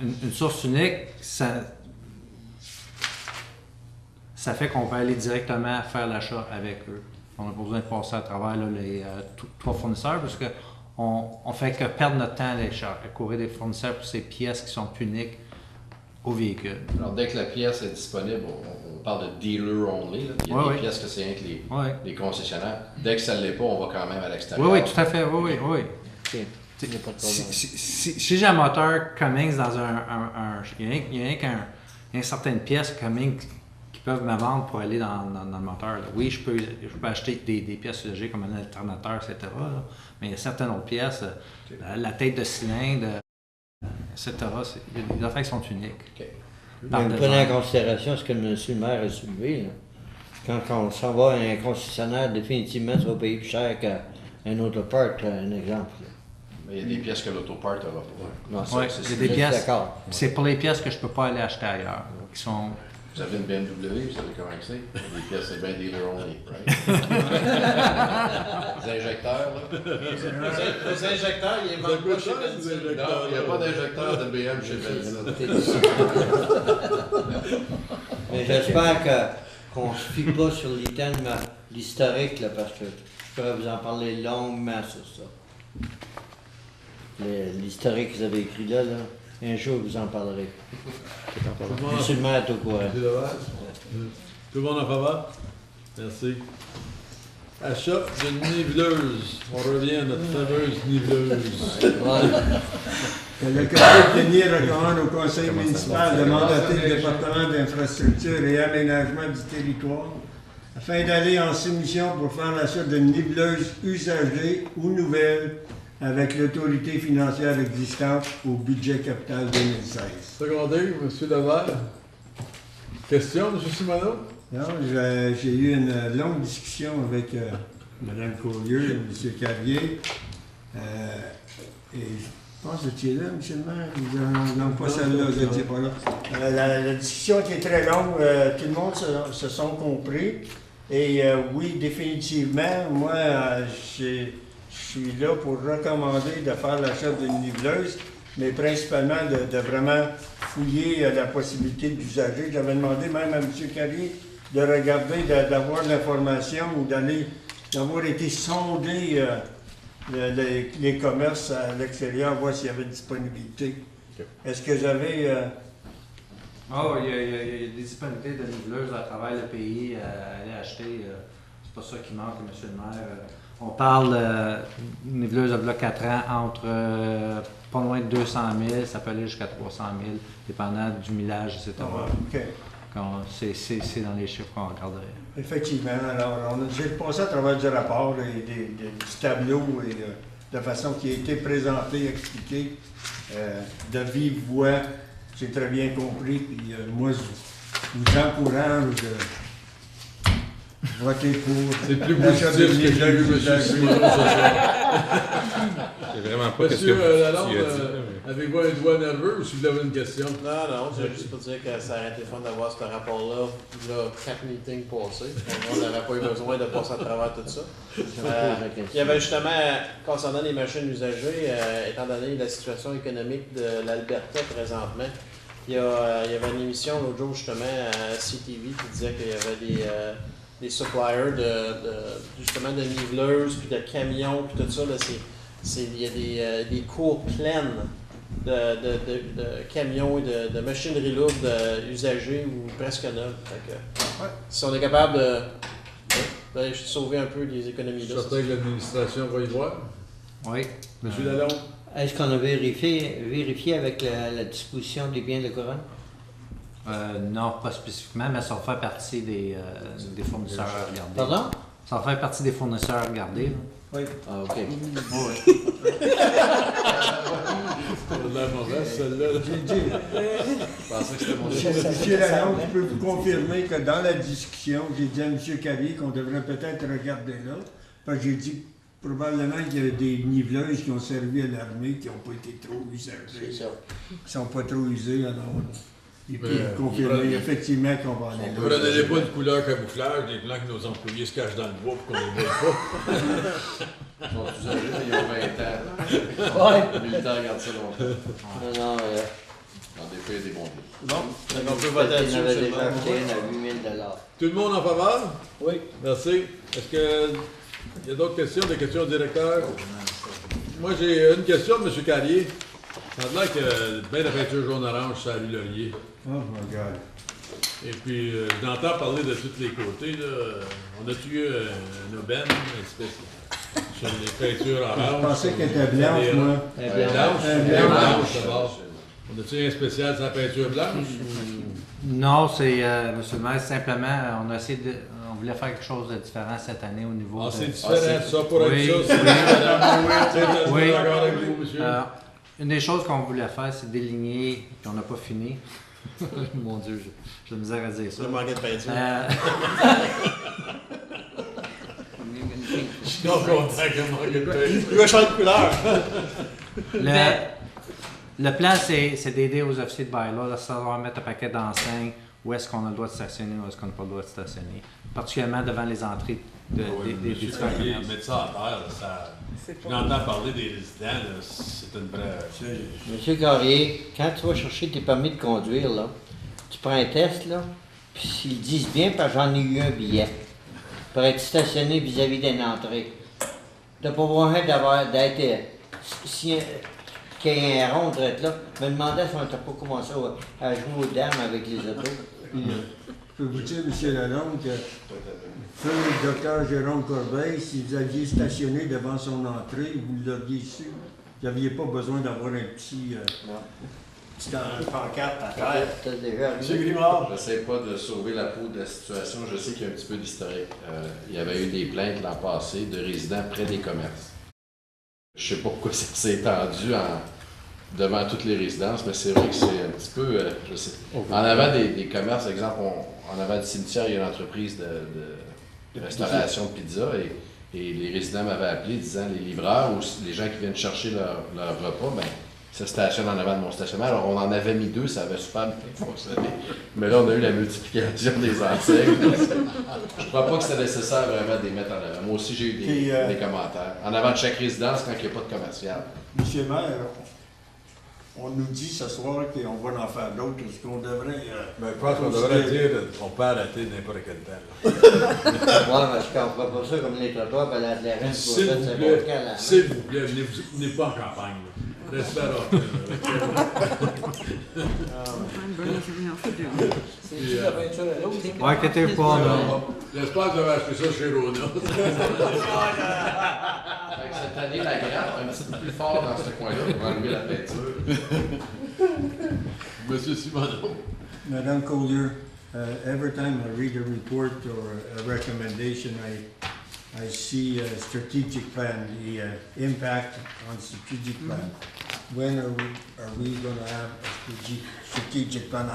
une source unique, ça fait qu'on peut aller directement faire l'achat avec eux. On n'a pas besoin de passer à travers là, les 3 fournisseurs parce qu'on ne fait que perdre notre temps à courir des fournisseurs pour ces pièces qui sont uniques au véhicule. Alors, dès que la pièce est disponible, on parle de dealer only. Là. Il y a des pièces que c'est rien que les concessionnaires. Dès que ça ne l'est pas, on va quand même à l'extérieur. Oui, tout à fait. Oui. Si j'ai un moteur Cummins dans il y a rien qu'une certaine pièce Cummins qui peuvent me vendre pour aller dans le moteur. Là. Oui, je peux acheter des pièces usagées comme un alternateur, etc. Là. Mais il y a certaines autres pièces, la tête de cylindre, etc. Il y a des affaires qui sont uniques. Okay. Prenez en considération ce que M. le maire a soulevé. Là. Quand on s'en va à un concessionnaire, définitivement, ça va payer plus cher qu'un autopart, un exemple. Mais il y a des pièces que l'autopart n'aura pas. Oui, c'est des pièces. C'est pour les pièces que je ne peux pas aller acheter ailleurs. Qui sont... Vous avez une BMW, vous savez comment c'est? Les pièces, c'est bien dealer only, right? Les injecteurs, là. Les injecteurs, ils ne vendent pas chez Benson. Non, il n'y a pas d'injecteur de BM chez Benson. Mais j'espère qu'on ne se fie pas sur l'historique, là, parce que je pourrais vous en parler longuement sur ça. L'historique que vous avez écrit là, un jour vous en parlerez. Monsieur le maire est au courant. Tout le monde en faveur? Merci. Achat d'une niveleuse. On revient à notre fameuse niveleuse. Le conseil Plénier recommande au conseil municipal de mandater le département d'infrastructure et aménagement du territoire afin d'aller en soumission pour faire l'achat d'une niveleuse usagée ou nouvelle avec l'autorité financière existante au budget capital 2016. Secondé, M. Levert. Question, M. Simoneau? Non, j'ai eu une longue discussion avec Mme Collier et M. Carrier. Et je pense que tu es là, M. le maire. Non, pas celle-là, je n'étais pas là. La discussion était très longue. Tout le monde se sont compris. Et oui, définitivement, moi, je suis là pour recommander de faire l'achat d'une niveleuse, mais principalement de vraiment fouiller la possibilité d'usager. J'avais demandé même à M. Carrier de regarder, d'avoir l'information ou d'avoir été sondé les commerces à l'extérieur, voir s'il y avait disponibilité. Okay. Est-ce que j'avais... il y a des disponibilités de niveleuses à travers le pays à aller acheter. C'est pas ça qui manque, M. le maire. On parle d'une niveleuse de 4 ans entre pas loin de 200 000, ça peut aller jusqu'à 300 000, dépendant du millage, etc. Okay. C'est dans les chiffres qu'on regarderait. Effectivement. Alors, j'ai passé à travers du rapport, du tableau, et de façon qui a été présentée, expliquée, de vive voix. J'ai très bien compris. Puis moi, je vous encourage de voter pour. C'est plus positif que j'ai eu, M. Simoneau, ce soir. C'est vraiment pas ce que Monsieur Lalonde, avez-vous un doigt nerveux ou si vous avez une question? Non, c'est juste pour dire que ça aurait été fun d'avoir ce rapport-là, 4 meetings passés. On n'aurait pas eu besoin de passer à travers tout ça. Il y avait justement, concernant les machines usagées, étant donné la situation économique de l'Alberta présentement, il y avait une émission l'autre jour justement à CTV qui disait qu'il y avait des suppliers justement de niveleuses, puis de camions, puis tout ça. Là, il y a des cours pleines de camions et de machinerie lourde usagées ou presque neuves. Fait que, si on est capable de sauver un peu les économies là. Certain que l'administration va y voir. Oui. Monsieur Lalonde? Est-ce qu'on a vérifié avec la disposition des biens de couronne? Non, pas spécifiquement, mais ça fait partie des fournisseurs à regarder. Pardon? Ça fait partie des fournisseurs à regarder. Là. Oui. Ah, OK. Oui. C'est la mauvaise, celle-là. Je pensais que c'était mon Monsieur Lalonde, je peux vous confirmer que dans la discussion, j'ai dit à M. Carrier qu'on devrait peut-être regarder là, parce que j'ai dit probablement qu'il y a des niveleuses qui ont servi à l'armée qui n'ont pas été trop usagées. C'est ça. Qui ne sont pas trop usées, alors il peut Mais, confirmer effectivement qu'on va aller là. On ne prenait pas de couleur camouflage, des blancs que nos employés se cachent dans le bois pour qu'on les voie pas. Ils sont usagés, mais ils ont 20 ans. Ouais. Les militaires regardent ça longtemps. Non, Dans des pays, des bons deals. Bon, on peut voter Il y en avait là-dessus. déjà acheté une à 8 000 $. Tout le monde en faveur? Oui. Merci. Est-ce qu'il y a d'autres questions, des questions au directeur? Moi, j'ai une question de M. Carrier. Ça a l'air que bien la peinture jaune-orange, ça a lu Laurier. Oh my God. Et puis, j'entends parler de tous les côtés. Là. On a-tu eu une aubaine, une espèce sur les peintures oranges? Je pensais qu'elle était blanche, moi. Blanche, d'abord. On a-tu un spécial sur la peinture blanche? Non, c'est, monsieur le maire, simplement, on a essayé de. On voulait faire quelque chose de différent cette année au niveau. Ah, de... c'est différent, ça, pour oui, être ça. oui. D'accord avec vous, monsieur. Une des choses qu'on voulait faire, c'est déligner, puis on n'a pas fini. Mon Dieu, j'ai de misère à dire ça. Le manquait de peinture. Je suis non content qu'il manque de peinture. Il va changer de couleur. Le plan, c'est d'aider aux officiers de bail-là, de savoir mettre un paquet d'enseignes, où est-ce qu'on a le droit de stationner, où est-ce qu'on n'a pas le droit de stationner. Particulièrement devant les entrées des différents commerces. Mettre ça à terre, ça... J'entends parler des résidents, là, c'est une vraie... Monsieur Carrier, quand tu vas chercher tes permis de conduire, là, tu prends un test, là, puis s'ils disent bien, parce que j'en ai eu un billet, pour être stationné vis-à-vis d'une entrée. Tu n'as pas besoin d'être... Si qu'il y ait un rond de là, me demandais si on n'était pas commencé à jouer aux dames avec les autos. Je peux vous dire, M. Lalonde, que feu le docteur Jérôme Corbeil, si vous aviez stationné devant son entrée, vous l'auriez su. Vous n'aviez pas besoin d'avoir un petit pancarte à terre. Monsieur Grimard. Je n'essaie pas de sauver la peau de la situation. Je sais qu'il y a un petit peu d'historique. Il y avait eu des plaintes l'an passé de résidents près des commerces. Je ne sais pas pourquoi ça s'est étendu devant toutes les résidences, mais c'est vrai que c'est un petit peu, je sais. En avant des commerces, exemple, en avant du cimetière, il y a une entreprise de restauration de pizza et les résidents m'avaient appelé disant les livreurs ou les gens qui viennent chercher leur repas, ben, se stationnent en avant de mon stationnement. Alors on en avait mis 2, ça avait super bien fonctionné. Mais là, on a eu la multiplication des enseignes. Je ne crois pas que c'était nécessaire vraiment de les mettre en avant. Moi aussi, j'ai eu des commentaires. En avant de chaque résidence quand il n'y a pas de commercial. Monsieur le maire, on nous dit ce soir qu'on va en faire d'autres. Est-ce qu'on devrait... je pense qu'on devrait dire qu'on peut arrêter n'importe quel temps. Oui, parce qu'on ne fait pas ça comme les trottoirs, ben la reine, s'il vous plaît, venez pas en campagne. Restez à l'hôtel. C'est la peinture à l'eau. Ouais, inquiétez pas, non. J'espère que vous avez acheté ça chez Rona. Cette année, la grappe un petit peu plus fort dans ce coin-là pour enlever la peinture. Monsieur Simoneau. Madame Collier, every time I read a report or a recommendation, I see a strategic plan, the impact on strategic plan. When are we going to have a strategic plan?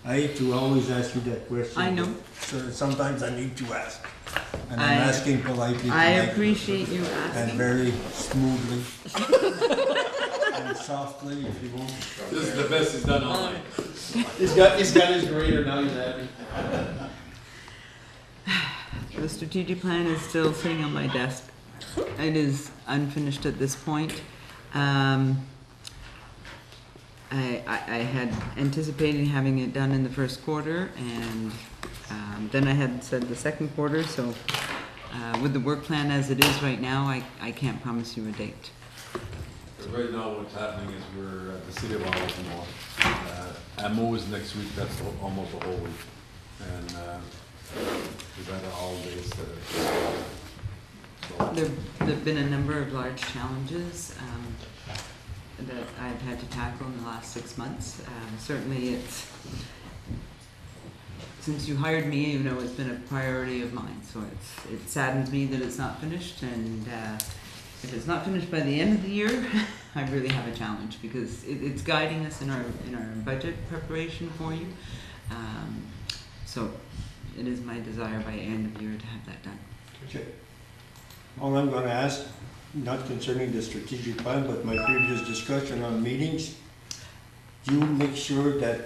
I hate to always ask you that question. I know. So sometimes I need to ask. And I'm asking politely. I appreciate you asking. And very smoothly. And softly, if you want. This is the best he's done all night. He's got his grader, now he's happy. The strategic plan is still sitting on my desk. It is unfinished at this point. I had anticipated having it done in the first quarter, and then I had said the second quarter, so with the work plan as it is right now, I can't promise you a date. Right now, what's happening is we're at the City of Baltimore. AMO is next week, that's almost a whole week. And we've had a holiday There've been a number of large challenges that I've had to tackle in the last 6 months. Certainly since you hired me, you know, it's been a priority of mine. So it saddens me that it's not finished, and if it's not finished by the end of the year, I really have a challenge, because it's guiding us in our budget preparation for you. So it is my desire by end of year to have that done. Okay. All I'm going to ask, not concerning the strategic plan, but my previous discussion on meetings, you make sure that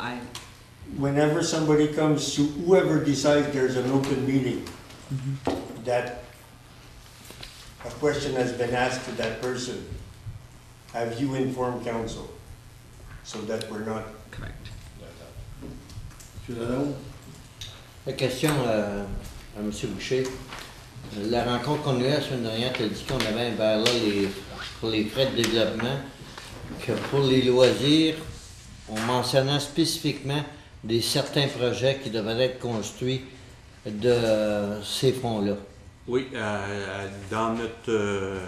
whenever somebody comes to, whoever decides there's an open meeting, that a question has been asked to that person. Have you informed council? So that we're not... Correct. La question à M. Boucher. La rencontre qu'on a eue la semaine dernière, tu as dit qu'on avait un bylaw pour les frais de développement, que pour les loisirs, on mentionnait spécifiquement certains projets qui devraient être construits de ces fonds-là. Oui, dans notre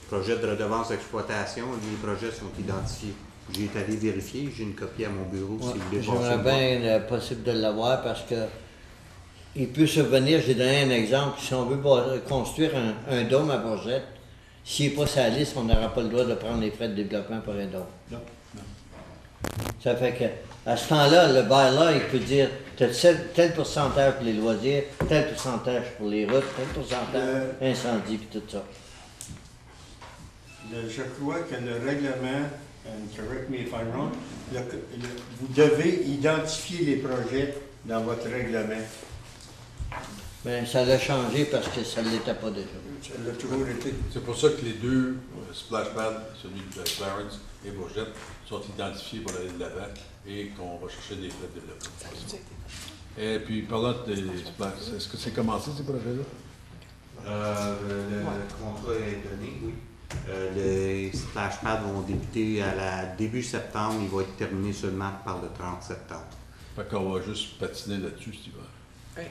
projet de redevance d'exploitation, les projets sont identifiés. J'ai été allé vérifier, j'ai une copie à mon bureau si vous voulez passer. J'aimerais bien possible de l'avoir parce que il peut survenir, j'ai donné un exemple, si on veut construire un dôme à Bourgette, s'il n'est pas sur la liste, on n'aura pas le droit de prendre les frais de développement pour un dôme. Non. Ça fait que, à ce temps-là, le bylaw, il peut dire tel pourcentage pour les loisirs, tel pourcentage pour les routes, tel pourcentage incendie, puis tout ça. Je crois que le règlement, and correct me if I'm wrong, vous devez identifier les projets dans votre règlement. Bien, ça l'a changé parce que ça ne l'était pas déjà. Ça l'a toujours été. C'est pour ça que les deux splash pads, celui de Clarence et Bourgette, sont identifiés pour aller de l'avant et qu'on va chercher des frais de développement. Et puis, parlant des splash, est-ce que c'est commencé ces projets-là? Le contrat est donné, oui. Les splash pads vont débuter à début septembre, il va être terminé seulement par le 30 septembre. Fait qu'on va juste patiner là-dessus cet hiver. Oui.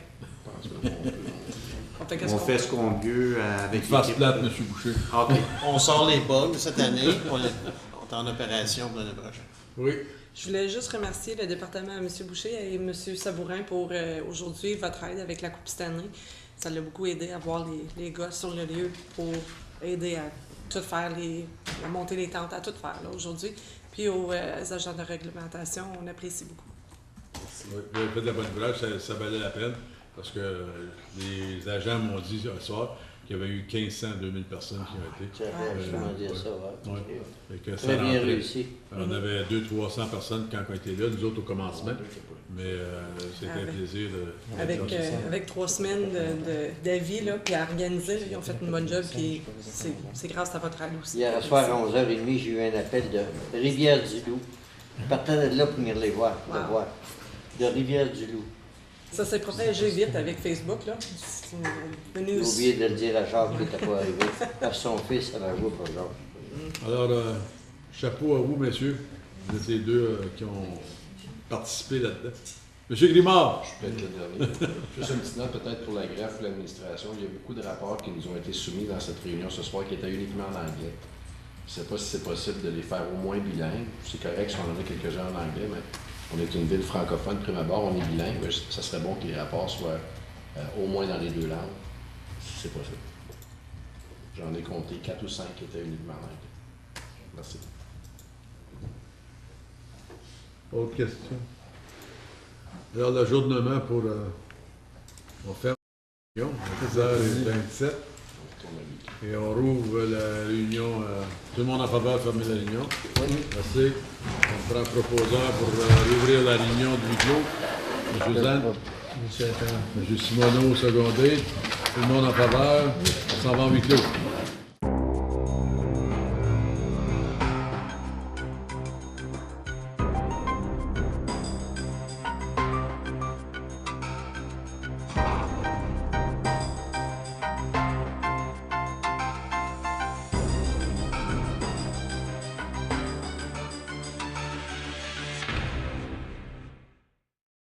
On fait ce qu'on veut avec face plate, M. Boucher. OK. On sort les bugs cette année, on est en opération pour l'année prochaine. Oui. Je voulais juste remercier le département à M. Boucher et M. Sabourin pour aujourd'hui votre aide avec la Coupe Stanley. Ça l'a beaucoup aidé à voir les gars sur le lieu pour aider à tout faire, à monter les tentes, à tout faire aujourd'hui. Puis aux agents de réglementation, on apprécie beaucoup. Oui, vous avez fait de la bonne ouvrage, ça valait la peine, parce que les agents m'ont dit ce soir qu'il y avait eu 1500 à 2000 personnes qui ont été. Je vais dire ça, oui. Ouais. Très bien réussi. On avait 200-300 personnes quand on était là, nous autres au commencement, mais c'était un plaisir de... Avec 3 semaines d'avis, puis à organiser, ils ont fait une bonne job, puis c'est grâce à votre aide aussi. Hier soir à 11h30, j'ai eu un appel de Rivière-du-Loup. Je partais de là pour venir les voir, de Rivière-du-Loup. Ça s'est protégé vite avec Facebook, là. J'ai oublié de le dire à Jacques qui n'était pas arrivé, parce que son fils avait joué pour Jacques. Alors, chapeau à vous, messieurs. Vous êtes les deux qui ont participé là-dedans. Monsieur Grimard! Je peux être le dernier. Juste une petite note peut-être pour la greffe ou l'administration. Il y a beaucoup de rapports qui nous ont été soumis dans cette réunion ce soir qui étaient uniquement en anglais. Je ne sais pas si c'est possible de les faire au moins bilingues. C'est correct si on en a quelques-uns en anglais, mais on est une ville francophone, prime abord, on est bilingue. Mais ça serait bon que les rapports soient au moins dans les deux langues, si c'est possible. J'en ai compté 4 ou 5 qui étaient uniquement en anglais. Merci. Autre question? Alors, l'ajournement pour... on ferme la réunion à 10h27. Et on rouvre la réunion. Tout le monde en faveur de fermer la réunion? Oui. Merci. On prend proposeur pour rouvrir la réunion du huis clos. M. Zan. M. Simoneau, secondé. Tout le monde en faveur. On s'en va en huis clos.